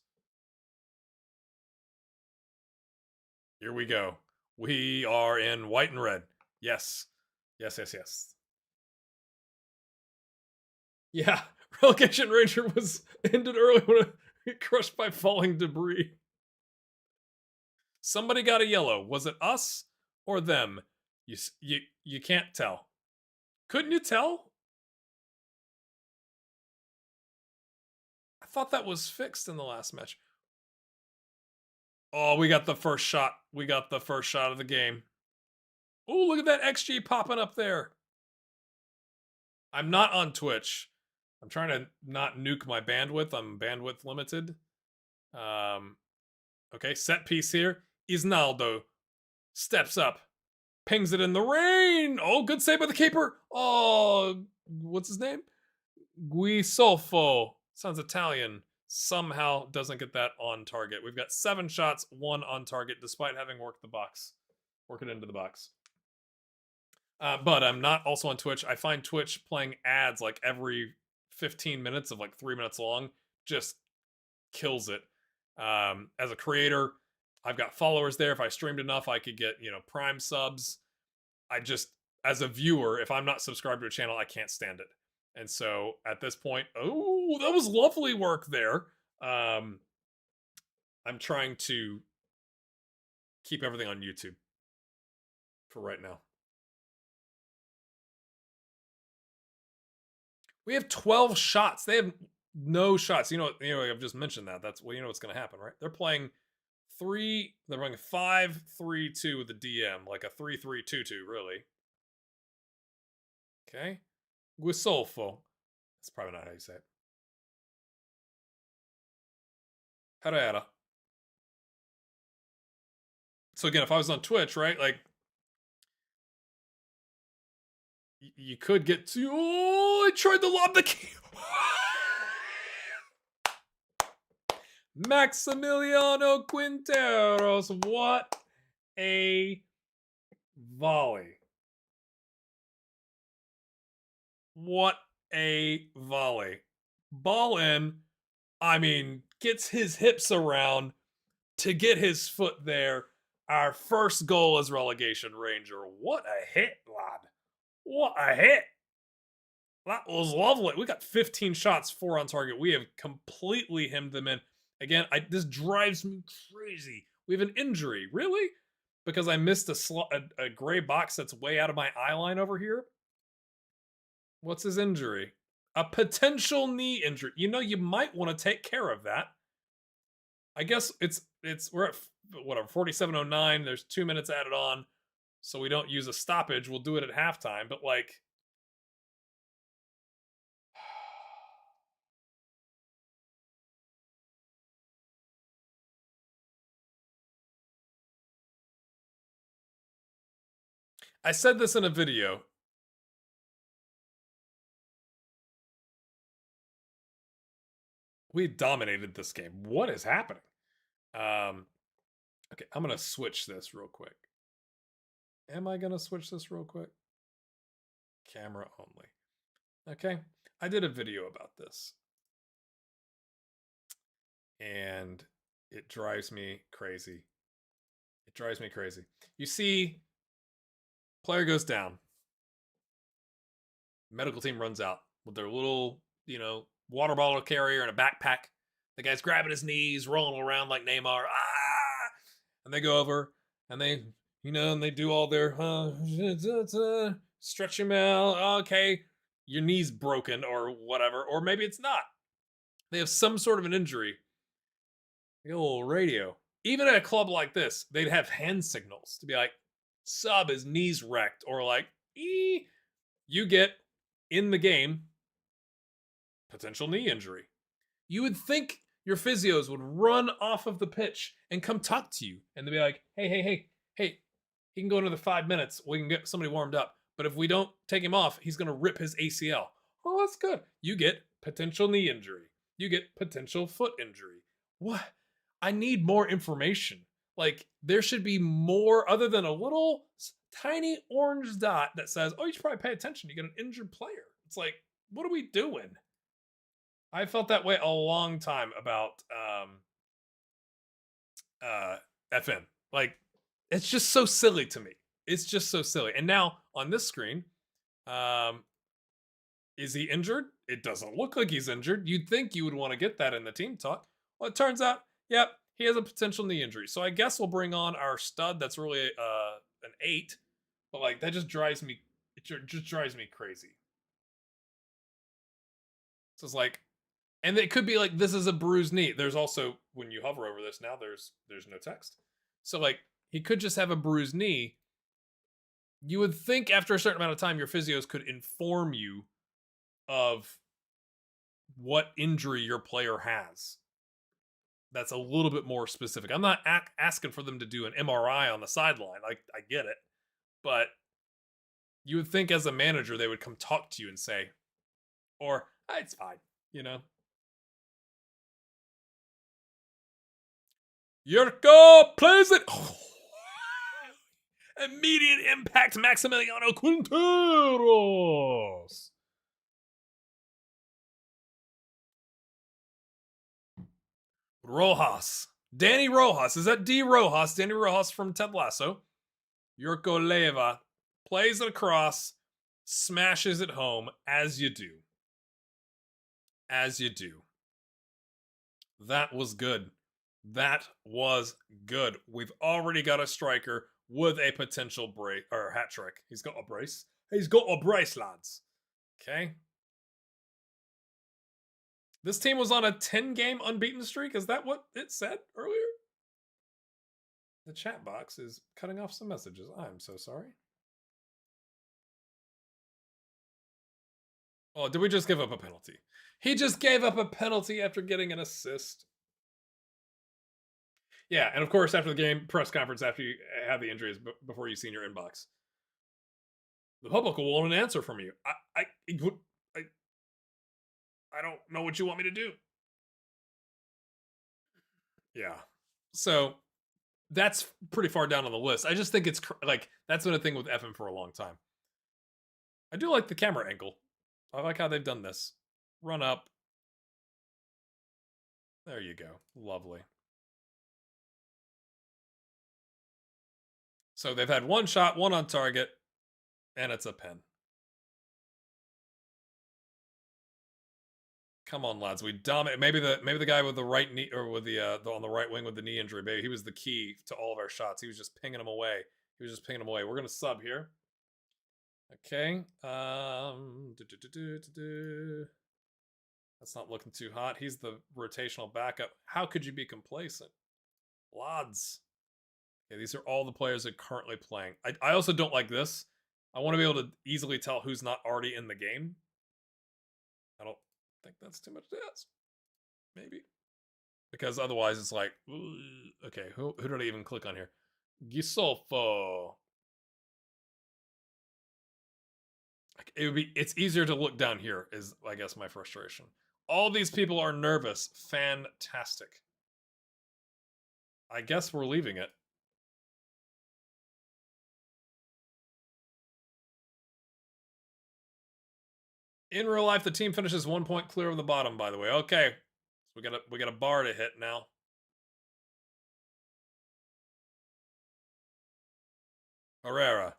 Here we go. We are in white and red. Yes. Yes. Yeah, Relegation Ranger was ended early when it crushed by falling debris. Somebody got a yellow. Was it us or them? You can't tell. Couldn't you tell? I thought that was fixed in the last match. Oh, we got the first shot. We got the first shot of the game. Oh, look at that XG popping up there. I'm not on Twitch. I'm trying to not nuke my bandwidth. I'm bandwidth limited. Okay, set piece here. Isnaldo steps up, pings it in the rain. Oh, good save by the keeper. Oh, what's his name? Guisolfo. Sounds Italian. Somehow doesn't get that on target. We've got 7 shots, 1 on target, despite having worked the box. Work it into the box. But I'm not also on Twitch. I find Twitch playing ads like every 15 minutes of like 3 minutes long just kills it. As a creator, I've got followers there. If I streamed enough, I could get, Prime subs. I just, as a viewer, if I'm not subscribed to a channel, I can't stand it. And so at this point, oh, that was lovely work there. I'm trying to keep everything on YouTube for right now. We have 12 shots. They have no shots. I've just mentioned that. That's what's going to happen, right? They're playing 5-3-2 with the DM, like a 3-3-2-2, really. Okay. Guisolfo. That's probably not how you say it. Herrera. So again, if I was on Twitch, right, like, you could get to... Oh, I tried to lob the key. Maximiliano Quinteros. What a volley. What a volley. Ball in. I mean, gets his hips around, to get his foot there. Our first goal as Relegation Ranger. What a hit, lad. What a hit. That was lovely. We got 15 shots, 4 on target. We have completely hemmed them in. Again, this drives me crazy. We have an injury. Really? Because I missed a gray box that's way out of my eye line over here? What's his injury? A potential knee injury. You know, you might want to take care of that. I guess we're at whatever 47:09. There's 2 minutes added on, so we don't use a stoppage. We'll do it at halftime. But like, I said this in a video. We dominated this game. What is happening? Okay, I'm gonna switch this real quick. Am I gonna switch this real quick? Camera only. Okay, I did a video about this. And it drives me crazy. It drives me crazy. You see, player goes down. Medical team runs out with their little, water bottle carrier and a backpack. The guy's grabbing his knees, rolling around like Neymar. Ah! And they go over and they, and they do all their stretch him out. Okay, your knee's broken or whatever. Or maybe it's not. They have some sort of an injury. The old radio. Even at a club like this, they'd have hand signals to be like, sub, his knee's wrecked. Or like, you get in the game, potential knee injury. You would think your physios would run off of the pitch and come talk to you. And they'd be like, hey, he can go another 5 minutes. We can get somebody warmed up. But if we don't take him off, he's going to rip his ACL. Oh, that's good. You get potential knee injury. You get potential foot injury. What? I need more information. Like, there should be more other than a little tiny orange dot that says, oh, you should probably pay attention. You get an injured player. It's like, what are we doing? I felt that way a long time about FM. Like, it's just so silly to me. It's just so silly. And now on this screen, is he injured? It doesn't look like he's injured. You'd think you would want to get that in the team talk. Well, it turns out, yep, he has a potential knee injury. So I guess we'll bring on our stud. That's really an 8. But like, that just drives me. It just drives me crazy. So it's like, and it could be like, this is a bruised knee. There's also, when you hover over this now, there's no text. So like, he could just have a bruised knee. You would think after a certain amount of time, your physios could inform you of what injury your player has. That's a little bit more specific. I'm not asking for them to do an MRI on the sideline. I get it. But you would think as a manager, they would come talk to you and say, or, it's fine, Yurko plays it. Immediate impact, Maximiliano Quinteros. Rojas. Danny Rojas. Is that D. Rojas? Danny Rojas from Ted Lasso. Yurko Leva plays it across, smashes it home, as you do. As you do. That was good. That was good. We've already got a striker with a potential break or hat trick. He's got a brace. He's got a brace, lads. Okay. This team was on a 10-game unbeaten streak. Is that what it said earlier? The chat box is cutting off some messages. I'm so sorry. Oh, did we just give up a penalty? He just gave up a penalty after getting an assist. Yeah, and of course, after the game, press conference after you have the injuries, before you see in your inbox. The public will want an answer from you. I don't know what you want me to do. Yeah. So that's pretty far down on the list. I just think it's like, that's been a thing with FM for a long time. I do like the camera angle. I like how they've done this. Run up. There you go. Lovely. So they've had one shot, one on target, and it's a pen. Come on, lads. We dominate. Maybe the guy with the right knee, or with the on the right wing with the knee injury, maybe he was the key to all of our shots. He was just pinging them away. We're gonna sub here. Okay. That's not looking too hot. He's the rotational backup. How could you be complacent? Lads. Okay, these are all the players that are currently playing. I also don't like this. I want to be able to easily tell who's not already in the game. I don't think that's too much to ask. Maybe. Because otherwise it's like, okay, who did I even click on here? Gisolfo. It's easier to look down here, is I guess my frustration. All these people are nervous. Fantastic. I guess we're leaving it. In real life, the team finishes 1 point clear of the bottom, by the way. Okay. So we got a bar to hit now. Herrera.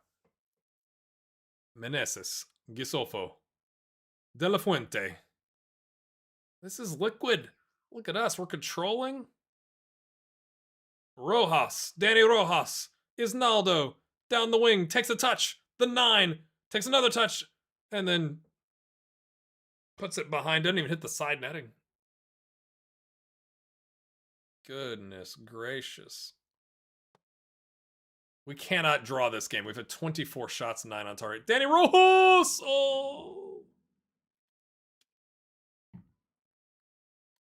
Meneses. Gisolfo. De La Fuente. This is liquid. Look at us. We're controlling. Rojas. Danny Rojas. Isnaldo. Down the wing. Takes a touch. The 9. Takes another touch. And then puts it behind. Doesn't even hit the side netting. Goodness gracious. We cannot draw this game. We've had 24 shots, 9 on target. Danny Rojas! Oh!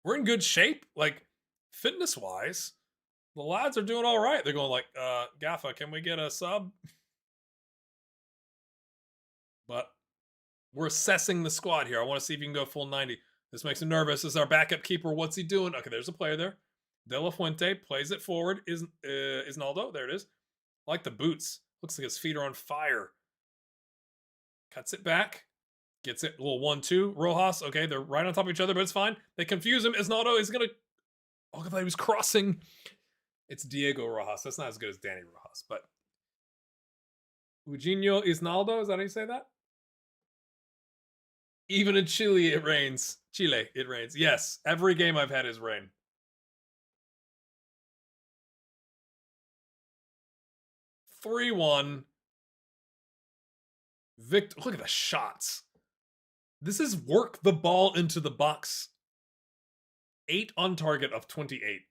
We're in good shape. Like, fitness-wise, the lads are doing all right. They're going like, Gaffa, can we get a sub? But we're assessing the squad here. I want to see if you can go full 90. This makes him nervous. This is our backup keeper. What's he doing? Okay, there's a player there. De La Fuente plays it forward. Isnaldo. There it is. I like the boots. Looks like his feet are on fire. Cuts it back. Gets it. A little 1-2. Rojas. Okay, they're right on top of each other, but it's fine. They confuse him. Isnaldo is going to... Oh, I thought he was crossing. It's Diego Rojas. That's not as good as Danny Rojas, but... Eugenio Isnaldo. Is that how you say that? Even in Chile, it rains. Chile, it rains. Yes, every game I've had is rain. (3-1). Victor, look at the shots. This is work the ball into the box. 8 on target of 28.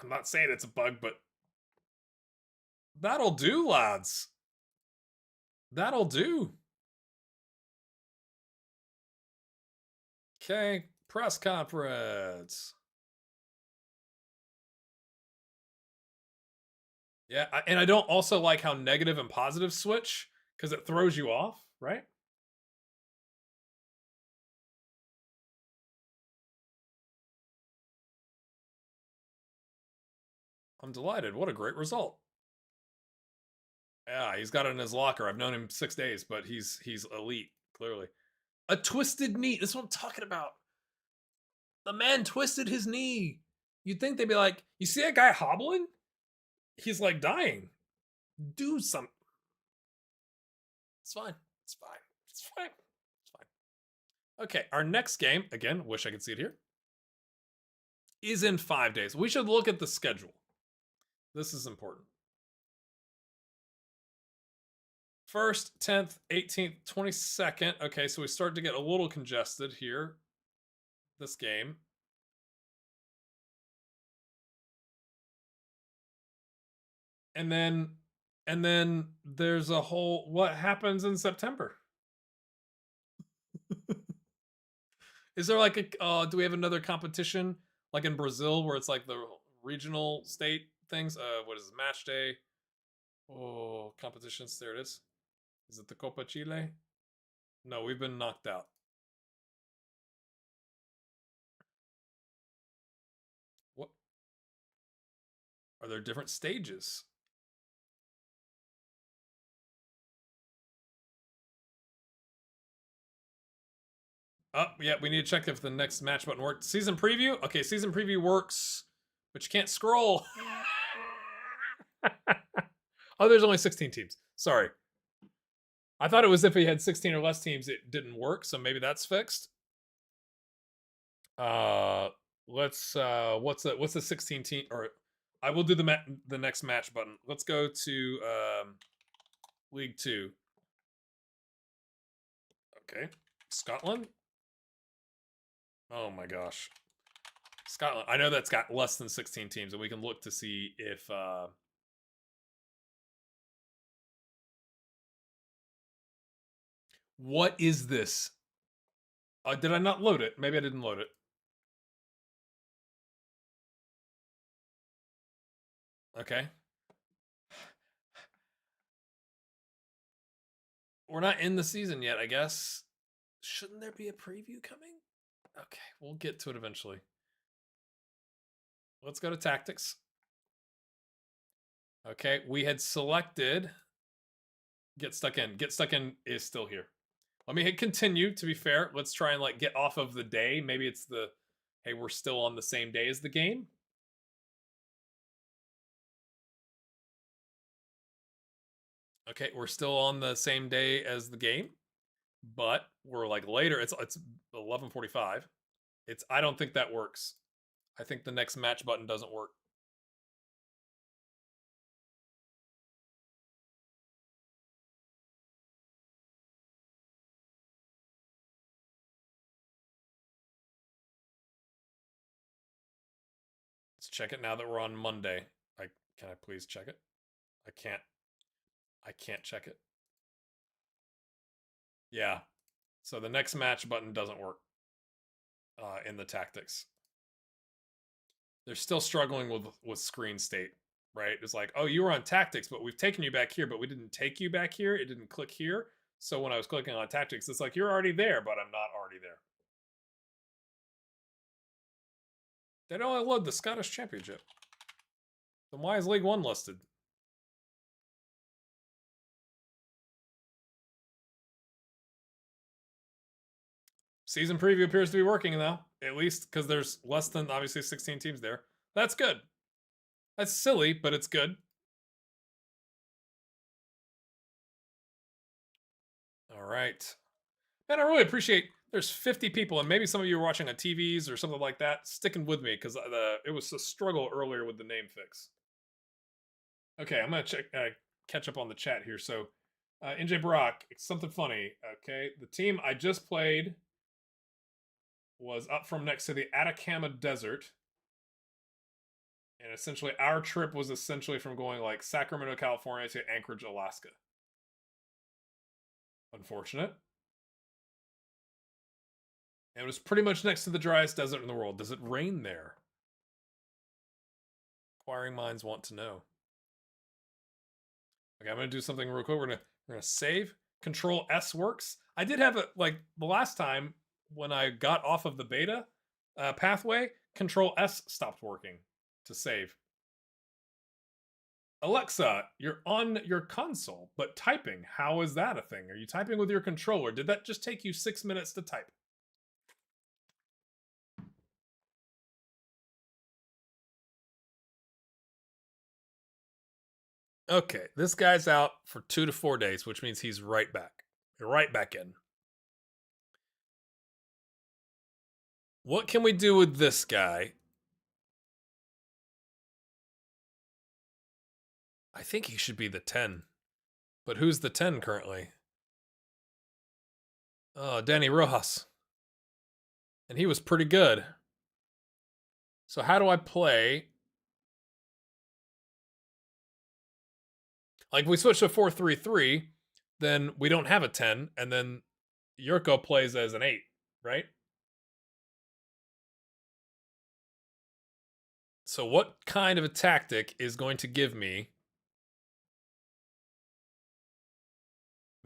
I'm not saying it's a bug, but that'll do, lads. That'll do. Okay, press conference. Yeah, and I don't also like how negative and positive switch, because it throws you off, right? I'm delighted. What a great result. Yeah, he's got it in his locker. I've known him 6 days, but he's elite, clearly. A twisted knee. That's what I'm talking about. The man twisted his knee. You'd think they'd be like, you see that guy hobbling? He's like dying. Do something. It's fine. It's fine. It's fine. It's fine. Okay, our next game, again, wish I could see it here, is in 5 days. We should look at the schedule. This is important. 1st, 10th, 18th, 22nd. Okay, so we start to get a little congested here. This game. And then there's a whole, what happens in September? Is there like a, do we have another competition like in Brazil where it's like the regional state things? What is it, match day? Oh, competitions, there it is. Is it the Copa Chile? No, we've been knocked out. What? Are there different stages? Oh, yeah, we need to check if the next match button worked. Season preview? Okay, season preview works, but you can't scroll. Oh, there's only 16 teams. Sorry. I thought it was if he had 16 or less teams, it didn't work. So maybe that's fixed. Let's what's the 16 team, or I will do the next match button. Let's go to League 2. Okay. Scotland. Oh my gosh. Scotland. I know that's got less than 16 teams, and we can look to see if what is this? Did I not load it? Maybe I didn't load it. Okay. We're not in the season yet, I guess. Shouldn't there be a preview coming? Okay, we'll get to it eventually. Let's go to tactics. Okay, we had selected get stuck in. Get stuck in is still here. Let me hit continue, to be fair. Let's try and like get off of the day. Maybe it's the, hey, we're still on the same day as the game. Okay, we're still on the same day as the game, but we're like later. It's 11:45. I don't think that works. I think the next match button doesn't work. Let's check it now that we're on Monday. Can I please check it? I can't. I can't check it. Yeah. So the next match button doesn't work in the tactics. They're still struggling with screen state, right? It's like, oh, you were on tactics, but we've taken you back here, but we didn't take you back here. It didn't click here. So when I was clicking on tactics, it's like, you're already there, but I'm not already there. They don't only load the Scottish Championship. Then why is League 1 listed? Season preview appears to be working, though. At least because there's less than, obviously, 16 teams there. That's good. That's silly, but it's good. All right. And I really appreciate there's 50 people, and maybe some of you are watching on TVs or something like that, sticking with me because it was a struggle earlier with the name fix. Okay, I'm gonna catch up on the chat here. So, NJ Brock, it's something funny. Okay, the team I just played was up from next to the Atacama Desert, and essentially our trip was essentially from going like Sacramento, California to Anchorage, Alaska. Unfortunate. And it was pretty much next to the driest desert in the world. Does it rain there? Inquiring minds want to know. Okay, I'm gonna do something real quick. We're gonna save. Control S works. I did have it like the last time when I got off of the beta pathway. Control S stopped working to save. Alexa, you're on your console, but typing. How is that a thing? Are you typing with your controller? Did that just take you 6 minutes to type? Okay, this guy's out for 2 to 4 days, which means he's right back. You're right back in. What can we do with this guy? I think he should be the 10. But who's the 10 currently? Oh, Danny Rojas. And he was pretty good. So how do I play? Like, if we switch to 4-3-3, then we don't have a 10, and then Yurko plays as an 8, right? So what kind of a tactic is going to give me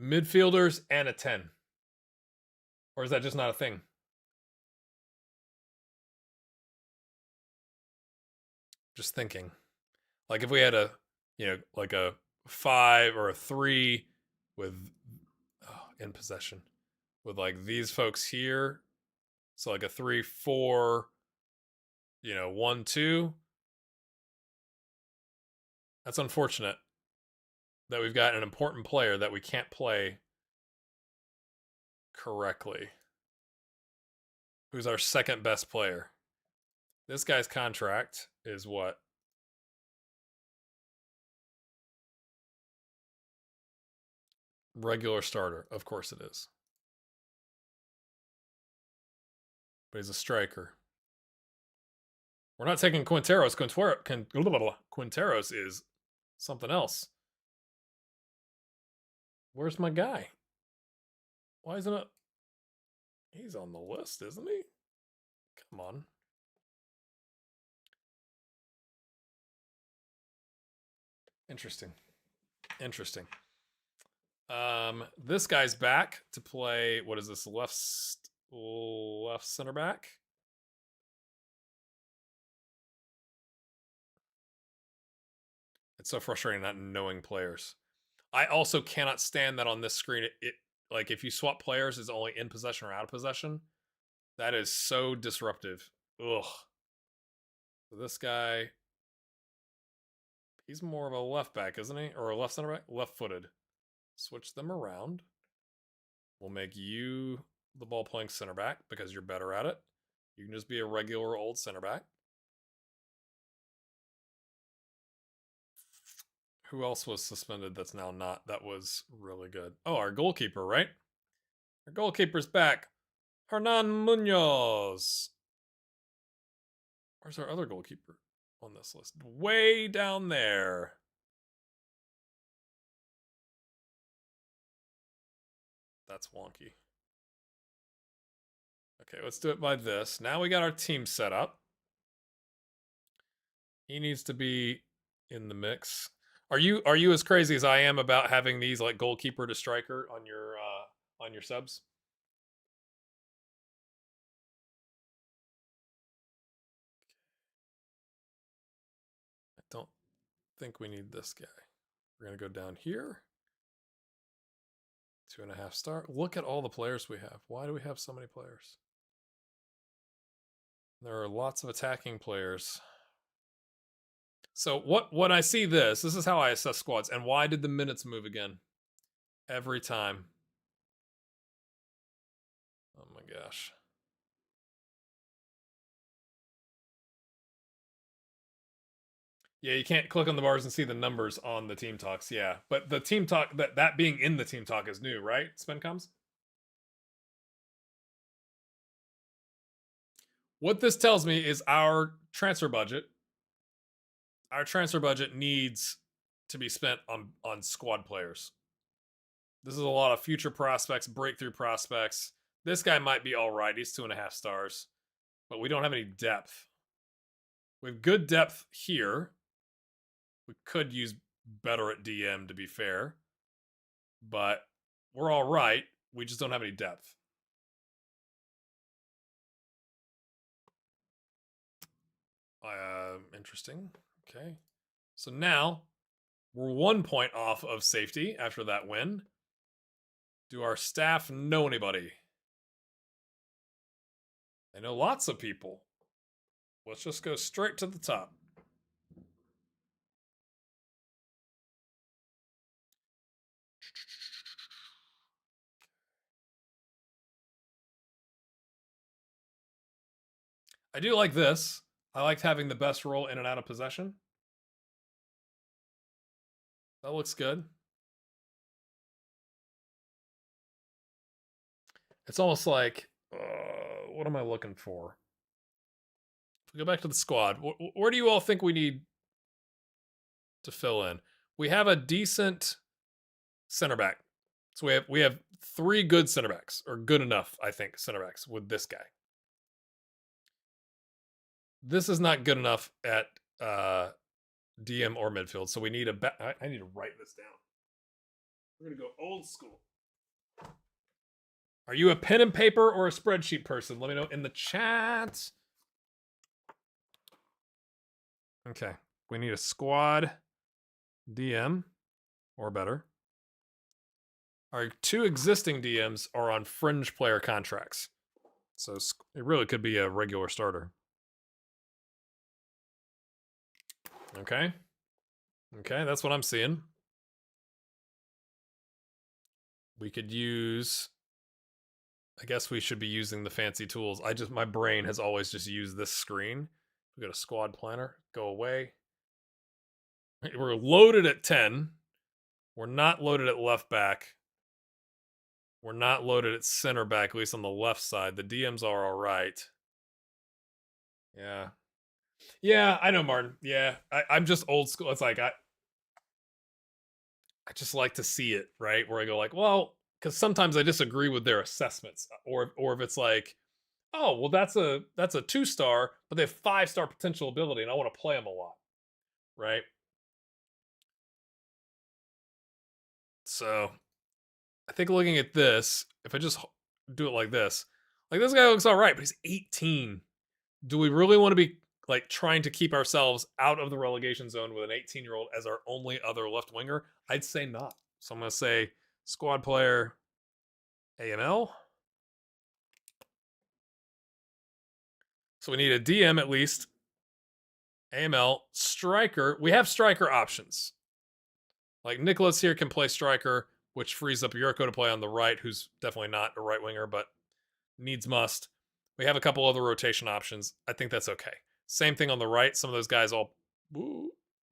midfielders and a 10? Or is that just not a thing? Just thinking. Like if we had a, like a 5 or a 3 with in possession with like these folks here. So like a 3-4, 1-2. That's unfortunate that we've got an important player that we can't play correctly. Who's our second best player? This guy's contract is what? Regular starter. Of course it is. But he's a striker. We're not taking Quinteros. Quinteros is something else. Where's my guy? Why isn't it? He's on the list, isn't he? Come on. Interesting. Interesting. This guy's back to play. What is this? Left center back. It's so frustrating not knowing players. I also cannot stand that on this screen. It like if you swap players, it's only in possession or out of possession. That is so disruptive. Ugh. So this guy, he's more of a left back, isn't he? Or a left center back? Left-footed. Switch them around. We'll make you the ball-playing center back because you're better at it. You can just be a regular old center back. Who else was suspended that's now not? That was really good. Oh, our goalkeeper, right? Our goalkeeper's back. Hernan Munoz. Where's our other goalkeeper on this list? Way down there. That's wonky. Okay, let's do it by this. Now we got our team set up. He needs to be in the mix. Are you as crazy as I am about having these like goalkeeper to striker on your subs? I don't think we need this guy. We're gonna go down here. 2.5 star. Look at all the players we have. Why do we have so many players? There are lots of attacking players. So when I see this is how I assess squads. And why did the minutes move again? Every time. Oh my gosh. Yeah, you can't click on the bars and see the numbers on the team talks. Yeah, but the team talk, that being in the team talk is new, right? Spencoms? What this tells me is our transfer budget needs to be spent on squad players. This is a lot of future prospects, breakthrough prospects. This guy might be all right. He's 2.5 stars, but we don't have any depth. We have good depth here. We could use better at DM, to be fair, but we're all right. We just don't have any depth. Interesting. Okay. So now we're 1 point off of safety after that win. Do our staff know anybody? They know lots of people. Let's just go straight to the top. I do like this. I liked having the best roll in and out of possession. That looks good. It's almost like, what am I looking for? If we go back to the squad, where do you all think we need to fill in? We have a decent center back. So we have 3 good center backs, or good enough, I think, center backs with this guy. This is not good enough at DM or midfield, so we need I need to write this down. We're gonna go old school. Are you a pen and paper or a spreadsheet person? Let me know in the chat. Okay, we need a squad DM or better. Our 2 existing DMs are on fringe player contracts, so it really could be a regular starter. Okay. Okay, that's what I'm seeing. We could use... I guess we should be using the fancy tools. My brain has always just used this screen. We got a squad planner. Go away. We're loaded at 10. We're not loaded at left back. We're not loaded at center back, at least on the left side. The DMs are all right. Yeah. Yeah, I know, Martin. Yeah, I'm just old school. It's like I just like to see it, right? Where I go like, well, because sometimes I disagree with their assessments, or if it's like, oh, well, that's a 2-star, but they have 5-star potential ability, and I want to play them a lot, right? So I think looking at this, if I just do it like this guy looks all right, but he's 18. Do we really want to be like trying to keep ourselves out of the relegation zone with an 18-year-old as our only other left winger? I'd say not. So I'm going to say squad player AML. So we need a DM at least. AML, striker. We have striker options. Like Nicholas here can play striker, which frees up Yurko to play on the right, who's definitely not a right winger, but needs must. We have a couple other rotation options. I think that's okay. Same thing on the right. Some of those guys all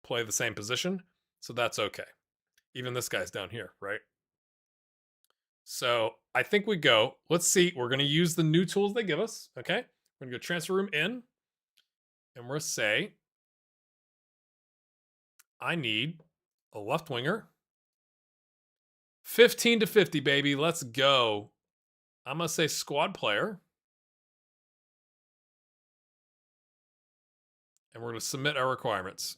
play the same position, so that's okay. Even this guy's down here, right? So I think we go. Let's see. We're going to use the new tools they give us, okay? We're going to go transfer room in, and we're going to say, I need a left winger. 15 to 50, baby. Let's go. I'm going to say squad player. And we're going to submit our requirements.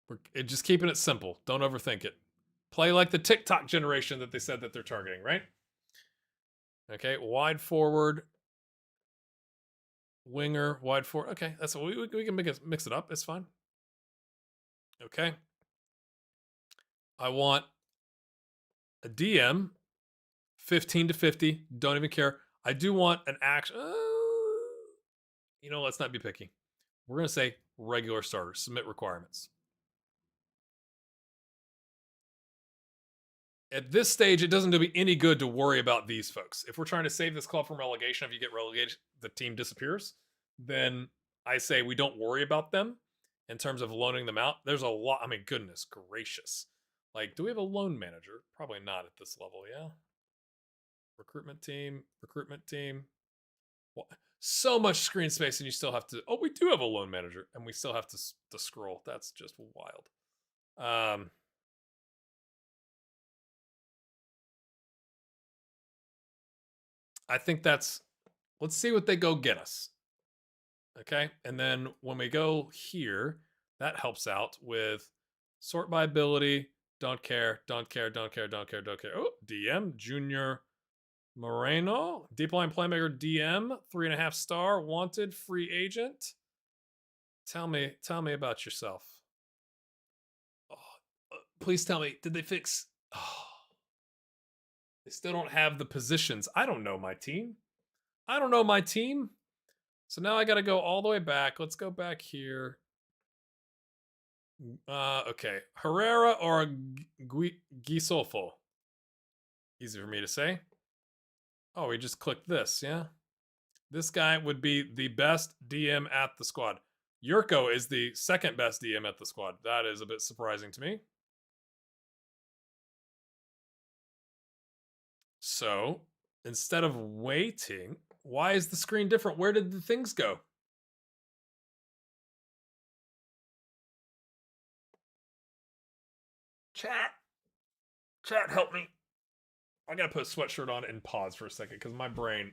We're just keeping it simple. Don't overthink it. Play like the TikTok generation that they said that they're targeting, right? Okay, wide forward. Winger, wide forward. Okay, that's what we can mix it up. It's fine. Okay. I want a DM, 15 to 50. Don't even care. I do want an action. Let's not be picky. We're going to say regular starter. Submit requirements. At this stage, it doesn't do me any good to worry about these folks. If we're trying to save this club from relegation, if you get relegated, the team disappears, then I say we don't worry about them in terms of loaning them out. There's a lot. I mean, goodness gracious. Like, do we have a loan manager? Probably not at this level, yeah? Recruitment team. What? So much screen space, and you still have to... Oh, we do have a loan manager, and we still have to scroll. That's just wild. I think that's... Let's see what they go get us. Okay, and then when we go here, that helps out with sort by ability. Don't care. Oh, DM, Junior Moreno. Deep line playmaker, DM, 3.5-star, wanted, free agent. Tell me about yourself. Oh, please tell me, did they fix... Oh, they still don't have the positions. I don't know my team. So now I got to go all the way back. Let's go back here. Okay. Herrera or Gisolfo? Easy for me to say. Oh, we just clicked this, yeah? This guy would be the best DM at the squad. Yurko is the second best DM at the squad. That is a bit surprising to me. So, instead of waiting, why is the screen different? Where did the things go? Chat, help me. I gotta put a sweatshirt on and pause for a second because my brain...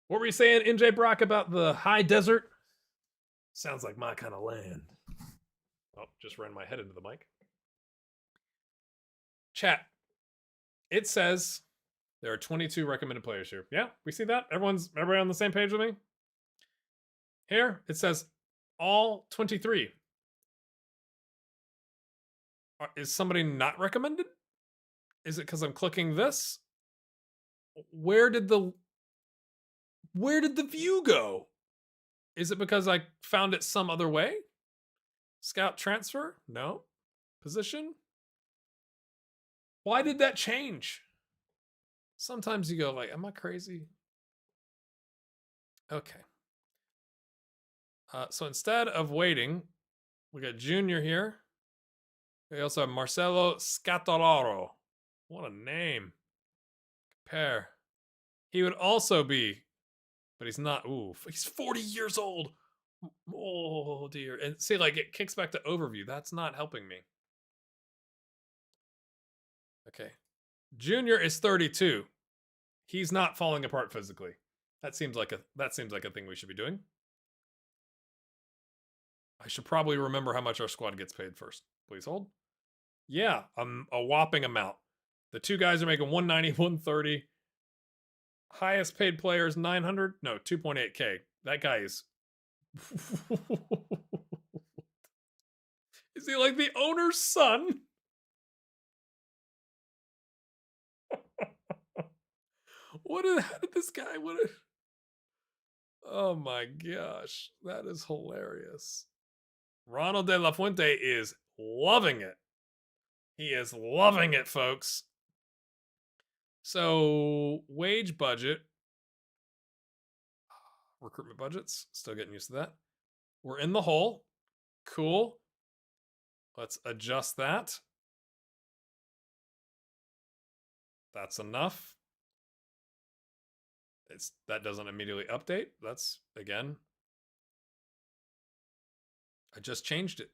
What were you saying, NJ Brock, about the high desert? Sounds like my kind of land. Oh, just ran my head into the mic. Chat. It says there are 22 recommended players here. Yeah, we see that? Everybody on the same page with me? Here, it says all 23. Is somebody not recommended? Is it because I'm clicking this? Where did the view go? Is it because I found it some other way? Scout transfer? No. Position? Why did that change? Sometimes you go like, am I crazy? Okay. So instead of waiting, we got Junior here. We also have Marcelo Scatolaro. What a name. Compare. He would also be, but he's not. Ooh, he's 40 years old. Oh dear. And see, like it kicks back to overview. That's not helping me. Okay. Junior is 32. He's not falling apart physically. That seems like a thing we should be doing. I should probably remember how much our squad gets paid first. Please hold. Yeah, a whopping amount. The two guys are making 190, 130. Highest paid player is 900. No, 2.8k. That guy is. Is he like the owner's son? How did this guy? Oh my gosh, that is hilarious. Ronald De La Fuente is loving it. He is loving it, folks. So, wage budget, recruitment budgets, still getting used to that. We're in the hole. Cool. Let's adjust that. That's enough. That doesn't immediately update. That's, again, I just changed it.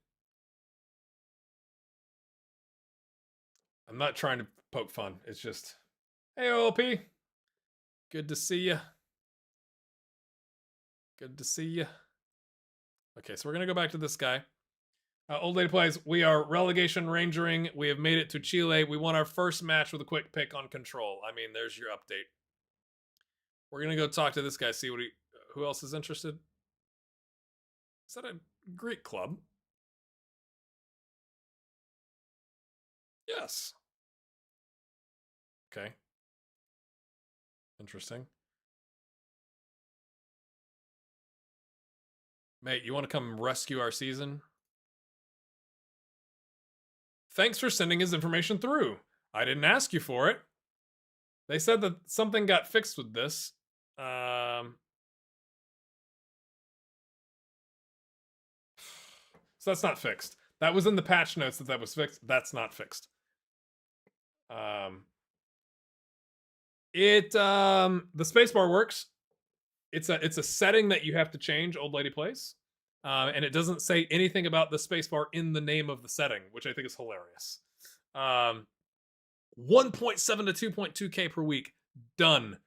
I'm not trying to poke fun. It's just, hey, OP. Good to see you. Good to see you. Okay, so we're going to go back to this guy. Old Lady Plays, we are Relegation Rangering. We have made it to Chile. We won our first match with a quick pick on Control. I mean, there's your update. We're going to go talk to this guy, see who else is interested. Is that a Greek club? Yes. Okay. Interesting. Mate, you want to come rescue our season? Thanks for sending his information through. I didn't ask you for it. They said that something got fixed with this. So that's not fixed. That was in the patch notes that was fixed. That's not fixed. The spacebar works. It's a setting that you have to change, Old Lady Plays. And it doesn't say anything about the spacebar in the name of the setting, which I think is hilarious. 1.7 to 2.2k per week. Done.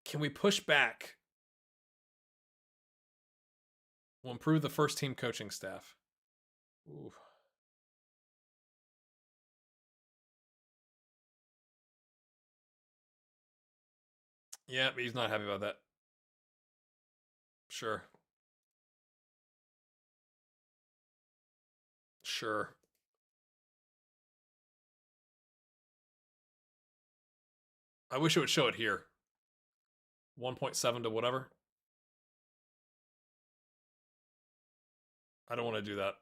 Can we push back? We'll improve the first team coaching staff. Ooh. Yeah, but he's not happy about that. Sure. I wish it would show it here. 1.7 to whatever. I don't want to do that.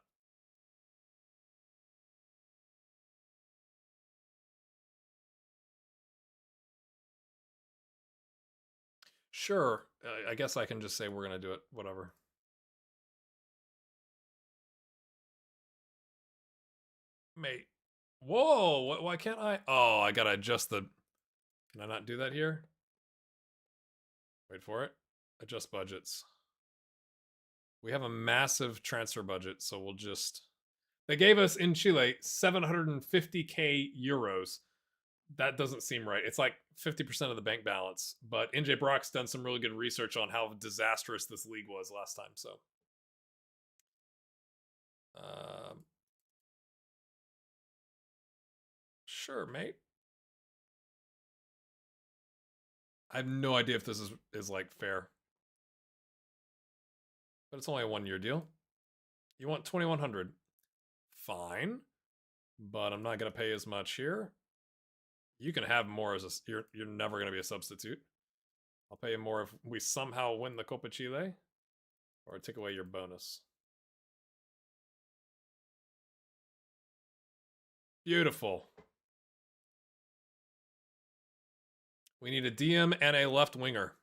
Sure. I guess I can just say we're going to do it. Whatever. Mate. Whoa. Why can't I? Oh, I got to adjust the... Can I not do that here? Wait for it. Adjust budgets. We have a massive transfer budget, so we'll just... They gave us, in Chile, 750k euros. That doesn't seem right. It's like 50% of the bank balance. But NJ Brock's done some really good research on how disastrous this league was last time, so... Sure, mate. I have no idea if this is like fair. But it's only a 1-year deal. You want 2,100. fine, but I'm not going to pay as much here. You can have more as a, you're never going to be a substitute. I'll pay you more if we somehow win the Copa Chile, or take away your bonus. Beautiful. We need a DM and a left winger.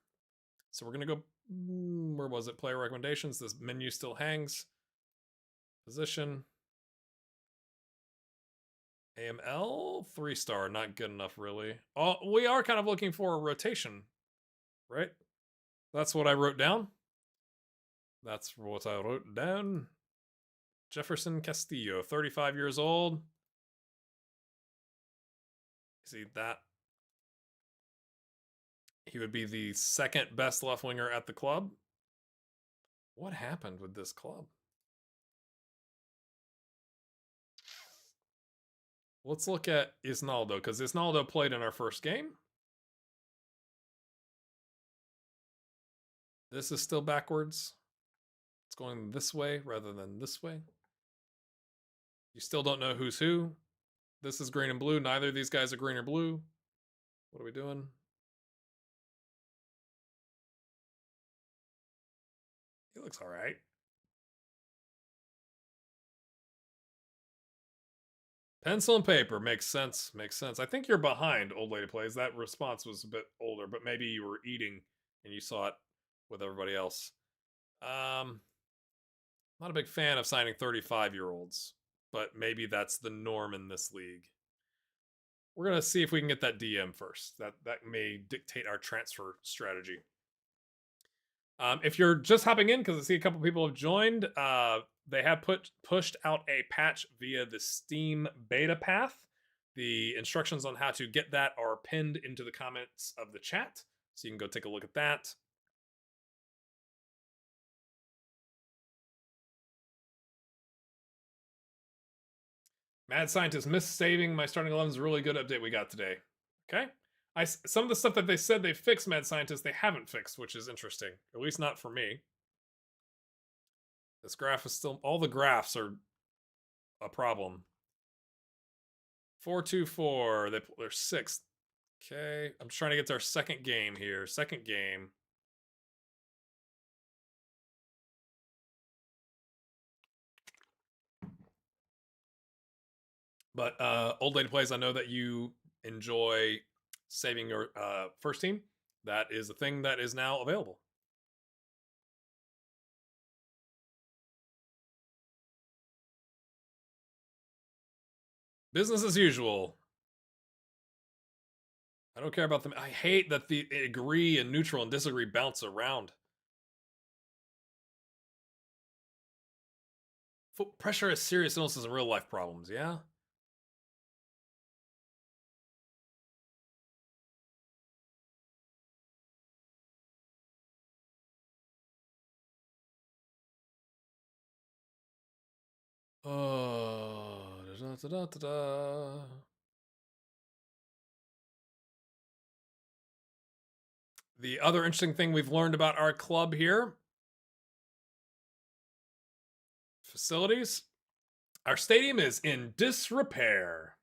So we're going to go, where was it? Player recommendations. This menu still hangs. Position. AML, 3-star, not good enough really. Oh, we are kind of looking for a rotation, right? That's what I wrote down. That's what I wrote down. Jefferson Castillo, 35 years old. See that? He would be the second best left winger at the club. What happened with this club? Let's look at Isnaldo, because Isnaldo played in our first game. This is still backwards. It's going this way rather than this way. You still don't know who's who. This is green and blue. Neither of these guys are green or blue. What are we doing? He looks all right. Pencil and paper makes sense. Makes sense. I think you're behind, Old Lady Plays. That response was a bit older, but maybe you were eating and you saw it with everybody else. Not a big fan of signing 35-year-olds, but maybe that's the norm in this league. We're gonna see if we can get that DM first. That may dictate our transfer strategy. If you're just hopping in, because I see a couple people have joined, they have pushed out a patch via the Steam beta path. The instructions on how to get that are pinned into the comments of the chat, so you can go take a look at that. Mad Scientist missed saving my starting 11 is a really good update we got today. Okay. Some of the stuff that they said they fixed, Mad Scientist, they haven't fixed, which is interesting. At least not for me. This graph is still... all the graphs are a problem. 4-2-4. They're sixth. Okay. I'm trying to get to our second game here. Second game. But Old Lady Plays, I know that you enjoy saving your first team. That is a thing that is now available. Business as usual. I don't care about them. I hate that the agree and neutral and disagree bounce around. Foot pressure is serious illnesses and real life problems, yeah? Oh, The other interesting thing we've learned about our club here, facilities, our stadium is in disrepair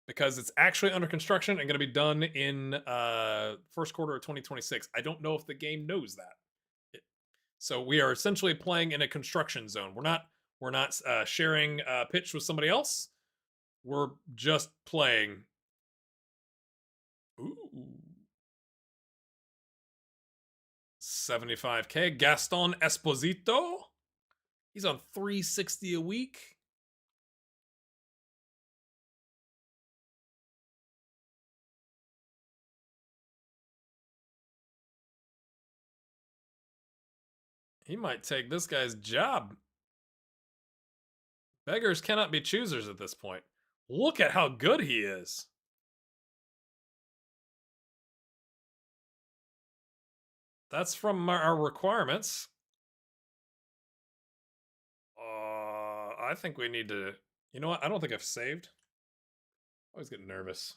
because it's actually under construction and going to be done in first quarter of 2026. I don't know if the game knows that. So we are essentially playing in a construction zone. We're not sharing a pitch with somebody else. We're just playing. Ooh. 75K. Gaston Esposito. He's on 360 a week. He might take this guy's job. Beggars cannot be choosers at this point. Look at how good he is. That's from our requirements. I think we need to... You know what? I don't think I've saved. I always get nervous.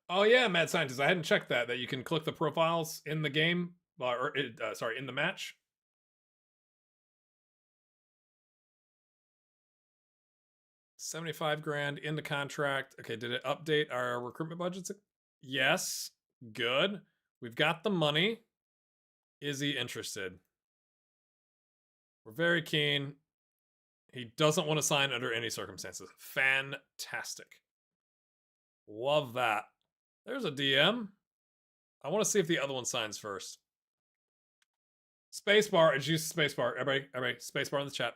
Oh yeah, Mad Scientist. I hadn't checked that you can click the profiles in the game Sorry, in the match. $75,000 in the contract. Okay, did it update our recruitment budgets? Yes. Good. We've got the money. Is he interested? We're very keen. He doesn't want to sign under any circumstances. Fantastic. Love that. There's a DM. I want to see if the other one signs first. Spacebar. It's used spacebar. Everybody, spacebar in the chat.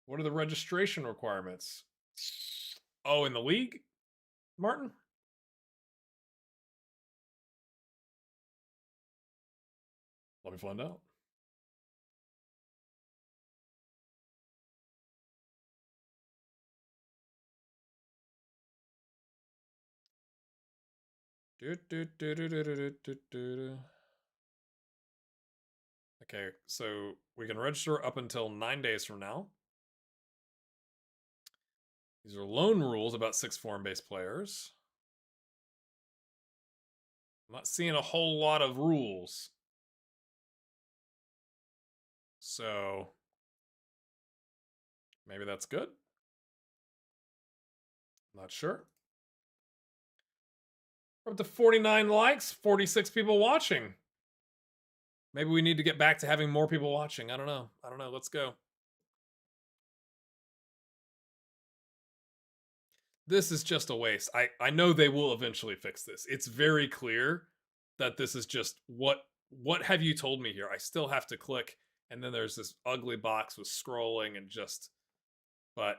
What are the registration requirements? Oh, in the league, Martin? Let me find out. Okay, so we can register up until 9 days from now. These are loan rules about 6 foreign-based players. I'm not seeing a whole lot of rules. So maybe that's good. Not sure. We're up to 49 likes, 46 people watching. Maybe we need to get back to having more people watching. I don't know. Let's go. This is just a waste. I know they will eventually fix this. It's very clear that this is just what have you told me here? I still have to click, and then there's this ugly box with scrolling and just. But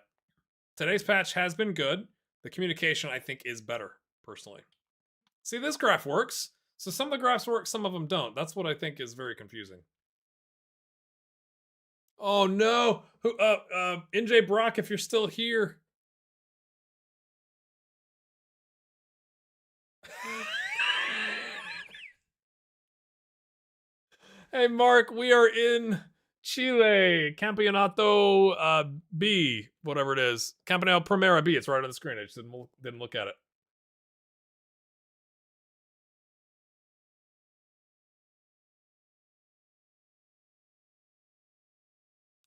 today's patch has been good. The communication, I think, is better, personally. See, this graph works. So some of the graphs work, some of them don't. That's what I think is very confusing. Oh no! NJ Brock, if you're still here. Hey Mark, we are in Chile, Campeonato B, whatever it is. Campeonato Primera B, it's right on the screen. I just didn't look at it.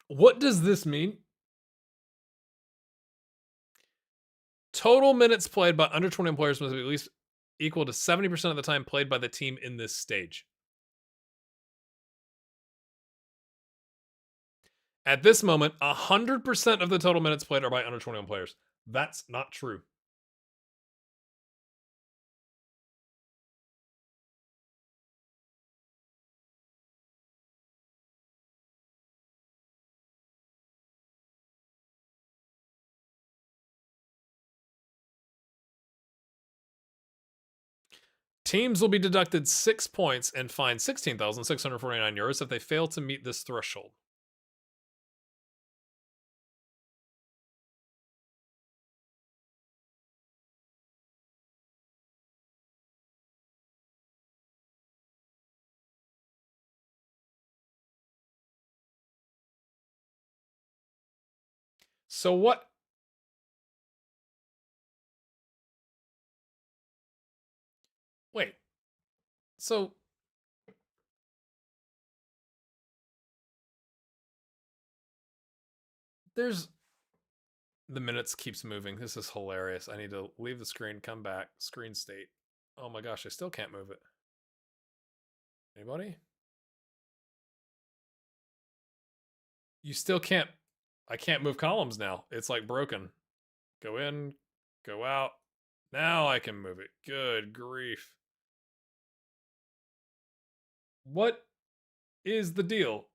What does this mean? Total minutes played by under 21 players must be at least equal to 70% of the time played by the team in this stage. At this moment, 100% of the total minutes played are by under 21 players. That's not true. Teams will be deducted 6 points and fined 16,649 euros if they fail to meet this threshold. So what? Wait. So there's the minutes keeps moving. This is hilarious. I need to leave the screen, come back, screen state. Oh my gosh, I still can't move it. Anybody? You still can't. I can't move columns now. It's like broken. Go in, go out. Now I can move it. Good grief. What is the deal?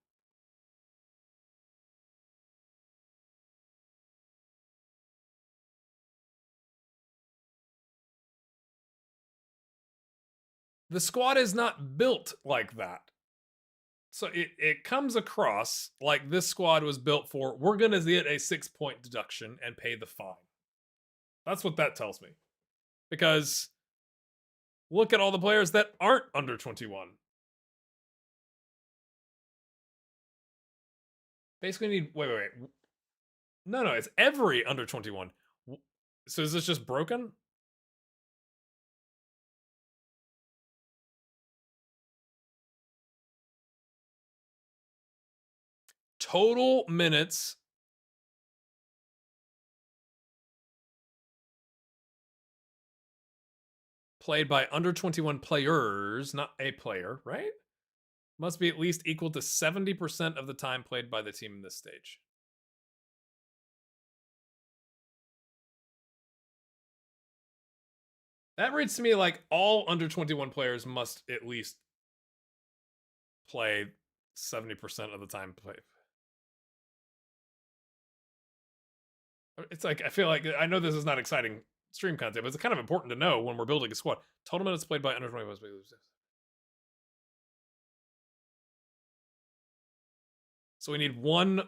The squad is not built like that. So it comes across like this squad was built for, we're going to get a 6-point deduction and pay the fine. That's what that tells me. Because look at all the players that aren't under 21. Basically need, wait. No, it's every under 21. So is this just broken? total minutes played by under 21 players, not a player, right? Must be at least equal to 70% of the time played by the team in this stage. That reads to me like all under 21 players must at least play 70% of the time played. It's like, I feel like, I know this is not exciting stream content, but it's kind of important to know when we're building a squad. Total minutes played by under 21 players. So we need one.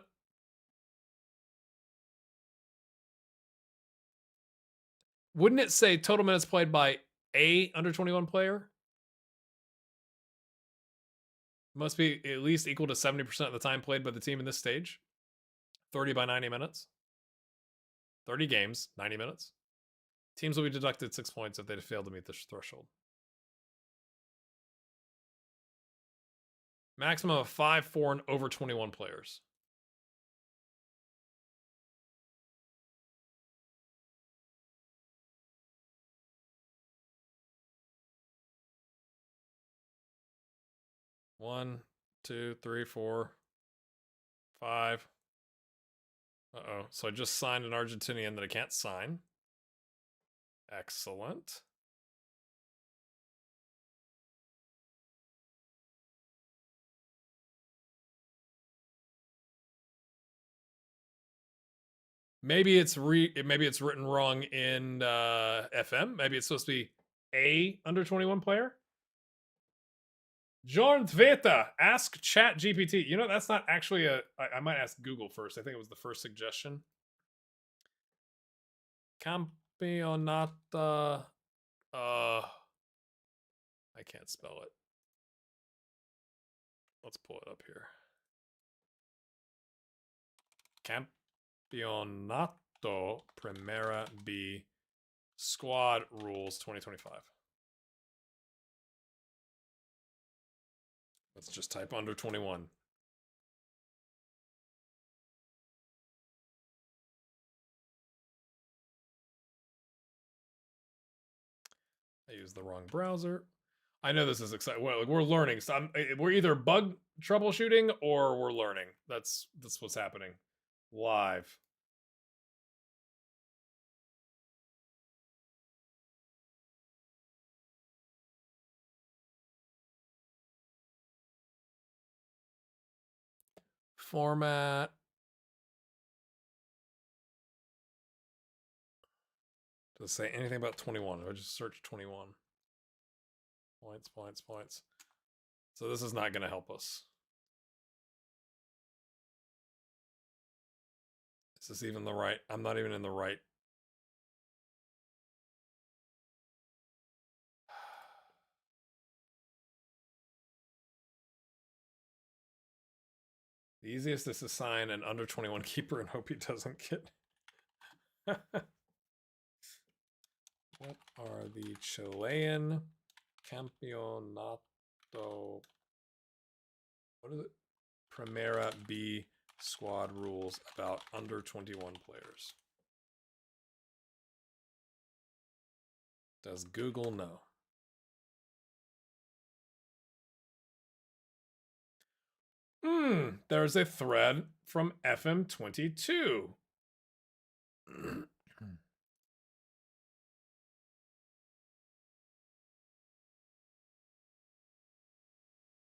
Wouldn't it say total minutes played by a under 21 player? Must be at least equal to 70% of the time played by the team in this stage. 30 by 90 minutes. 30 games, 90 minutes. Teams will be deducted 6 points if they fail to meet this threshold. Maximum of 5, 4, and over 21 players. One, 2, 3, 4, 5. Uh-oh. So I just signed an Argentinian that I can't sign. Excellent. Maybe it's written wrong in FM. Maybe it's supposed to be a under 21 player. Jorn Tveta, ask Chat GPT. You know, that's not actually I might ask Google first. I think it was the first suggestion. Campionata. I can't spell it. Let's pull it up here. Campeonato Primera B Squad Rules 2025. Let's just type under 21. I used the wrong browser. I know this is exciting. Well, we're learning. So we're either bug troubleshooting or we're learning. That's what's happening live. Format. Does it say anything about 21? I just search 21. Points. So this is not going to help us. Is this even the right? I'm not even in the right. The easiest is to sign an under 21 keeper and hope he doesn't get. What are the Chilean Campeonato? What is it? Primera B squad rules about under 21 players. Does Google know? There's a thread from FM22.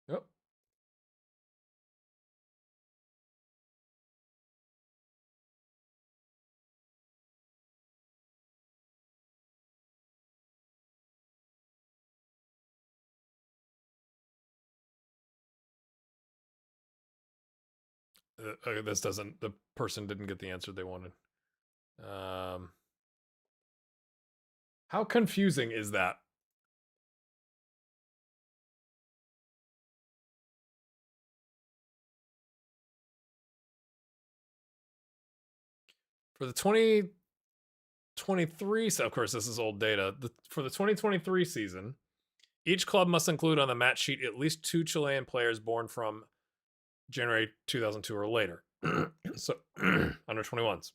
Yep. This doesn't, the person didn't get the answer they wanted. How confusing is that? For the 2023, so of course this is old data. For the 2023 season, each club must include on the match sheet at least 2 Chilean players born from January 2002 or later. So under 21s.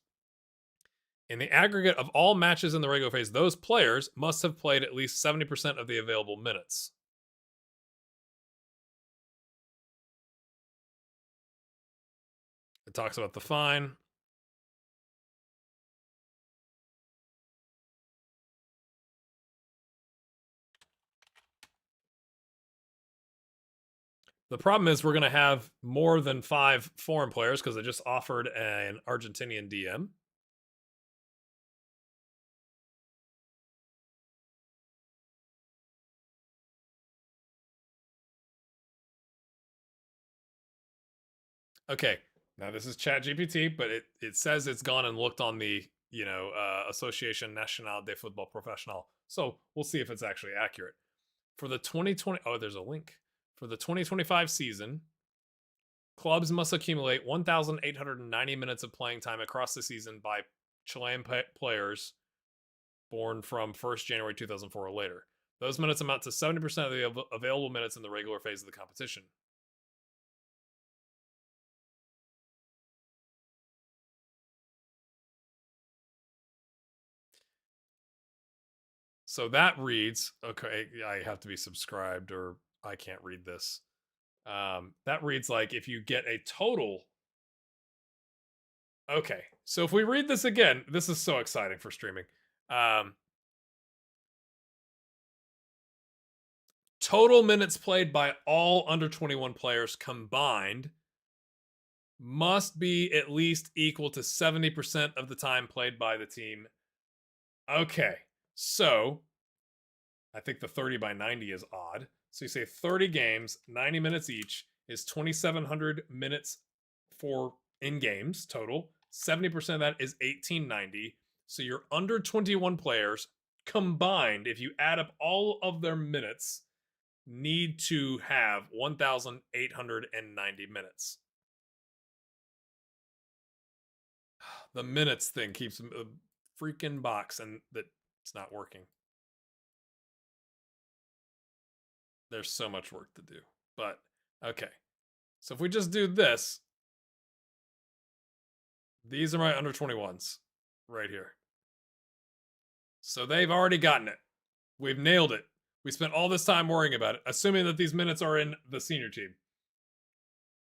In the aggregate of all matches in the regular phase, those players must have played at least 70% of the available minutes. It talks about the fine. The problem is we're going to have more than 5 foreign players because they just offered an Argentinian DM. Okay, now this is ChatGPT, but it says it's gone and looked on the Association Nationale de Football Professionnel. So we'll see if it's actually accurate. For the 2020, there's a link. For the 2025 season, clubs must accumulate 1,890 minutes of playing time across the season by Chilean players born from 1st January 2004 or later. Those minutes amount to 70% of the available minutes in the regular phase of the competition. So that reads, okay, I have to be subscribed or I can't read this. That reads like if you get a total. Okay, so if we read this again, this is so exciting for streaming. Total minutes played by all under 21 players combined must be at least equal to 70% of the time played by the team. Okay, so I think the 30 by 90 is odd. So you say 30 games, 90 minutes each is 2,700 minutes for in games total. 70% of that is 1,890. So you're under 21 players combined, if you add up all of their minutes, need to have 1,890 minutes. The minutes thing keeps a freaking box and that's not working. There's so much work to do. But okay. So if we just do this, these are my under 21s right here. So they've already gotten it. We've nailed it. We spent all this time worrying about it, assuming that these minutes are in the senior team.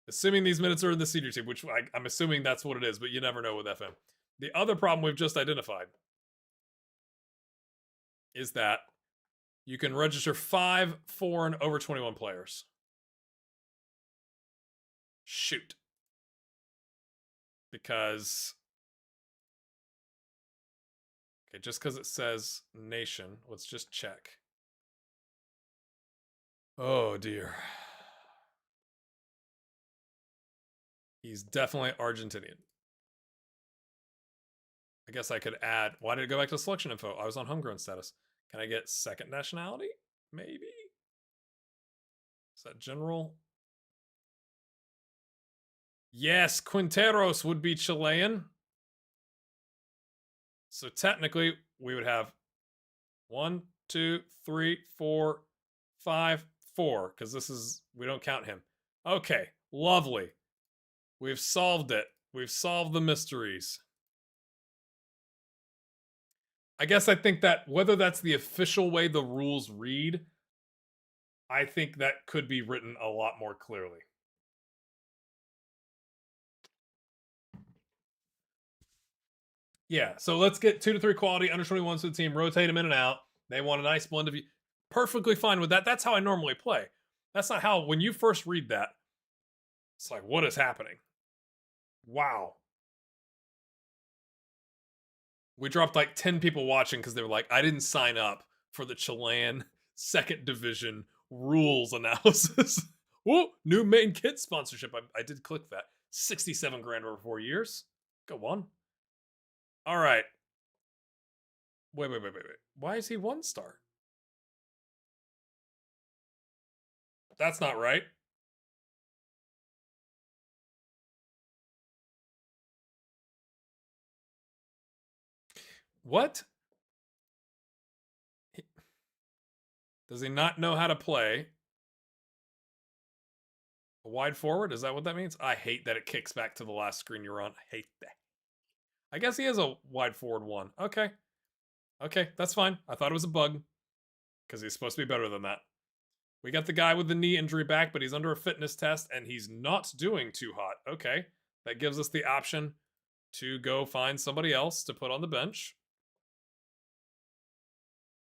Assuming these minutes are in the senior team, which I'm assuming that's what it is, but you never know with FM. The other problem we've just identified is that you can register 5 foreign over 21 players. Shoot. Because okay, just because it says nation, let's just check. Oh dear. He's definitely Argentinian. I guess I could add. Why did it go back to selection info? I was on homegrown status. Can I get second nationality? Maybe. Is that general? Yes, Quinteros would be Chilean. So technically, we would have 1, 2, 3, 4, 5, 4, because this is, we don't count him. Okay, lovely. We've solved it. We've solved the mysteries. I guess I think that whether that's the official way the rules read, I think that could be written a lot more clearly. Yeah, so let's get 2 to 3 quality under 21s to the team, rotate them in and out. They want a nice blend of you. Perfectly fine with that. That's how I normally play. That's not how, when you first read that, it's like, what is happening? Wow. We dropped like 10 people watching because they were like, I didn't sign up for the Chilean second division rules analysis. Whoa, new main kit sponsorship. I did click that. 67 grand over 4 years. Go on. All right. Wait. Why is he 1 star? That's not right. What? Does he not know how to play? A wide forward? Is that what that means? I hate that it kicks back to the last screen you're on. I hate that. I guess he is a wide forward one. Okay. Okay, that's fine. I thought it was a bug because he's supposed to be better than that. We got the guy with the knee injury back, but he's under a fitness test and he's not doing too hot. Okay. That gives us the option to go find somebody else to put on the bench.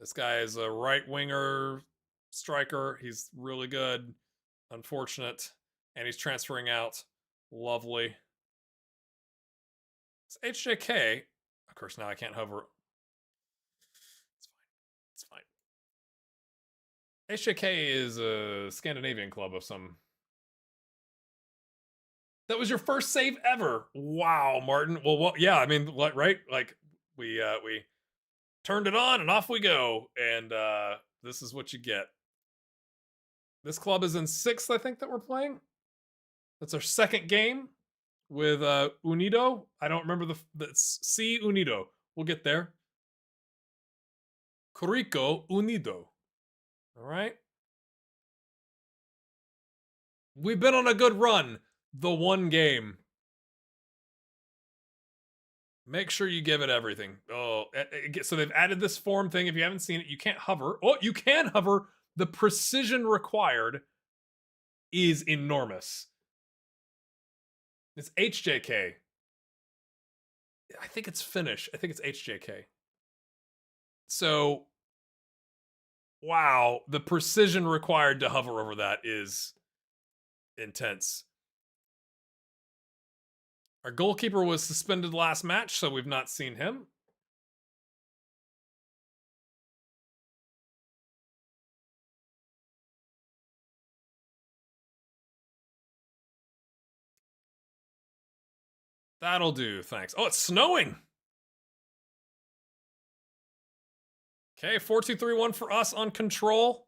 This guy is a right winger striker. He's really good. Unfortunate. And he's transferring out. Lovely. It's HJK. Of course, now I can't hover. It's fine. It's fine. HJK is a Scandinavian club of some. That was your first save ever. Wow, Martin. Well, yeah, I mean, right? Like we turned it on and off we go. And this is what you get. This club is in 6th, I think, that we're playing. That's our second game with Unido. I don't remember the C Unido. We'll get there. Curicó Unido. All right. We've been on a good run. The one game. Make sure you give it everything. Oh, so they've added this form thing. If you haven't seen it, you can't hover. Oh, you can hover. The precision required is enormous. It's HJK. I think it's Finnish. I think it's HJK. So, wow, the precision required to hover over that is intense. Our goalkeeper was suspended last match, so we've not seen him. That'll do, thanks. Oh, it's snowing! Okay, 4-2-3-1 for us on control.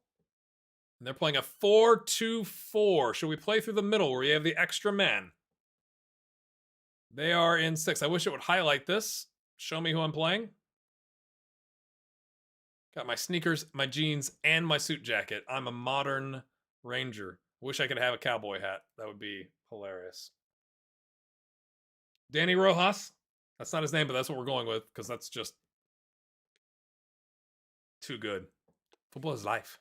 And they're playing a 4-2-4. Should we play through the middle where we have the extra man? They are in 6. I wish it would highlight this. Show me who I'm playing. Got my sneakers, my jeans, and my suit jacket. I'm a modern ranger. Wish I could have a cowboy hat. That would be hilarious. Danny Rojas. That's not his name, but that's what we're going with because that's just too good. Football is life.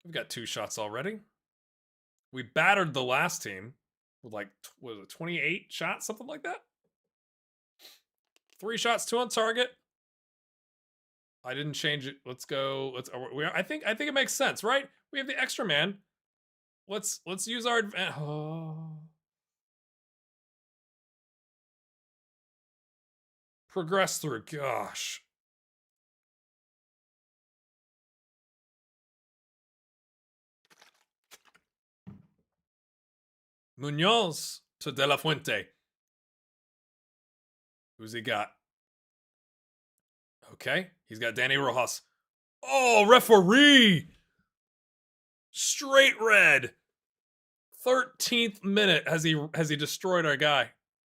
We've got 2 shots already. We battered the last team with like, was it 28 shots, something like that? 3 shots, 2 on target. I didn't change it. Let's go. I think it makes sense, right? We have the extra man. Let's use our advantage. Oh. Progress through. Gosh. Munoz to De La Fuente. Who's he got? Okay, he's got Danny Rojas. Oh, referee! Straight red. 13th minute has he destroyed our guy.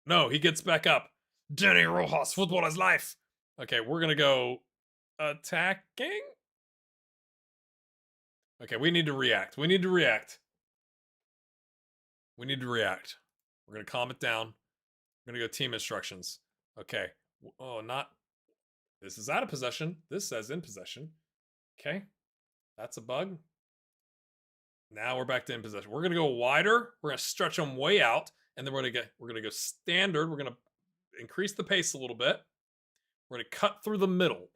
No, he gets back up. Danny Rojas, football is life. Okay, we're gonna go attacking. Okay, we need to react. We need to react. We're gonna calm it down. We're gonna go team instructions. Okay. Oh, not. This is out of possession. This says in possession. Okay. That's a bug. Now we're back to in possession. We're gonna go wider. We're gonna stretch them way out, and then we're gonna go standard. We're gonna increase the pace a little bit. We're gonna cut through the middle.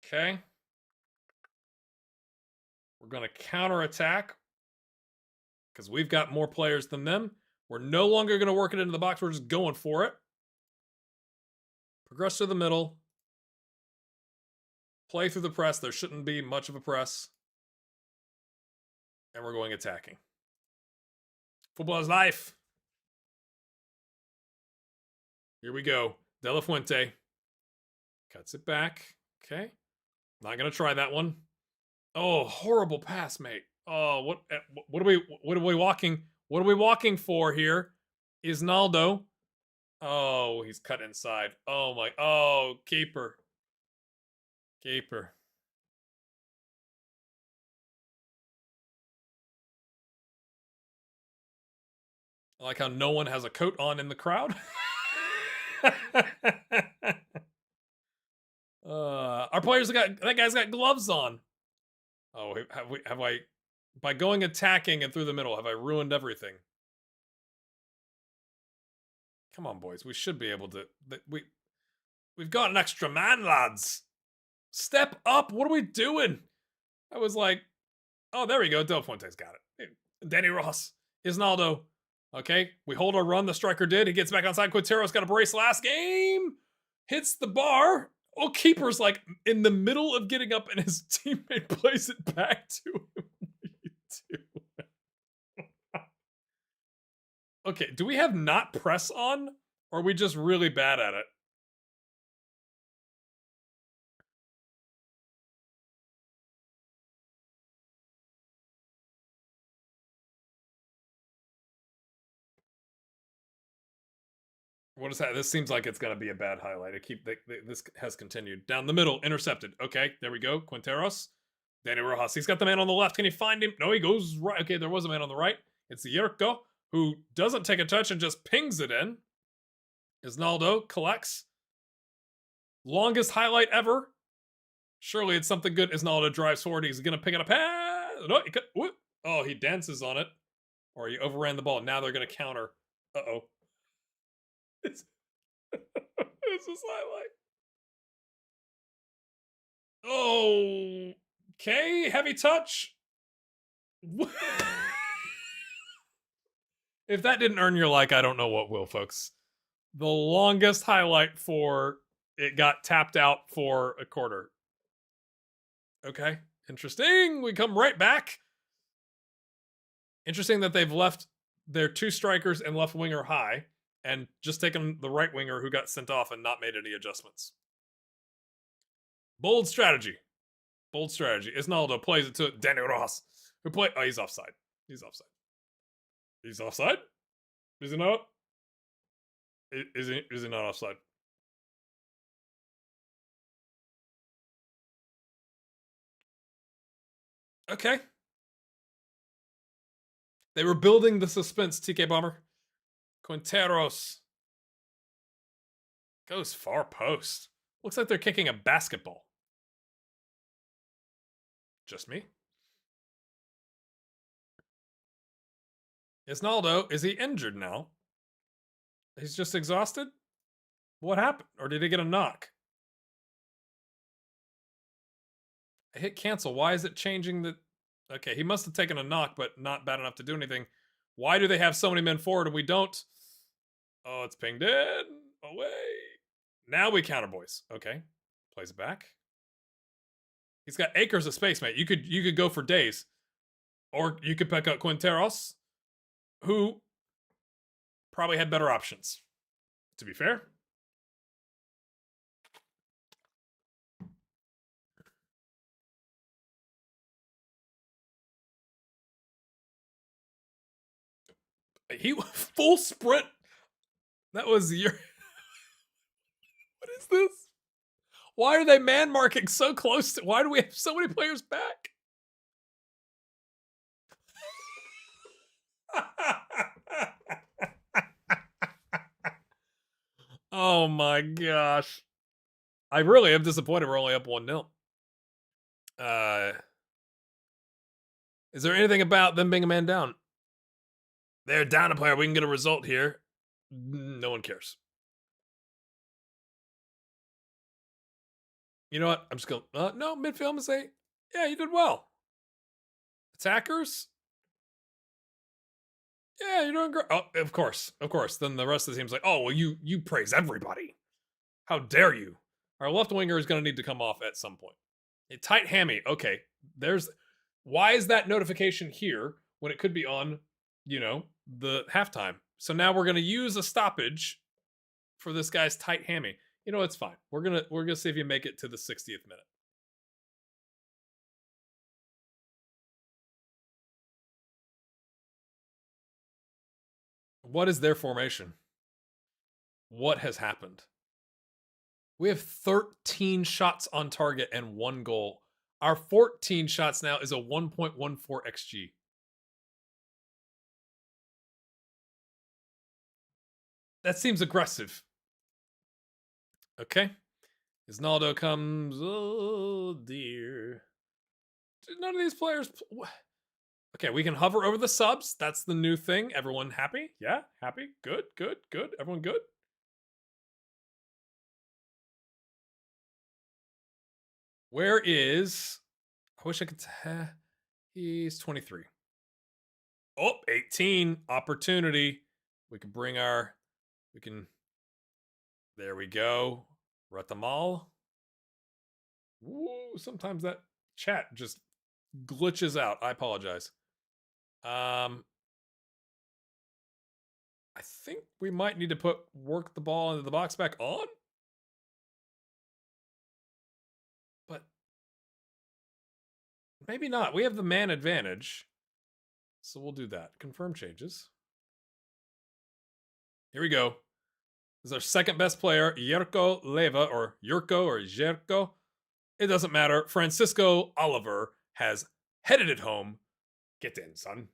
Okay. We're gonna counterattack because we've got more players than them. We're no longer gonna work it into the box. We're just going for it. Progress to the middle. Play through the press. There shouldn't be much of a press. And we're going attacking. Football is life. Here we go. De La Fuente. Cuts it back. Okay. Not going to try that one. Oh, horrible pass, mate. Oh, what are we walking for here? Is Naldo. Oh, he's cut inside. Oh my. Oh, keeper. I like how no one has a coat on in the crowd. Our players got that guy's got gloves on. Oh, have I by going attacking and through the middle, have I ruined everything? Come on, boys. We should be able to we've got an extra man, lads. Step up. What are we doing? I was like, oh, there we go. Del Fuente's got it. Danny Ross. Isnaldo. Okay, we hold our run. The striker did. He gets back outside. Quintero's got a brace last game. Hits the bar. Oh, keeper's like in the middle of getting up and his teammate plays it back to him. What are you doing? Okay, do we have not press on? Or are we just really bad at it? What is that? This seems like it's going to be a bad highlight. This has continued. Down the middle, intercepted. Okay, there we go. Quinteros. Danny Rojas. He's got the man on the left. Can he find him? No, he goes right. Okay, there was a man on the right. It's Yerko, who doesn't take a touch and just pings it in. Isnaldo collects. Longest highlight ever. Surely it's something good. Isnaldo drives forward. He's going to pick it up. No, oh, he dances on it. Or he overran the ball. Now they're going to counter. Uh-oh. It's this highlight. Oh, okay. Heavy touch. If that didn't earn your like, I don't know what will, folks. The longest highlight for it got tapped out for a quarter. Okay, interesting. We come right back. Interesting that they've left their two strikers and left winger high and just taken the right winger who got sent off and not made any adjustments. Bold strategy. Bold strategy. Isnaldo plays it to Danny Ross, who play. Oh, he's offside. He's offside. He's offside? Is he not? Is he not offside? Okay. They were building the suspense, TK Bomber. Quinteros goes far post. Looks like they're kicking a basketball. Just me? Isnaldo, is he injured now? He's just exhausted? What happened? Or did he get a knock? I hit cancel. Why is it changing the... Okay, he must have taken a knock, but not bad enough to do anything. Why do they have so many men forward and we don't? Oh, it's pinged in. Away. Now we counter, boys. Okay. Plays it back. He's got acres of space, mate. You could go for days. Or you could pick up Quinteros, who probably had better options, to be fair. He full sprint. That was your... What is this? Why are they man marking so close to... Why do we have so many players back? Oh my gosh. I really am disappointed we're only up 1-0. Is there anything about them being a man down? They're down a player. We can get a result here. No one cares. You know what? I'm just going, no, midfield, I'm going to say, yeah, you did well. Attackers? Yeah, you're doing great. Oh, of course. Then the rest of the team's like, oh, well, you praise everybody. How dare you? Our left winger is going to need to come off at some point. A tight hammy. Okay, why is that notification here when it could be on, the halftime? So now we're going to use a stoppage for this guy's tight hammy. You know, it's fine. We're gonna see if you make it to the 60th minute. What is their formation? What has happened? We have 13 shots on target and 1 goal. Our 14 shots now is a 1.14 XG. That seems aggressive. Okay. Isnaldo comes. Oh dear. None of these players. Okay, we can hover over the subs. That's the new thing. Everyone happy? Yeah, happy. Good, good, good. Everyone good? Where is? I wish I could. He's 23. Oh, 18. Opportunity. We can bring our. We can. There we go. We're at the mall. Woo, sometimes that chat just glitches out. I apologize. I think we might need to work the ball into the box back on. But maybe not. We have the man advantage. So we'll do that. Confirm changes. Here we go. This is our second best player, Jerko Leva, or Yurko, or Jerko. It doesn't matter. Francisco Oliver has headed it home. Get in, son.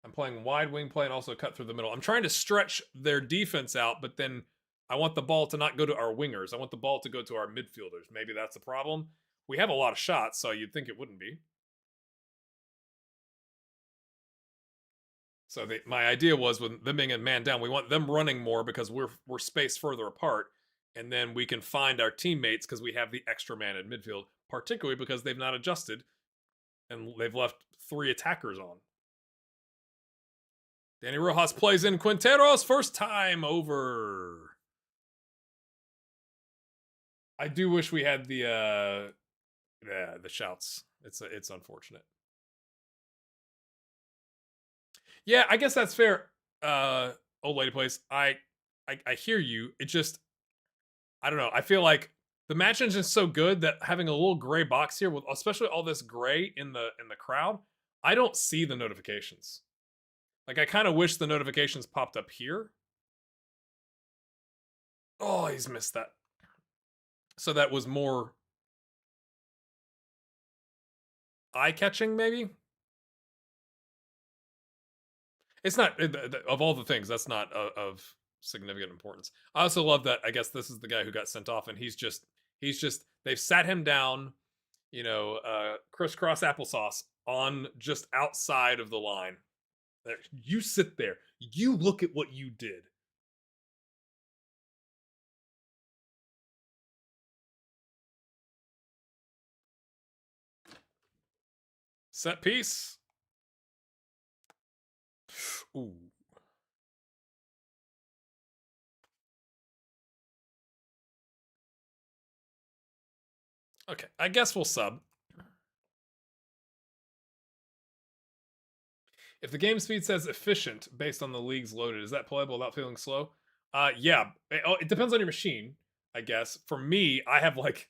I'm playing wide wing play and also cut through the middle. I'm trying to stretch their defense out, but then I want the ball to not go to our wingers. I want the ball to go to our midfielders. Maybe that's the problem. We have a lot of shots, so you'd think it wouldn't be. So my idea was, with them being a man down, we want them running more because we're spaced further apart, and then we can find our teammates because we have the extra man in midfield, particularly because they've not adjusted and they've left 3 attackers on. Danny Rojas plays in Quinteros, first time over. I do wish we had the shouts. It's unfortunate. Yeah, I guess that's fair. Old lady plays. I hear you. It just, I don't know. I feel like the match engine's so good that having a little gray box here, with especially all this gray in the crowd, I don't see the notifications. Like, I kind of wish the notifications popped up here. Oh, he's missed that. So that was more eye-catching, maybe? It's not, of all the things, that's not of significant importance. I also love that, I guess this is the guy who got sent off, and they've sat him down, crisscross applesauce on just outside of the line. You sit there. You look at what you did. Set piece. Ooh. Okay, I guess we'll sub. If the game speed says efficient based on the leagues loaded, is that playable without feeling slow? Yeah. It depends on your machine, I guess. For me, I have like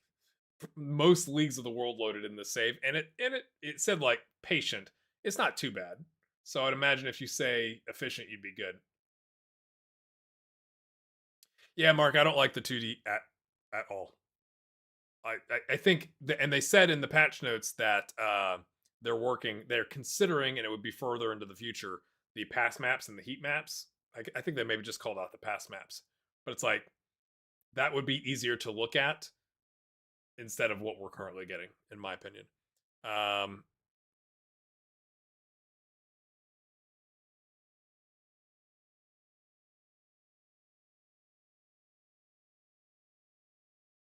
most leagues of the world loaded in the save, and it said like patient. It's not too bad. So I'd imagine if you say efficient, you'd be good. Yeah, Mark, I don't like the 2D at all. I think, and they said in the patch notes that they're considering, and it would be further into the future, the pass maps and the heat maps. I think they maybe just called out the pass maps, but it's like that would be easier to look at instead of what we're currently getting, in my opinion.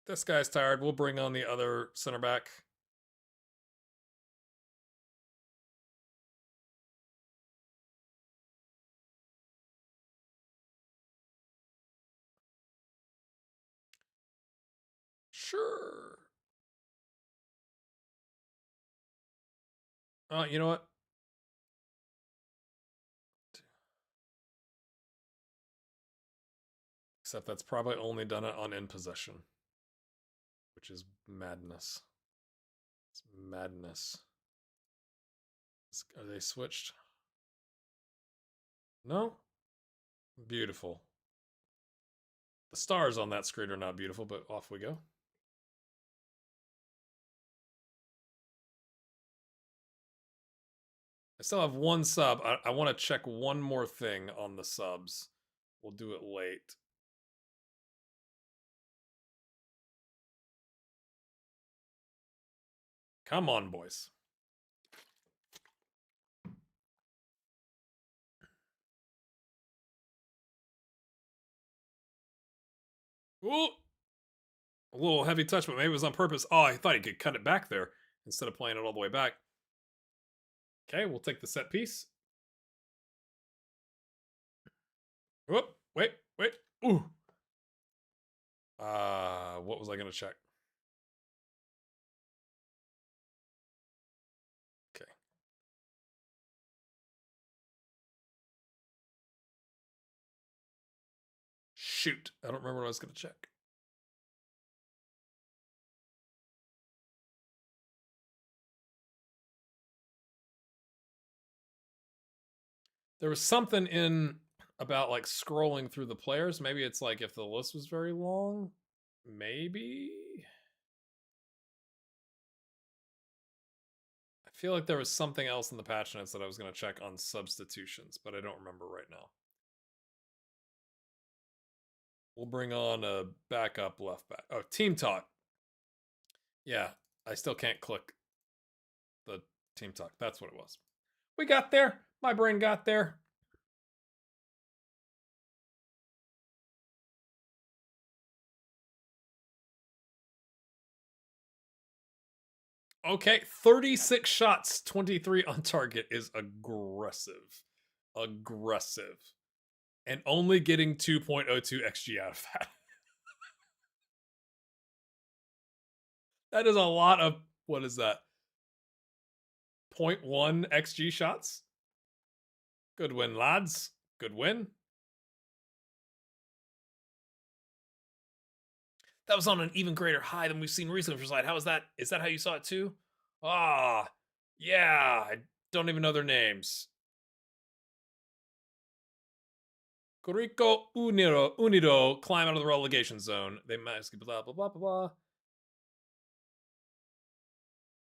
This guy's tired. We'll bring on the other center back. Sure. You know what? Except that's probably only done it on in possession, which is madness. It's madness. Are they switched? No? Beautiful. The stars on that screen are not beautiful, but off we go. still have one sub. I want to check one more thing on the subs. We'll do it late. Come on, boys. Ooh! A little heavy touch, but maybe it was on purpose. Oh, I thought he could cut it back there instead of playing it all the way back. Okay, we'll take the set piece. Whoop! Wait! Ooh! What was I gonna check? Okay. Shoot! I don't remember what I was gonna check. There was something in about like scrolling through the players. Maybe it's like if the list was very long. Maybe. I feel like there was something else in the patch notes that I was going to check on substitutions, but I don't remember right now. We'll bring on a backup left back. Oh, team talk. Yeah, I still can't click the team talk. That's what it was. We got there. My brain got there. Okay, 36 shots, 23 on target is aggressive. Aggressive. And only getting 2.02 XG out of that. That is a lot of, what is that? 0.1 XG shots? Good win, lads. Good win. That was on an even greater high than we've seen recently for Slide. How is that? Is that how you saw it too? Ah, yeah. I don't even know their names. Corico Unido climb out of the relegation zone. They must blah blah blah blah blah.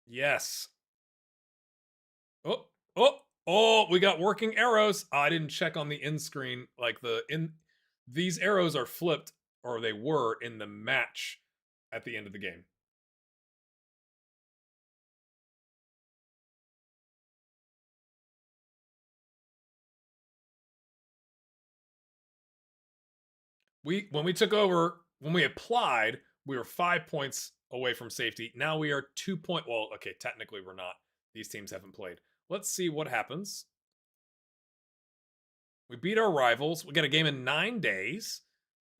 Yes. Oh, we got working arrows. I didn't check on the end screen. Like these arrows are flipped, or they were in the match at the end of the game. When we took over, when we applied, we were 5 points away from safety. Now we are 2 point. Well, okay, technically we're not. These teams haven't played. Let's see what happens. We beat our rivals. We got a game in 9 days.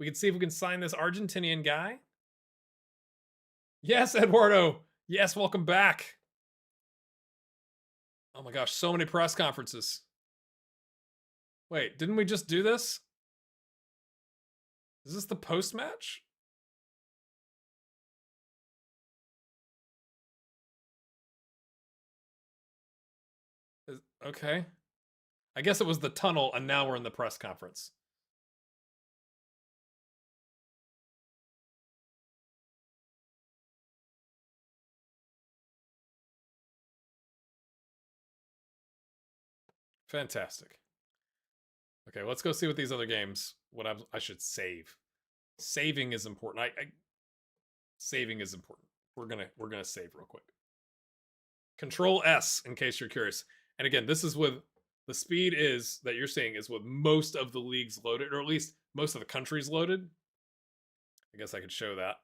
We can see if we can sign this Argentinian guy. Yes, Eduardo. Yes, welcome back. Oh my gosh, so many press conferences. Wait, didn't we just do this? Is this the post-match? Okay. I guess it was the tunnel, and now we're in the press conference. Fantastic. Okay, let's go see what these other games. What I should save. Saving is important. Saving is important. We're gonna save real quick. Control S in case you're curious. And again, this is with the speed is that you're seeing is with most of the leagues loaded, or at least most of the countries loaded. I guess I could show that.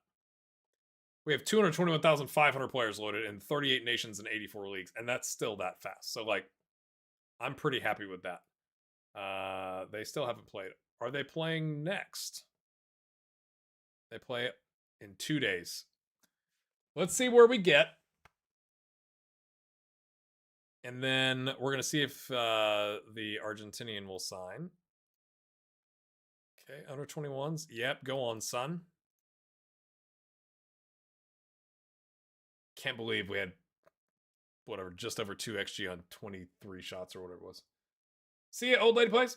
We have 221,500 players loaded in 38 nations and 84 leagues, and that's still that fast. So like, I'm pretty happy with that. They still haven't played. Are they playing next? They play it in 2 days. Let's see where we get. And then we're going to see if the Argentinian will sign. Okay, under 21s. Yep, go on, son. Can't believe we had, whatever, just over 2 XG on 23 shots or whatever it was. See ya, old lady plays.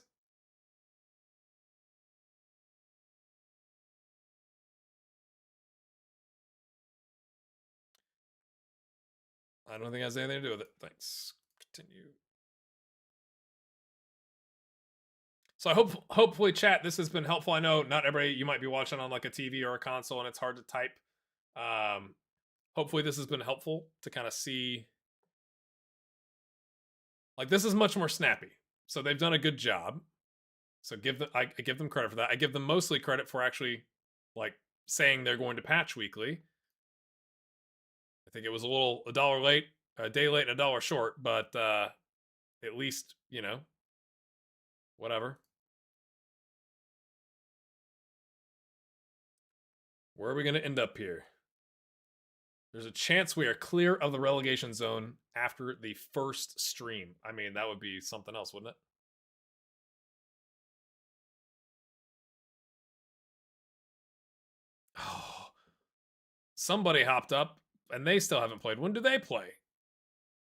I don't think it has anything to do with it. Thanks. Continue. So I hope, hopefully, chat, this has been helpful. I know not everybody, you might be watching on like a TV or a console, and it's hard to type. Hopefully, this has been helpful to kind of see. Like, this is much more snappy, so they've done a good job. So I give them credit for that. I give them mostly credit for actually like saying they're going to patch weekly. I think it was a dollar late, a day late, and a dollar short, but at least, you know, whatever. Where are we going to end up here? There's a chance we are clear of the relegation zone after the first stream. I mean, that would be something else, wouldn't it? Oh, somebody hopped up and they still haven't played. When do they play?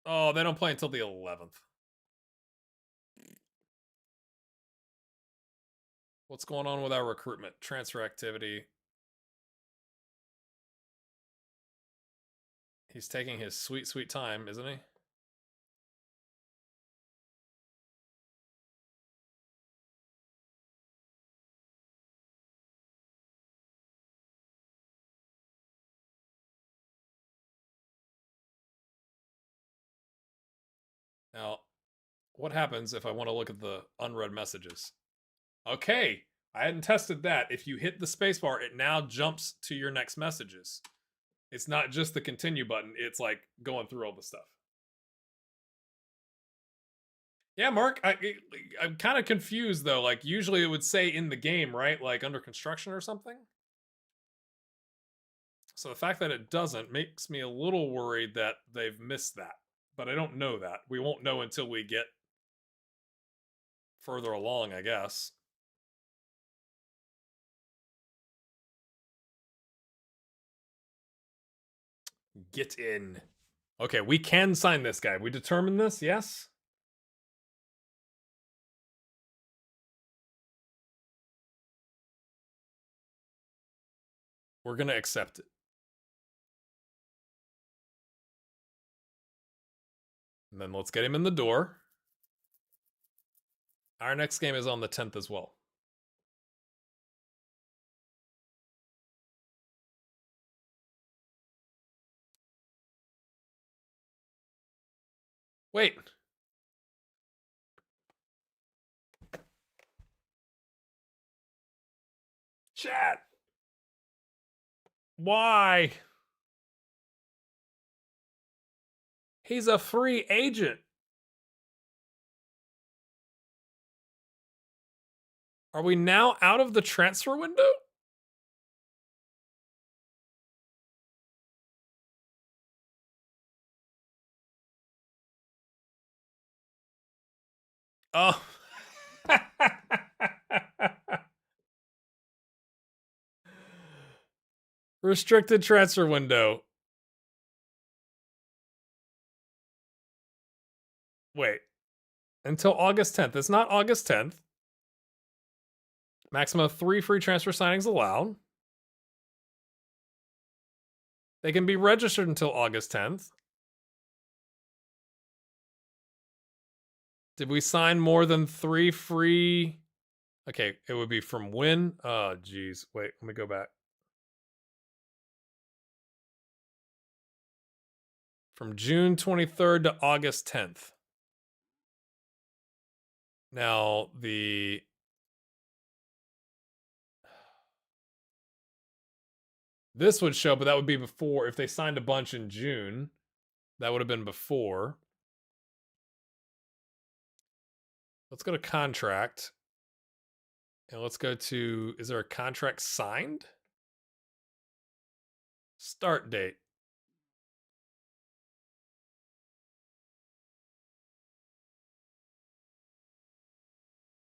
Oh, they don't play until the 11th. What's going on with our recruitment? Transfer activity. He's taking his sweet, sweet time, isn't he? Now, what happens if I want to look at the unread messages? Okay, I hadn't tested that. If you hit the spacebar, it now jumps to your next messages. It's not just the continue button, it's like going through all the stuff. Yeah, Mark, I'm kind of confused though. Like, usually it would say in the game, right? Like under construction or something. So the fact that it doesn't makes me a little worried that they've missed that. But I don't know that. We won't know until we get further along, I guess. Get in. Okay, we can sign this guy. We determined this, yes? We're going to accept it. And then let's get him in the door. Our next game is on the 10th as well. Wait. Chat. Why? He's a free agent. Are we now out of the transfer window? Oh. Restricted transfer window. Wait. Until August 10th. It's not August 10th. Maximum of 3 free transfer signings allowed. They can be registered until August 10th. Did we sign more than 3 free? Okay, it would be from when? Oh, geez. Wait, let me go back. From June 23rd to August 10th. Now, this would show, but that would be before. If they signed a bunch in June, that would have been before. Let's go to contract. And let's go to, is there a contract signed? Start date.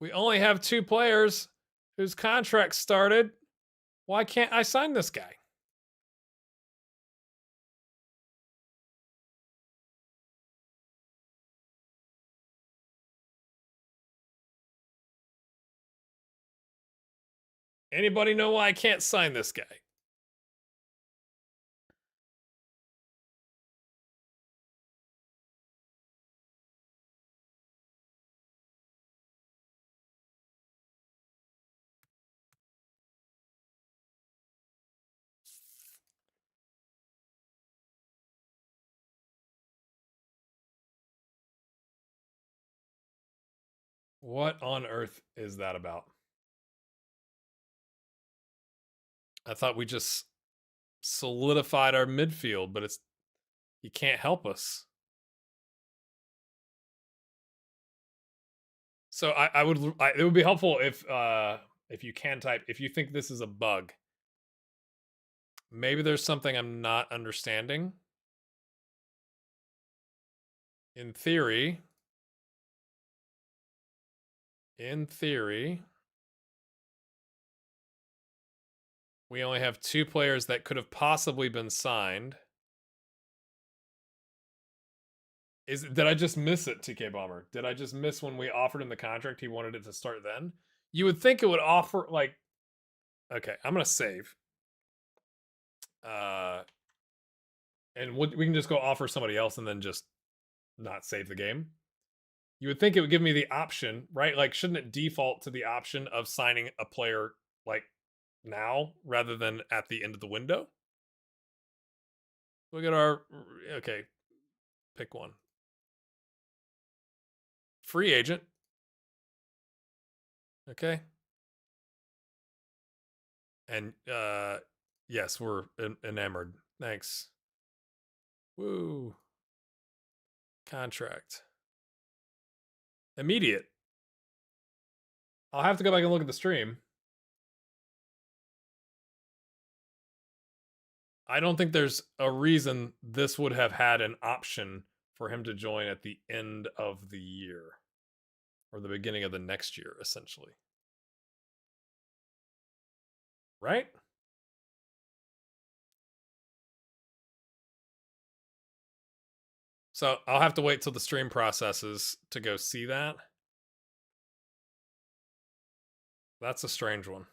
We only have 2 players whose contract started. Why can't I sign this guy? Anybody know why I can't sign this guy? What on earth is that about? I thought we just solidified our midfield, but you can't help us. So it would be helpful if you can type, if you think this is a bug. Maybe there's something I'm not understanding. In theory, we only have 2 players that could have possibly been signed. Did I just miss it, TK Bomber? Did I just miss when we offered him the contract he wanted it to start then? You would think it would offer, like... Okay, I'm going to save. And we can just go offer somebody else and then just not save the game. You would think it would give me the option, right? Like, shouldn't it default to the option of signing a player, like, now rather than at the end of the window? Look at our... Okay, pick one. Free agent. Okay. And yes, we're enamored. Thanks. Woo. Contract. Immediate. I'll have to go back and look at the stream. I don't think there's a reason this would have had an option for him to join at the end of the year. Or the beginning of the next year, essentially. Right? So I'll have to wait till the stream processes to go see that. That's a strange one.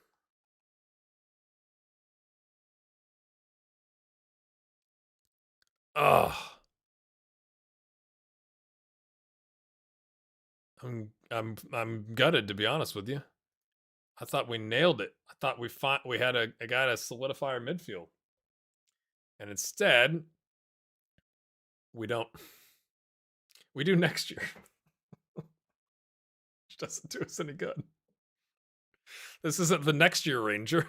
Ugh. I'm gutted, to be honest with you. I thought we nailed it. I thought we had a guy to solidify our midfield. And instead, we don't. We do next year. Which doesn't do us any good. This isn't the next year Ranger.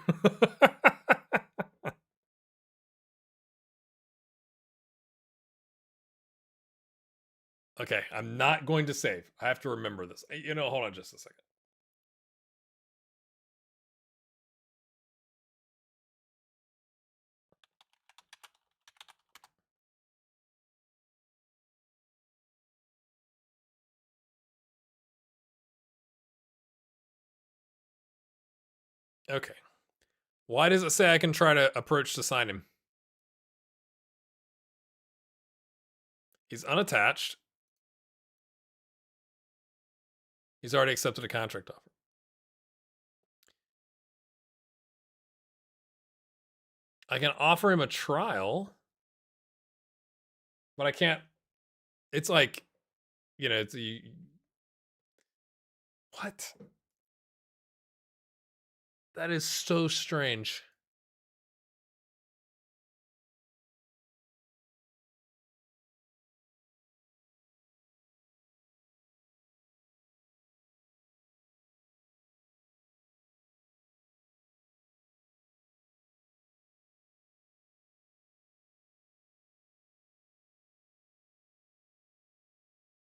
Okay, I'm not going to save. I have to remember this. You know, hold on just a second. Okay. Why does it say I can try to approach to sign him? He's unattached. He's already accepted a contract offer. I can offer him a trial, but I can't. It's like, you know, what? That is so strange.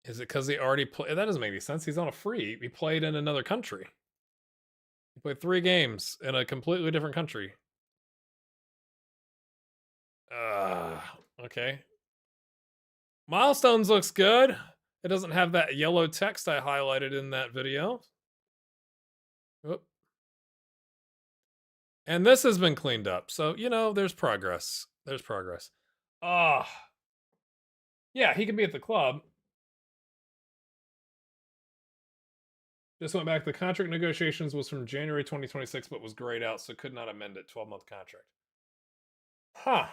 Is it because he already played? That doesn't make any sense. He's on a free. He played in another country. He played 3 games in a completely different country. Okay. Milestones looks good. It doesn't have that yellow text I highlighted in that video. Oop. And this has been cleaned up. So, you know, there's progress. There's progress. Yeah, he can be at the club. Just went back. The contract negotiations was from January 2026, but was grayed out, so could not amend it. 12-month contract. Huh.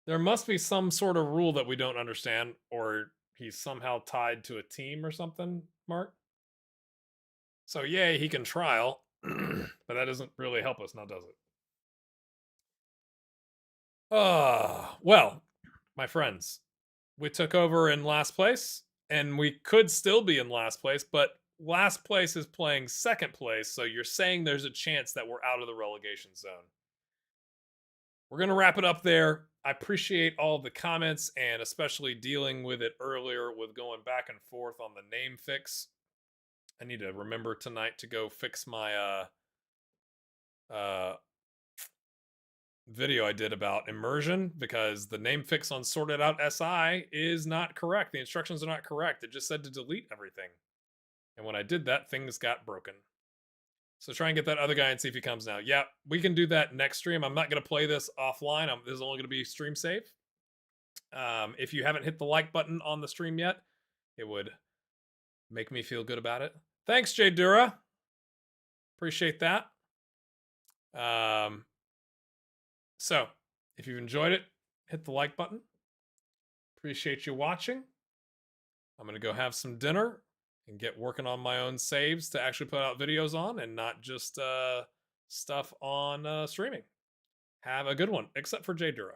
There must be some sort of rule that we don't understand, or he's somehow tied to a team or something, Mark. So, yay, he can trial, but that doesn't really help us now, does it? Well, my friends, we took over in last place, and we could still be in last place, but last place is playing second place, so you're saying there's a chance that we're out of the relegation zone. We're going to wrap it up there. I appreciate all the comments and especially dealing with it earlier with going back and forth on the name fix. I need to remember tonight to go fix my video I did about immersion, because the name fix on Sorted Out SI is not correct. The instructions are not correct. It just said to delete everything. And when I did that, things got broken. So try and get that other guy and see if he comes now. Yeah, we can do that next stream. I'm not going to play this offline. This is only going to be stream save. If you haven't hit the like button on the stream yet, it would make me feel good about it. Thanks, Jay Dura. Appreciate that. So, if you've enjoyed it, hit the like button. Appreciate you watching. I'm going to go have some dinner and get working on my own saves to actually put out videos on and not just stuff on streaming. Have a good one, except for Jay Dura.